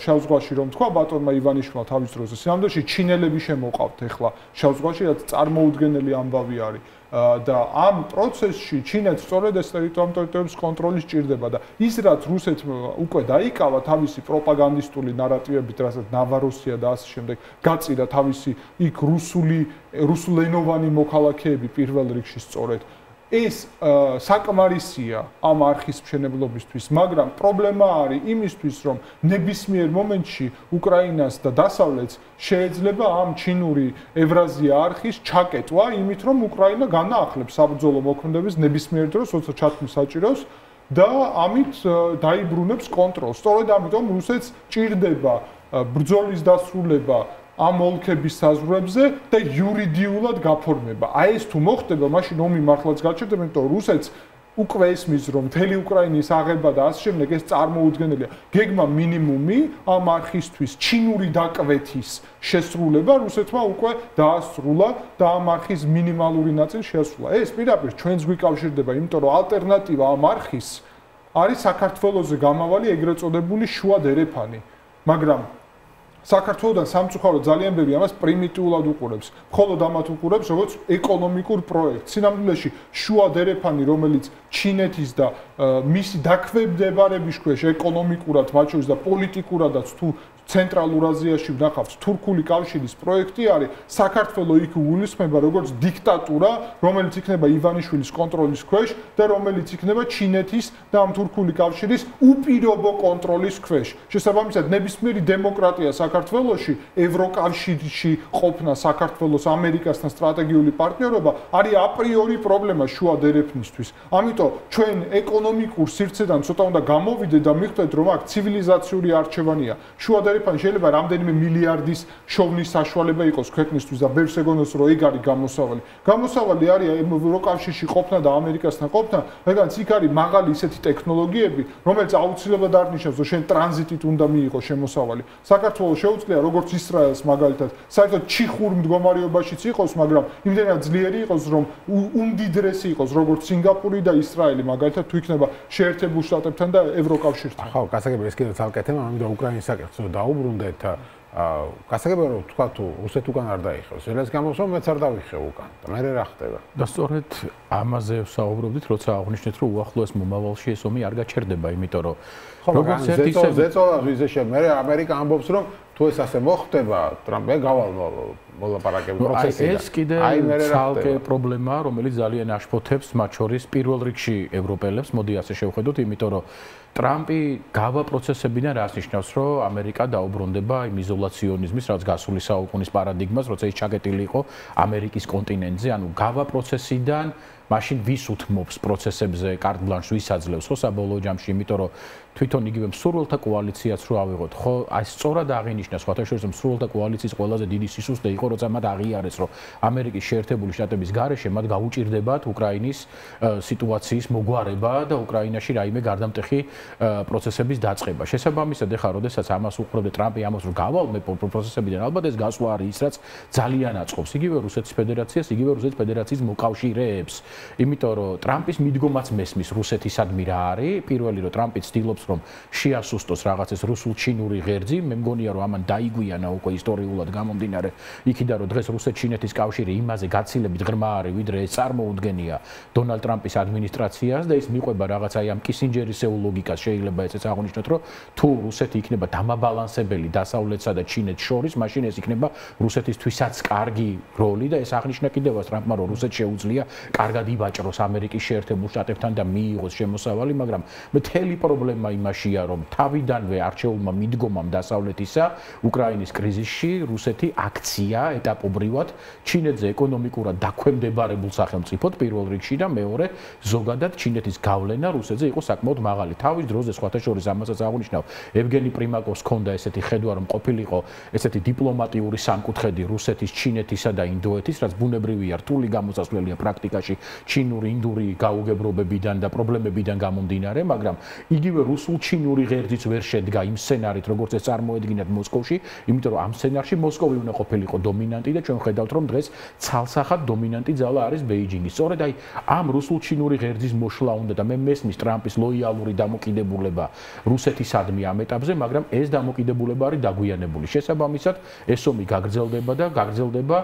შავ ზღვაში რომ თქვა ბატონმა ივანიშვილმა თავის დროზე სინამდვილეში ჩინელები შემოყავთ ახლა შავ ზღვაში რაც წარმოუდგენელი ამბავი არის და ამ პროცესში ჩინეთს სწორედ ეს ტერიტორიების კონტროლი სჭირდება და ის რაც რუსეთს უკვე დაიკავა თავისი პროპაგანდისტული ნარატივებით რასაც ნავაროსია და ასე შემდეგ გაწირა თავისი იქ რუსულენოვანი მოქალაქეები პირველ რიგში სწორედ ეს საკმარისია ამ არხის მშენებლობისთვის, მაგრამ პრობლემა არის იმისთვის, რომ ნებისმიერ მომენტში უკრაინას და დასავლეთს შეიძლება ამ ჩინური ევრაზია არხის ჩაკეტვა, იმით რომ უკრაინა განაახლებს საბრძოლო მოქმედების ნებისმიერ დროს, როცა ჩათმის საჭიროს და ამით დაიბრუნებს კონტროლს. სწორედ ამიტომ რუსეთს ჭირდება ბრძოლის დასრულება ამ ოლქების საზღვრებზე და იურიდიულად გაფორმება. აი ეს თუ მოხდება, მაშინ ომი მართლაც გაჩერდება, იმიტომ რომ რუსეთს უკვე ესმის, რომ მთელი უკრაინის აღება და ასე შემდეგ ეს წარმოუდგენელია. გეგმა მინიმუმი ამ არხისთვის ჩინური დაკვეთის შესრულება რუსეთმა უკვე დაასრულა და ამ არხის მინიმალური ნაწილი შეასრულა. ეს პირდაპირ ჩვენს გვიკავშირდება, იმიტომ რომ ალტერნატივა ამ არხის არის საქართველოზე გამავალი ეგრეთ წოდებული შუა დერეფანი. მაგრამ საქართველოსთან სამწუხაროდ ძალიან ბევრი ამას პრიმიტიულად უყურებს. მხოლოდ ამათ უყურებს როგორც ეკონომიკურ პროექტს. სინამდვილეში შუა დერეფანი, რომელიც ჩინეთის და მისი დაქვემდებარების ქვეშ ეკონომიკურად, მათ შორის და პოლიტიკურადაც თუ ცენტრალურ აზიაში ვნახავთ თურქული კავშირის პროექტი არის საქართველოს იქ გულისხმება როგორც დიქტატურა, რომელიც იქნება ივანიშვილის კონტროლის ქვეშ და რომელიც იქნება ჩინეთის და ამ თურქული კავშირის უპირობო კონტროლის ქვეშ. შესაბამისად, ნებისმიერი დემოკრატია საქართველოში, ევროკავშირში ყოფნა საქართველოს ამერიკასთან სტრატეგიული პარტნიორობა არის აპრიორი პრობლემა შუა დერეფნისთვის. ამიტომ ჩვენ ეკონომიკურ სივრცედან ცოტა უნდა გამოვიდეთ და მიხვდეთ, რომ აქ ცივილიზაციური არჩევანია. შუა დერეფანი შეიძლება რამდენიმე მილიარდის შოვნის საშუალება იყოს ქვეყნისთვის და ბევრს ეგონოს, რომ ეგ არის გამოსავალი. გამოსავალი არის ევროკავშირში ყოფნა და ამერიკასთან ყოფნა, რადგანაც იქ არის მაღალი ისეთი ტექნოლოგიები, რომელიც აუცილებლად არ ნიშნავს, რომ შენ ტრანზიტით უნდა მიიღოს შემოსავალი. საქართველოს შეუძლია როგორც ისრაელს მაგალითად, საერთოდ ჩიხურ მდგომარეობაშიც იყოს, მაგრამ იმდენად ძლიერი იყოს, რომ უმდიდრესი იყოს, როგორც სინგაპური და ისრაელი მაგალითად თუ იქნება შეერთებულ შტატებთან და ევროკავშირთან. ხო, გასაგებია ეს კიდევ ცალკე თემა, ამიტომ უკრაინის საკითხს დაუბრუნდეთ. გასაგებია რომ თქვა თუ რუსეთ უკან არ დაიხევს, ელას გამოს რომ მეც არ დავიხევ უკან და მე რა ხდება? და სწორედ ამაზე ვსაუბრობდით, როცა აღნიშნეთ, რომ უახლოეს მომავალში ეს ომი არ გაჩერდება, იმიტომ რომ როგორც ერთ ისე ზეწოლა ვიზეშე მე ამერიკა ამბობს რომ თუ ეს ასე მოხდება, ტრამპი გავალ მოლაპარაკებელ პროცესიდან. ეს კიდე ცალკე პრობლემაა, რომელიც ძალიან აშფოთებს მათ შორის პირველ რიგში ევროპელებს, მოდი ასე შევხედოთ, იმიტომ რომ ტრამპი გავა პროცესებიდან რას ნიშნავს, რომ ამერიკა დაუბრუნდება იმ იზოლაციონიზმის, რაც გასული საუკუნის პარადიგმას, როცა ის ჩაკეტილი იყო ამერიკის კონტინენტზე, ანუ გავა პროცესიდან მაშინ ვის უთმობს პროცესებზე კარტ ბლანშს ვის აძლევს ხო საბოლოო ჯამში, იმიტომ რომ თვითონ იგივე მსურველთა კოალიციაც რო ავიღოთ, ხო, აი სწორად აღინიშნა სხვათა შორის მსურველთა კოალიციის ყველაზე დიდი სისუსტე იყო, როცა მათ აღიარეს, რომ ამერიკის შეერთებული შტატების გარეშე მათ გაუჭირდებათ უკრაინის სიტუაციის მოგვარება და უკრაინაში რაიმე გარდამტეხი პროცესების დაწყება. შესაბამისად, ეხლა როდესაც ამას უყურებდა ტრამპი ამას რომ გავალ მე პროცესებიდან, ალბათ ეს გასვლა არის ის, რაც ძალიან აწყობს იგივე რუსეთის ფედერაციას, იგივე რუსეთის ფედერაციის მოკავშირეებს. იმიტომ რომ ტრამპის მიდგომაც მესმის რუსეთისადმი რა არის, პირველი რომ ტრამპი ცდილობს რომ შეასუსტოს რაღაცის რუსულ-ჩინური ღერძი, მე მგონია რომ ამან დაიგვიანა უკვე ისტორიულად გამომდინარე იქიდან რომ დღეს რუსეთ-ჩინეთის კავშირი იმაზე გაცილებით ღრმა არის, ვიდრე ეს წარმოუდგენია დონალდ ტრამპის ადმინისტრაციას და ის მიყვება რაღაც აი ამ კისინჯერისეულ ლოგიკას შეიძლება ეცეც აღნიშნოთ, რომ თუ რუსეთი იქნება დამაბალანსებელი დასავლეთსა და ჩინეთს შორის, მაშინ ეს იქნება რუსეთისთვისაც კარგი როლი და ეს აღნიშნა კიდევაც ტრამპმა რომ რუსეთს შეუძლია კარგად იბაჭროს ამერიკის შეერთებულ შტატებთან და მიიღოს შემოსავალი, მაგრამ მთელი პრობლემა იმაშია, რომ თავიდანვე არჩეულმა მიდგომამ დასავლეთისა უკრაინის კრიზისში რუსეთი აქცია ეტაპობრივად ჩინეთზე ეკონომიკურად დაქვემდებარებულ სახელმწიფოდ პირველ რიგში და მეორე ზოგადად ჩინეთის გავლენა რუსეთზე იყო საკმაოდ მაღალი. თავის დროზე სხვათა შორის ამასაც აღნიშნავ, ევგენი პრიმაკოვს ჰქონდა ესეთი ხედვა, რომ ყოფილიყო ესეთი დიპლომატიური სამკუთხედი რუსეთის, ჩინეთისა და ინდოეთის, რაც ბუნებრივია, რთული გამოსასვლელია პრაქტიკაში ჩინური, ინდური გაუგებრობებიდან და პრობლემებიდან გამომდინარე, მაგრამ იგივე რუსულ-ჩინური ღერძიც ვერ შედგა იმ სცენარით, როგორც ეს წარმოედგინათ მოსკოვში, იმიტომ რომ ამ სცენარში მოსკოვი უნდა ყოფილიყო დომინანტი და ჩვენ ხედავთ, რომ დღეს ცალსახად დომინანტი ძალა არის ბეიჯინგი. სწორედ აი ამ რუსულ-ჩინური ღერძის მოშლა უნდა და მე მესმის ტრამპის ლოიალური დამოკიდებულება რუსეთისადმი ამ ეტაპზე, მაგრამ ეს დამოკიდებულება არის დაგვიანებული. შესაბამისად, ეს ომი გაგრძელდება და გაგრძელდება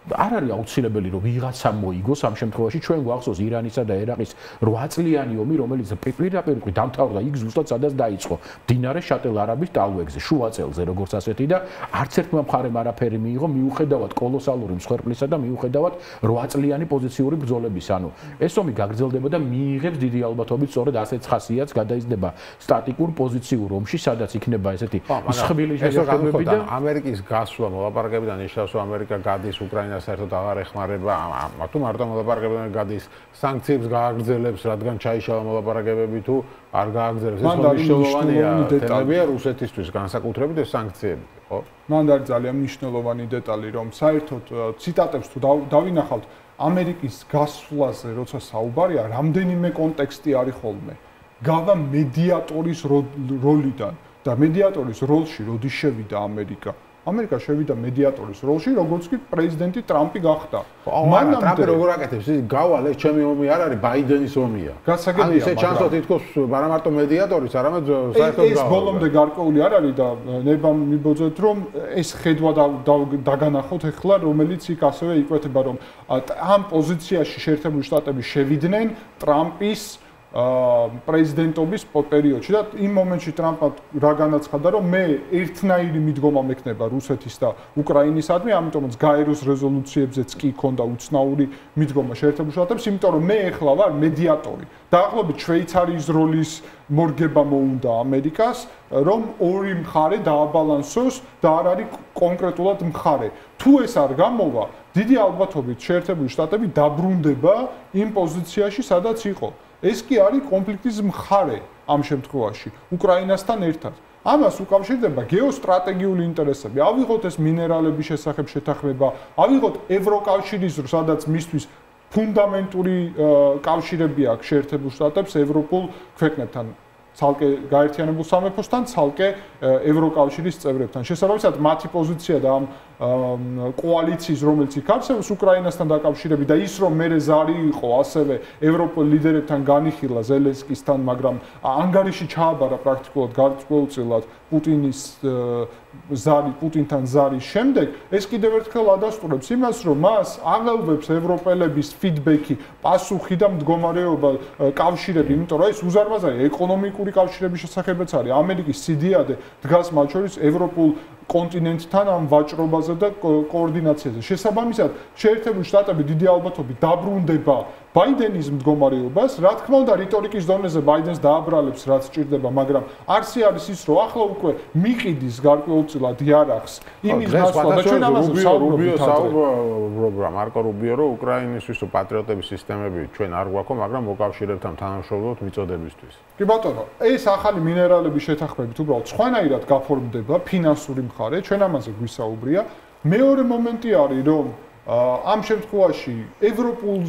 არ არის აუცილებელი რომ ვიღაცა მოიგოს ამ შემთხვევაში ჩვენ გვახსოვს ირანისა და ერაყის 8 წლიანი ომი რომელიც პირდაპირ დამთავრდა იქ ზუსტად სადაც დაიწყო მდინარე შატელ-არაბის ტალვეგზე შუა წელზე როგორც ასეთი და არც ერთმა მხარემ არაფერი მიიღო მიუხედავად კოლოსალური მსხვერპლისა და მიუხედავად 8 წლიანი პოზიციური ბრძოლების ანუ ეს ომი გაგრძელდება და მიიღებს დიდი ალბათობით სწორედ ასეთ ხასიათს გადაიზრდება სტატიკურ პოზიციურ ომში სადაც იქნება ესეთი მსხვილი შეჯიბრებები და ამერიკის გასვლა მოლაპარაკებიდან ნიშნავს რომ ამერიკა გადის უკრაინას საერთოდ აღარ ეხმარება თუ მარტო მოლაპარაკებიდან გადის სანქციებს გააგრძელებს რადგან ჩაიშალა მოლაპარაკებები თუ არ გააგრძელებს ეს მნიშვნელოვანია თემებია რუსეთისთვის განსაკუთრებით ეს სანქციები ხო მან არის ძალიან მნიშვნელოვანი დეტალი რომ საერთოდ ციტატებს თუ დავინახავთ ამერიკის გასვლაზე როცა საუბარია რამდენიმე კონტექსტი არის ხოლმე გავა მედიატორის როლიდან და მედიატორის როლში როდის შევიდა ამერიკა შევიდა მედიატორის როლში, როგორც კი პრეზიდენტი ტრამპი გახდა. მანამდე ტრამპი როგორ აკეთებს? ის გავალ ეს ჩემი ომი არ არის, ბაიდენის ომია. გასაგებია, ისე ჩანს რომ თითქოს არა მარტო მედიატორის, არამედ საერთოდ გავალ. ეს ბოლომდე გარკვეული არ არის და ნება მიბოძეთ რომ ეს ხედვა დაგანახოთ ახლა, რომელიც იქ ასევე იკვეთება რომ ამ პოზიციაში შეერთებული შტატები შევიდნენ ტრამპის პრეზიდენტობის პერიოდში და იმ მომენტში ტრამპმა რა განაცხადა რომ მე ერთნაირი მიდგომა მექნება რუსეთის და უკრაინისადმი, ამიტომაც გაეროს რეზოლუციებზეც კი ქონდა უცნაური მიდგომა შეერთებულ შტატებს, იმიტომ რომ მე ეხლა ვარ მედიატორი. დაახლოებით შვეიცარიის როლის მორგება მოუნდა ამერიკას, რომ ორი მხარე დააბალანსოს და არ არის კონკრეტულად მხარე. თუ ეს არ გამოვა, დიდი ალბათობით შეერთებული შტატები დაბრუნდება იმ პოზიციაში, სადაც იყო. ეს კი არის კონფლიქტის მხარე ამ შემთხვევაში უკრაინასთან ერთად. ამას უკავშირდება გეოსტრატეგიული ინტერესები. ავიღოთ ეს მინერალების შესახებ შეთანხმება, ავიღოთ ევროკავშირის, სადაც მისთვის ფუნდამენტური კავშირები აქვს შეერთებულ შტატებს ევროპულ ქვეყნებთან. ცალკე გაერთიანებულ სამეფოსთან, ცალკე ევროკავშირის წევრებთან. შესაბამისად, მათი პოზიცია და ამ კოალიციის, რომელიც იქ არსებობს უკრაინასთან დაკავშირებით და ის რომ მერე ზარი იყო ასევე ევროპულ ლიდერებთან განიხილა ზელენსკისთან, მაგრამ ანგარიში ჩააბარა პრაქტიკულად გარკვეულწილად პუტინთან ზარის შემდეგ, ეს კიდევ ერთხელ ადასტურებს იმას, რომ მას აღელვებს ევროპელების ფიდბექი, პასუხი და მდგომარეობა კავშირები, იმიტომ რომ ეს უზარმაზარია ეკონომიკური კავშირების შესახებაც არის. ამერიკის სიდიადე დგას მათ შორის ევროპულ კონტინენტთან ამ ვაჭრობაზე და კოორდინაციაზე. შესაბამისად, შეერთებული შტატები დიდი ალბათობით დაბრუნდება ბაიდენის მდგომარეობას, რა თქმა უნდა, რიტორიკის დონეზე ბაიდენს დააბრალებს, რაც სჭირდება, მაგრამ არსი არის ის, რომ ახლა უკვე მიყიდის გარკვეულწილად იარაღს იმის გასვლა და ჩვენ ამაზე საუბრობ მარკო რუბიო, რომ უკრაინისთვის პატრიოტების სისტემები ჩვენ არ გვაქვს, მაგრამ მოკავშირეებთან თანამშრომლობთ მიწოდებისთვის. კი ბატონო, ეს ახალი მინერალების შეთანხმებით უბრალოდ სხვანაირად გაფორმდება ფინანსური მხარე, ჩვენ ამაზე გვისაუბრია. მეორე მომენტი არის, რომ ამ შემთხვევაში ევროპულ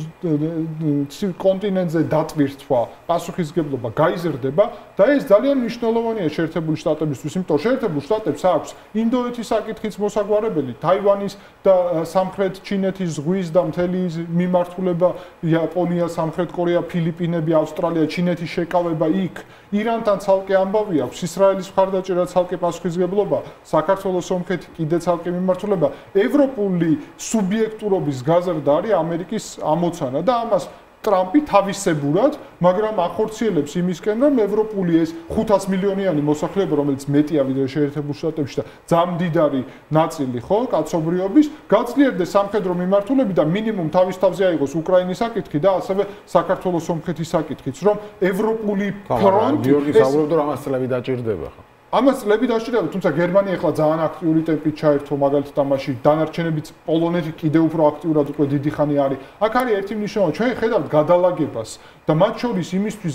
კონტინენტზე დატვირთვა პასუხისგებლობა გაიზრდება და ეს ძალიან მნიშვნელოვანია შეერთებული შტატებისთვის, იმიტომ რომ შეერთებულ შტატებს აქვს ინდოეთის საკითხიც მოსაგვარებელი, თაივანის და სამხრეთ ჩინეთის ზღვის და მთელი მიმართულება, იაპონია, სამხრეთ კორეა, ფილიპინები, ავსტრალია, ჩინეთის შეკავება იქ, ირანთან ცალკე ამბავი აქვს, ისრაელის მხარდაჭერა ცალკე პასუხისგებლობა, საქართველოს სომხეთი კიდე ცალკე მიმართულება, ევროპული სუბიექტურობის გაზრდა არის ამერიკის ამოცანა და ამას ტრამპი თავისებურად, მაგრამ ახორციელებს იმისკენ, რომ ევროპული ეს 500 მილიონიანი მოსახლეობა, რომელიც მეტია ვიდრე შეერთებულ შტატებში და ძალიან მდიდარი ნაწილი, ხო, კაცობრიობის, გაძლიერდეს სამხედრო მიმართულები და მინიმუმ თავის თავზე აიღოს უკრაინის საკითხი და ასევე საქართველოს სომხეთის საკითხიც, რომ ევროპული ფრონტი გიორგი საუბრობდა, რომ ამას წლები დაჭირდება, ხო? ამას წლები დაჭირდება, თუმცა გერმანია ახლა ძალიან აქტიური ტემპით ჩაერთო მაგალითად თამაში, დანარჩენებიც პოლონეთი კიდევ უფრო აქტიურად უკვე დიდი ხანი არის. აქ არის ერთი მნიშვნელობა, ჩვენ ხედავთ გადალაგებას და მათ შორის იმისთვის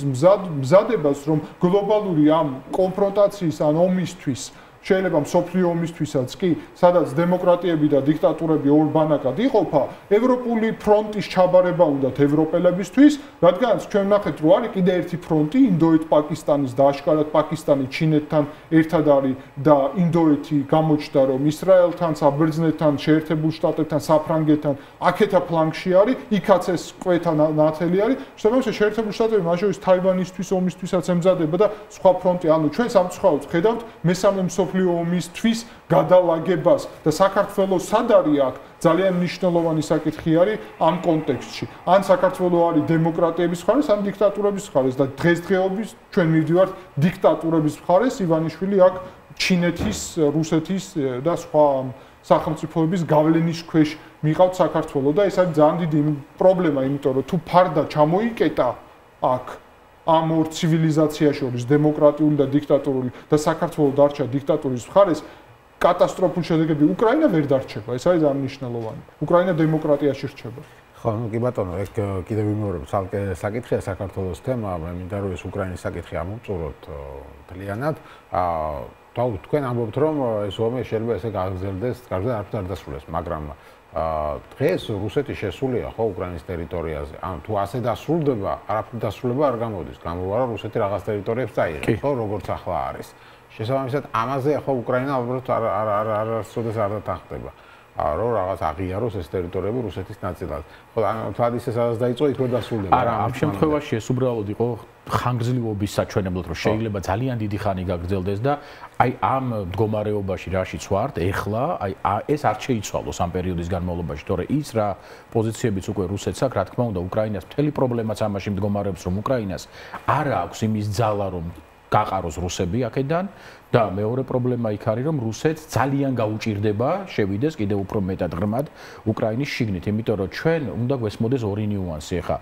მზადებას, რომ გლობალური ამ კონფრონტაციის ან ომისთვის შეიძლება მსოფლიო ომისთვისაც კი, სადაც დემოკრატიები და დიქტატურები ორ ბანაკად იყოფა, ევროპული ფრონტის ჩაბარება უნდათ ევროპელებისთვის, რადგანაც ჩვენ ვნახეთ, რომ არის კიდე ერთი ფრონტი, ინდოეთ-პაკისტანის და აშკარად პაკისტანი ჩინეთთან ერთად არის და ინდოეთი გამოჩნდა, რომ ისრაელთან, საბერძნეთთან, შეერთებულ შტატებთან, საფრანგეთთან აქეთა ფლანგში არის, იქაც ეს კვეთა ნათელი არის. შესაბამისად, შეერთებულ შტატები მათ შორის თაივანისთვის ომისთვისაც ემზადება და სხვა ფრონტი, ანუ ჩვენ სამწუხაროდ ხედავთ მესამე მსოფლიო ომისთვის გადალაგებას და საქართველოს სად არის აქ ძალიან მნიშვნელოვანი საკითხი არის ამ კონტექსტში. ან საქართველოს არის დემოკრატიების მხარეს, ან დიქტატურების მხარეს და დღესდღეობით ჩვენ მივდივართ დიქტატურების მხარეს. ივანიშვილი აქ ჩინეთის, რუსეთის და სხვა სახელმწიფოების გავლენის ქვეშ მიყავთ საქართველოს და ეს არის ძალიან დიდი პრობლემა, იმიტომ რომ თუ ფარდა ჩამოიკეტა აქ ამ ორ ცივილიზაცია შორის დემოკრატიული და დიქტატურული და საქართველოს დარჩა დიქტატურის მხარეს, კატასტროფულ შედეგები უკრაინა ვერ დარჩება. ეს არის ძალიან მნიშვნელოვანი. უკრაინა დემოკრატიაში რჩება. ხო, ну კი ბატონო, ეგ კიდევ ვიმეორებ, ცალკე საკითხია საქართველოს თემა, მე მინდა რომ ეს უკრაინის საკითხი ამოვწუროთ მთლიანად. თქვენ ამბობთ, რომ ეს ომი შეიძლება ესე გაგრძელდეს, კარგად არ დასრულდეს, მაგრამ დღეს რუსეთი შესულია ხო უკრაინის ტერიტორიაზე. ანუ თუ ასე დასრულდება, არაფერი დასრულება არ გამოდის. გამოვა რომ რუსეთი რაღაც ტერიტორიებს წაიღებს, ხო, როგორც ახლა არის. შესაბამისად, ამაზე ხო უკრაინა ალბათ არასოდეს არ დათანხმდება. რომ რაღაც აღიაროს ეს ტერიტორიები რუსეთის ნაწილად. ხო, ანუ თად ისე სადაც დაიწყო, იქ ვერ დასრულდება. არა, ამ შემთხვევაში ეს უბრალოდ იყო ხანგრძლივობის საჩვენებლად, რომ შეიძლება ძალიან დიდი ხანი გაგრძელდეს და აი ამ მდგომარეობაში რაშიც ვართ, ეხლა აი ეს არ შეიცვალოს ამ პერიოდის განმავლობაში, თორე ის რა პოზიციებიც უკვე რუსეთს აქვს, რა თქმა უნდა, უკრაინას მთელი პრობლემაც ამაში მდგომარეობს, რომ უკრაინას არ აქვს იმის ძალა, რომ გაყაროს რუსები აქედან და მეორე პრობლემა იქ არის, რომ რუსეთს ძალიან გაუჭირდება შევიდეს კიდევ უფრო მეტად ღრმად უკრაინის შიგნით, იმიტომ რომ ჩვენ უნდა გვესმოდეს ორი ნიუანსი ახლა.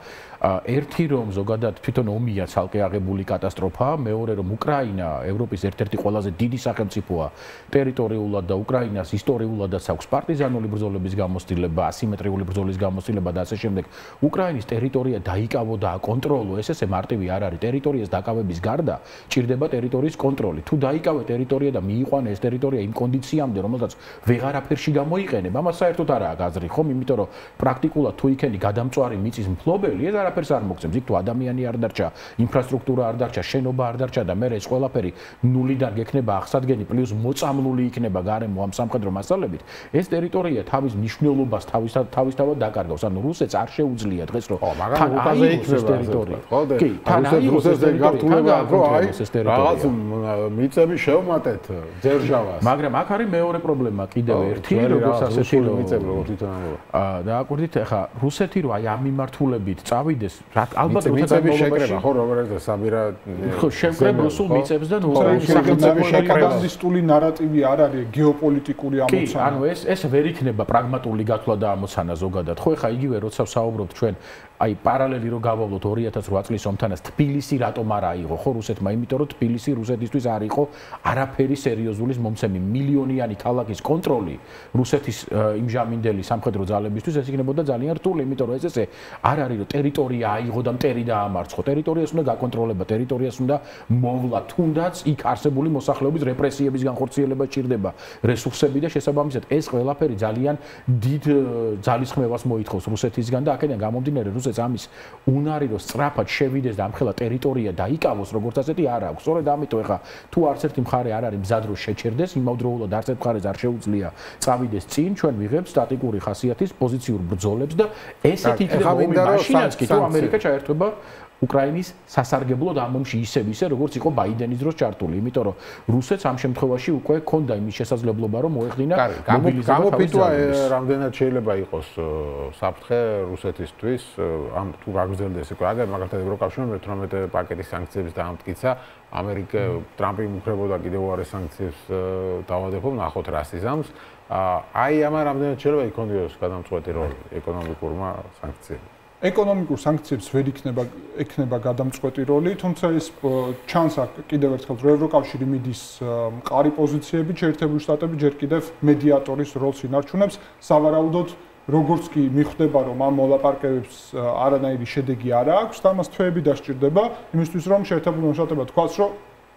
ერთი რომ ზოგადად თვითონ ომია ცალკე აღებული კატასტროფა, მეორე რომ უკრაინა ევროპის ერთ-ერთი ყველაზე დიდი სახელმწიფოა ტერიტორიულად და უკრაინას ისტორიულადაც აქვს პარტიზანული ბრძოლების გამოცდილება, ასიმეტრიული ბრძოლის გამოცდილება და ასე შემდეგ. უკრაინის ტერიტორია დაიკავო და აკონტროლო, ესე მარტივი არ არის. ტერიტორიას დაკავების გარდა ჭირდება ტერიტორიის კონტროლი. თუ დაიკავე ტერიტორია და მიიყვანე ეს ტერიტორია იმ კონდიციამდე, რომელსაც ვეღარაფერში გამოიყენებ, ამას საერთოდ არ აქვს აზრი, ხომ? იმიტომ რომ პრაქტიკულად თუ იქენი გადამწვარი მიწის მფლობელი, ეს არაფერს არ მოგცემს. იქ თუ ადამიანი არ დარჩა, ინფრასტრუქტურა არ დარჩა, შენობა არ დარჩა და მე ეს ყველაფერი ნულიდან გექნება აღსადგენი პლუს მოწამლული იქნება გარემო ამ სამხედრო მასალებით, ეს ტერიტორია თავის მნიშვნელობას თავისთავად დაკარგავს. ანუ რუსეთს არ შეუძლია დღეს რომ თან უკაზე იქნება ტერიტორია. ხო, კი, თან რუსეთს δεν გართულება, რომ აი რაღაც მიწები შევმატეთ ძერჟავას. მაგრამ აქ არის მეორე პრობლემა კიდევ ერთი, როგორც ასეთი მიწები როგორ თვითონ ამბობ. დააკვირდით, ახლა რუსეთი რო აი ამ მიმართულებით წავიდეს, ალბათ მიწები შეკრება, ხო, როგორია საბირა ხო, შევკრებ რუსულ მიწებს და უკრაინის სახელმწიფოს პროპაგანდისტული ნარატივი არ არის გეოპოლიტიკური ამოცანა. კი, ანუ ეს ვერ იქნება პრაგმატული გათვლა და ამოცანა ზოგადად. ხო, ეხლა იგივე როცა ვსაუბრობთ ჩვენ აი პარალელი რო გავავლოთ 2008 წლის ომთანაც თბილისი რატომ არ აიღო ხო რუსეთმა იმიტომ რომ თბილისი რუსეთისთვის არ იყო არაფერი სერიოზული მომცემი მილიონიანი ქალაქის კონტროლი რუსეთის იმჟამინდელი სამხედრო ძალებისთვის ეს იქნებოდა ძალიან რთული იმიტომ რომ ეს არ არის რომ ტერიტორია აიღო და მტერი დაამარცხო ტერიტორიას უნდა გაკონტროლება ტერიტორიას უნდა მოვლა თუნდაც იქ არსებული მოსახლეობის რეპრესიების განხორციელება ჭირდება რესურსები და შესაბამისად ეს ყველაფერი ძალიან დიდ ძალისხმევას მოითხოვს რუსეთისგან და აქედან გამომდინარე რუსეთს ამის უნარი რომ სწრაფად შევიდეს და ამხელა ტერიტორია დაიკავოს როგორც ასეთი არ აქვს. სწორედ ამიტომ ეხა თუ არც ერთი მხარე არ არის მზად რომ შეჩერდეს, იმავდროულად არც ერთ მხარეს არ შეუძლია წავიდეს წინ, ჩვენ ვიღებთ სტატიკური ხასიათის პოზიციურ ბრძოლებს და ესეთი იქნება ომი მაშინაც კი თუ ამერიკა ჩაერთვება უკრაინის სასარგებლოდ ამ ომში ისე როგორც იყო ბაიდენის დროს ჩართული, იმიტომ რომ რუსეთს ამ შემთხვევაში უკვე ჰქონდა იმის შესაძლებლობა რომ მოეხდინა მობილიზება გამოფიტვა რამდენად შეიძლება იყოს საფრთხე რუსეთისთვის ამ თუ გაგრძელდეს უკვე აგერ მაგალითად ევროკავშირმა მე-18 პაკეტის სანქციების დაამტკიცა ამერიკა ტრამპი მუქრებოდა კიდევ უარეს სანქციებს დავადებო ნახოთ რა სიზამს აი ამ რამდენად შეიძლება იქონიოს გადამწყვეტი როლი ეკონომიკურმა სანქციებმა ეკონომიკურ სანქციებს ვერ იქნება გადამწყვეტი როლი, თუმცა ეს ჩანს კიდევ ერთხელ რომ ევროკავშირი მიდის მყარი პოზიციებით, შეერთებული შტატები ჯერ კიდევ მედიატორის როლს ინარჩუნებს, სავარაუდოდ როგორც კი მიხვდება რომ ამ მოლაპარაკებებს არანაირი შედეგი არ აქვს და მას თვეები დასჭირდება იმისთვის რომ შეერთებული შტატებმა თქვას რომ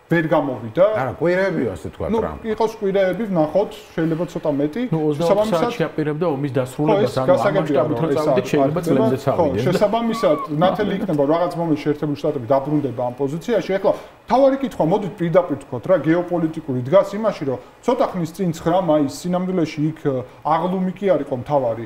ვერ გამოვიდა. არა, კვირეები ასე თქვა ტრამპ. ნუ იყოს კვირეები, ვნახოთ, შეიძლება ცოტა მეტი. შესაბამისად შეაპირებდა ომის დასრულებას, ანუ ამ მასშტაბით რომ წავიდეთ, შეიძლება წლებზეც ავიდეს. შესაბამისად, ნათელი იქნება რაღაც მომენტში შეერთებული შტატები დაბრუნდება ამ პოზიციაში. ეხლა თავარი კითხვა, მოდით პირდაპირ თქვოთ რა, გეოპოლიტიკური დგას იმაში, რომ ცოტა ხნის წინ 9 მაისს სინამდვილეში იქ აღლუმი კი არ იყო მთავარი.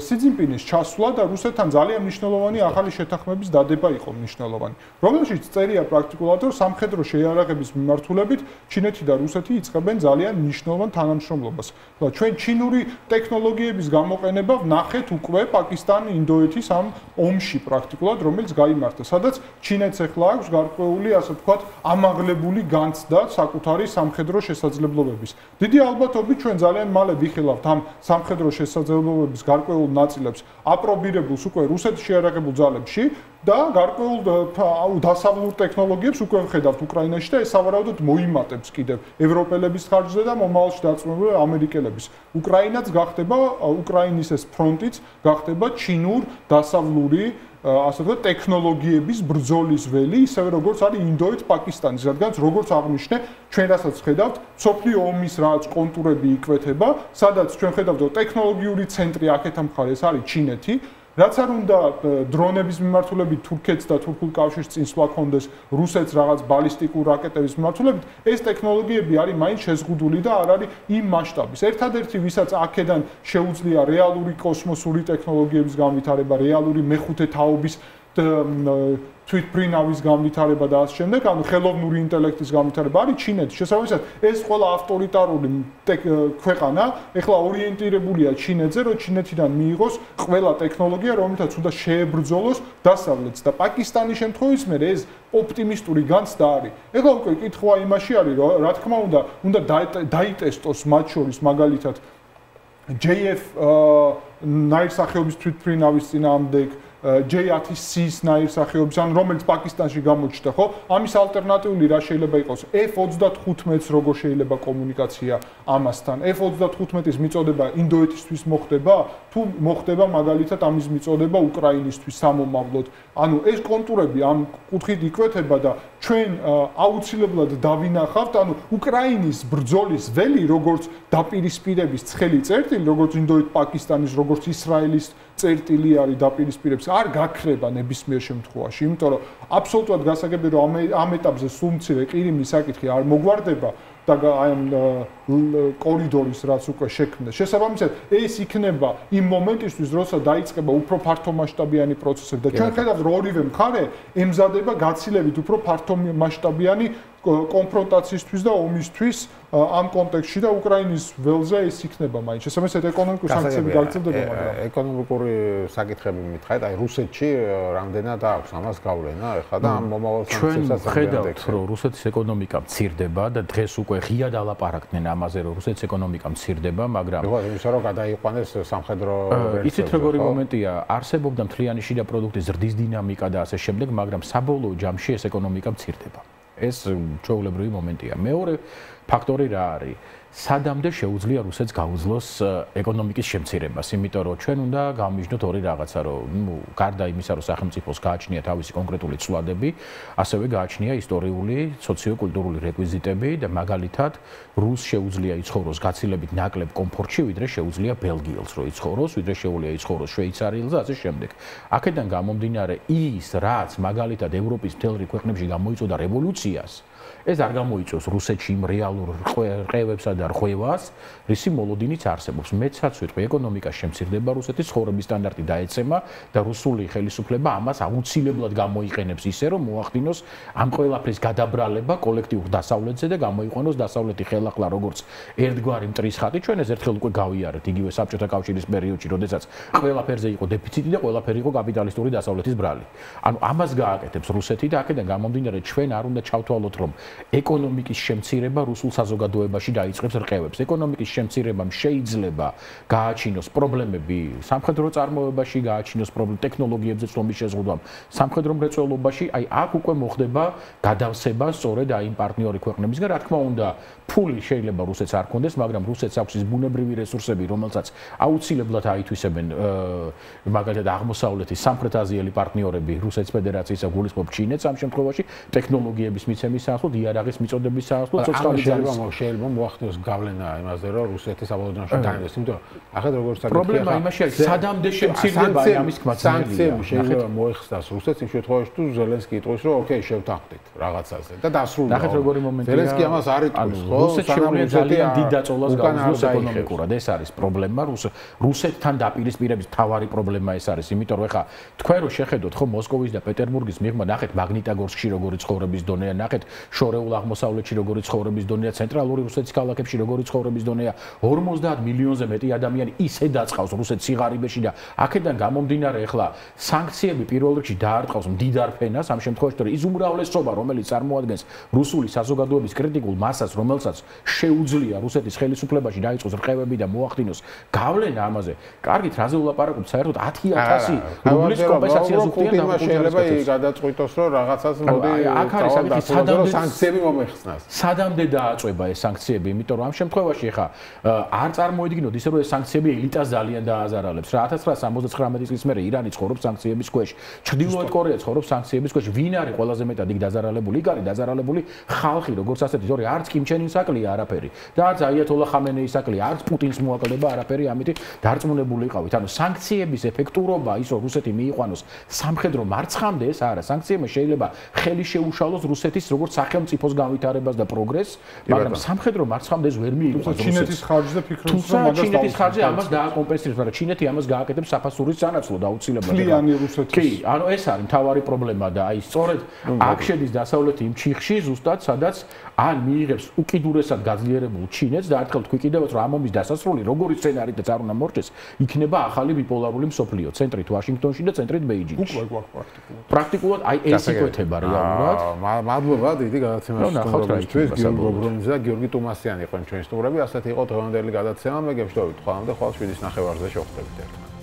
სი ძინპინის ჩასვლა და რუსეთთან ძალიან მნიშვნელოვანი ახალი შეთანხმების დადება იყო მნიშვნელოვანი. რომელშიც წერია პრაქტიკულად რომ სამხედრო შეიარაღების მიმართულებით ჩინეთი და რუსეთი იწყებენ ძალიან მნიშვნელოვან თანამშრომლობას. ჩვენ ჩინური ტექნოლოგიების გამოყენება ვნახეთ უკვე პაკისტან-ინდოეთის ამ ომში პრაქტიკულად, რომელიც გაიმართა, სადაც ჩინეთს ახლა აქვს გარკვეული, ასე ვთქვათ, ამაღლებული განცდა საკუთარი სამხედრო შესაძლებლობების. დიდი ალბათობით ჩვენ ძალიან მალე ვიხილავთ ამ სამხედრო შესაძლებლობების გარკვეულ ნაწილებს აპრობირებულს უკვე რუსეთის შეიარაღებულ ძალებში და გარკვეულ დასავლურ ტექნოლოგიებს უკვე ვხედავთ უკრაინაში და ეს სავარაუდოდ მოიმატებს კიდევ ევროპელების ხარჯზე და მომავალში დაწესებული ამერიკელების. უკრაინაც გახდება უკრაინის ეს ფრონტიც გახდება ჩინურ დასავლური ასე ვთქვათ ტექნოლოგიების ბრძოლის ველი, ისევე როგორც არის ინდოეთ პაკისტანის, რადგანაც როგორც აღნიშნე, ჩვენ რასაც ხედავთ, სოფლიო ომის რაღაც კონტურები იკვეთება, სადაც ჩვენ ხედავთ ტექნოლოგიური ცენტრი აქეთ ამ მხარეს არის ჩინეთი, რაც არ უნდა დრონების მიმართულებით თურქეთს და თურქულ კავშირს წინსვლა კონდეს რუსეთს რაღაც ბალისტიკურ რაკეტების მიმართულებით, ეს ტექნოლოგიები არის მაინც შეზღუდული და არ არის იმ მასშტაბის. ერთადერთი, ვისაც აქედან შეუძლია რეალური კოსმოსური ტექნოლოგიების განვითარება, რეალური მეხუთე თაობის თვითფრინავის განვითარება და ასე შემდეგ, ანუ ხელოვნური ინტელექტის განვითარება არის ჩინეთი. შესაბამისად, ეს ყველა ავტორიტარული ქვეყანა ეხლა ორიენტირებულია ჩინეთზე, რომ ჩინეთიდან მიიღოს ყველა ტექნოლოგია, რომელთაც უნდა შეებრძოლოს დასავლეთს და პაკისტანის შემთხვევის მერე ეს ოპტიმისტური განცდა არის. ეხლა უკვე კითხვა იმაში არის, რომ რა თქმა უნდა დაიტესტოს მათ შორის მაგალითად JF ნაირსახეობის თვითფრინავის წინააღმდეგ J10C-ის ნაირსახეობის, ან რომელიც პაკისტანში გამოჩნდა, ხო? ამის ალტერნატიული რა შეიძლება იყოს? F-35-ს როგორ შეიძლება კომუნიკაცია ამასთან? F-35-ის მიწოდება ინდოეთისთვის მოხდება? თუ მოხდება მაგალითად ამის მიწოდება უკრაინისთვის სამომავლოდ? ანუ ეს კონტურები ამ კუთხით იკვეთება და ჩვენ აუცილებლად დავინახავთ, ანუ უკრაინის ბრძოლის ველი, როგორც დაპირისპირების ცხელი წერტილი, როგორც ინდოეთ-პაკისტანის, როგორც ისრაელის წერტილი არის დაპირისპირების, არ გაქრება ნებისმიერ შემთხვევაში, იმიტომ რომ აბსოლუტურად გასაგებია, რომ ამ ეტაპზე სულ მცირე ყირიმის საკითხი არ მოგვარდება და აი ამ კორიდორის რაც უკვე შექმნა. შესაბამისად, ეს იქნება იმ მომენტისთვის, როცა დაიწყება უფრო ფართომასშტაბიანი პროცესები და ჩვენ ხედავთ, რომ ორივე მხარე ემზადება გაცილებით უფრო ფართომასშტაბიანი კონფრონტაციისთვის და ომისთვის ამ კონტექსტში და უკრაინის ველზე ის იქნება მაინც. შესაბამისად ეკონომიკური სანქციები გაგრძელდება, მაგრამ ეკონომიკური საკითხები მითხრათ, აი რუსეთში რამდენად აქვს ამას გავლენა ეხლა და ამ მომავალ სანქციებსაც ხედავთ, რომ რუსეთის ეკონომიკა მცირდება და დღეს უკვე ღიად ალაპარაკდნენ ამაზე, რომ რუსეთის ეკონომიკა მცირდება, მაგრამ ხო, იმისა რომ გადაიყვანეს სამხედრო იცით როგორი მომენტია, არსებობდა მთლიანი შიდა პროდუქტის ზრდის დინამიკა და ასე შემდეგ, მაგრამ საბოლოო ჯამში ეს ეკონომიკა მცირდება. ეს ჩვეულებრივი მომენტია. მეორე ფაქტორი რა არის? სადამდე შეუძლია რუსეთს გაუძლოს ეკონომიკის შემცირებას, იმიტომ რომ ჩვენ უნდა გავმიჯნოთ ორი რაღაცა, რომ გარდა იმისა, რომ სახელმწიფოს გააჩნია თავისი კონკრეტული ცვლადები, ასევე გააჩნია ისტორიული, სოციო-კულტურული რეკვიზიტები და მაგალითად რუსს შეუძლია იცხოვროს გაცილებით ნაკლებ კომფორტში, ვიდრე შეუძლია ბელგიელს რო იცხოვროს, ვიდრე შეუძლია იცხოვროს შვეიცარიელს და ასე შემდეგ. აქედან გამომდინარე ის, რაც მაგალითად ევროპის მთელ რიგ ქვეყნებში გამოიწვია რევოლუციას, ეს არ გამოიწვევს რუსეთში იმ რეალურ რყევებსა და რღვევას, რისი მოლოდინიც არსებობს. მეცაც ვიტყვი, ეკონომიკის შემცირდება, რუსეთის ცხოვრების სტანდარტი დაეცემა და რუსული ხელისუფლება ამას აუცილებლად გამოიყენებს ისე, რომ მოახდინოს ამ ყველაფრის გადაბრალება კოლექტიურ დასავლეთზე და გამოიყვანოს დასავლეთი ხელახლა როგორც ერთგვარი მტრის ხატი. ჩვენ ეს ერთხელ უკვე გავიარეთ იგივე საბჭოთა კავშირის პერიოდში, როდესაც ყველაფერზე იყო დეფიციტი და ყველაფერი იყო კაპიტალისტური დასავლეთის ბრალი. ანუ ამას გააკეთებს რუსეთი და აქედან გამომდინარე ჩვენ არ უნდა ჩავთვალოთ, რომ ეკონომიკის შემცირება რუსულ საზოგადოებაში დაიწყებს რყევებს. ეკონომიკის შემცირებამ შეიძლება გააჩინოს პრობლემები სამხედრო წარმოებაში, გააჩინოს პრობლემები ტექნოლოგიებზე წლობის შეზღუდვამ, სამხედრო მრეწველობაში, აი აქ უკვე მოხდება გადავსება სწორედ აი იმ პარტნიორი ქვეყნებისგან, რა თქმა უნდა, ფული შეიძლება რუსეთს არ კონდეს, მაგრამ რუსეთს აქვს ის ბუნებრივი რესურსები, რომელსაც აუცილებლად აითვისებენ მაგალითად აღმოსავლეთის სამხრეთ-აზიელი პარტნიორები, რუსეთის ფედერაციისა გულისხმობ ჩინეთს ამ შემთხვევაში, ტექნოლოგიების მიცემის საახლოდ, იარაღის მიწოდების საახლოდ, ცოცხალი შეიძლება მოახდინოს გავლენა იმაზე, რომ რუსეთი საბოლოო ჯამში დაინდეს, იმიტომ რომ ახლა როგორც საკითხია, პრობლემა იმაში არის, სადამდე შემცირდება ამის თქმა ძნელია. სანქციები შეიძლება მოეხსნას რუსეთს იმ შემთხვევაში, თუ ზელენსკი იტყვის, რომ ოკეი, შევთანხმდით რაღაცაზე და დასრულდა. ნახეთ როგორი მომენტია. ზელენსკი ამას არ იტყვის, ხო? რუსეთს შეუძლია ძალიან დიდ დაწოლას გაუძლოს ეკონომიკურად. ეს არის პრობლემა. რუსეთთან დაპირისპირების მთავარი პრობლემა ეს არის, იმიტომ რომ ეხლა თქვენ რო შეხედოთ, ხო, მოსკოვის და პეტერბურგის მიღმა, ნახეთ მაგნიტოგორსკში როგორი ცხოვრების დონეა, ნახეთ შორეულ აღმოსავლეთში როგორი ცხოვრების დონეა, ცენტრალური რუსეთის ქალაქებში როგორი ცხოვრების დონეა, 50 მილიონზე მეტი ადამიანი ისე დაწყავს რუსეთის სიღარიბეში და აქედან გამომდინარე ეხლა სანქციები პირველ რიგში დაარტყავს მდიდარ ფენას ამ შემთხვევაში, რომ ის უმრავლესობა, რომელიც წარმოადგენს რუსული საზოგადოების კრიტიკულ მასას, რომელსაც შეუძლია რუსეთის ხელისუფლებაში დაიწყოს რყევები და მოახდინოს გავლენა ამაზე. კარგით, რაზე ვლაპარაკობთ? საერთოდ 10,000 რუბლის კომპენსაციას უხდიან და შეიძლება გადაწყვიტოს, რომ რაღაცას მოდი აქ არის საკითხი, სადამდე სანქციები მომეხსნას. სადამდე დააწובה ეს სანქციები, იმიტომ რომ ამ შემთხვევაში ხა არ წარმოედგინოთ ისე რომ ეს სანქციები ელიტას ძალიან დააზარალებს. რა 1979 წლის მერე ირანი ცხოვრობს სანქციების ქვეშ, ჩრდილოეთ კორეა ცხოვრობს სანქციების ქვეშ. ვინ არის ყველაზე მეტად იქ დაზარალებული? იქ არის დაზარალებული ხალხი, როგორც ასეთი, თორე არც კიმ ჩენ ინს აკლია არაფერი. და არც აიათოლა ხამენეის აკლია, არც პუტინს მოაკლდება არაფერი, ამით დარწმუნებული იყავით. ანუ სანქციების ეფექტურობა, ის რომ რუსეთი მიიყვანოს სამხედრო მარცხამდე, ეს არა. სანქციებმა შეიძლება ხელი შეუშალოს რუსეთის როგორც სახელმწიფოს განვითარებას და პროგრესს, მაგრამ სამხედრო მარცხამდე ეს ვერ მიიყვანს რუსეთს. ჩინეთის ხარჯზე ფიქრობს, რომ მაგას ჩინეთის ხარჯზე ამას დააკომპენსირებს, მაგრამ ჩინეთი ამას გააკეთებს საფასურის სანაცვლოდ აუცილებლად. ფლიანი რუსეთის. კი, ანუ ეს არის მთავარი პრობლემა და აი სწორედ აქ შედის დასავლეთი იმ ჩიხში, ზუსტად სადაც ან მიიღებს უკიდურესად გაძლიერებულ ჩინეთს და ერთხელ თქვი კიდევაც რომ ამ ომის დასასრული როგორი სცენარიდაც არ უნდა მორჩეს, იქნება ახალი ბიპოლარული მსოფლიო, ცენტრით ვაშინგტონში და ცენტრით ბეიჯინგში. უკვე პრაქტიკულად. პრაქტიკულად აი ეს იკვეთება რეალურად. მადლობა დიდი გადაცემისთვის გიორგი გობრონიძე და გიორგი ტუმასიანი იყვნენ ჩვენი სტუმრები. ასეთი იყო დღევანდელი გადაცემა. მე გემშვიდობებით, ხვალამდე ხვალ 7:30-ზე შევხვდებით ერთმანეთს.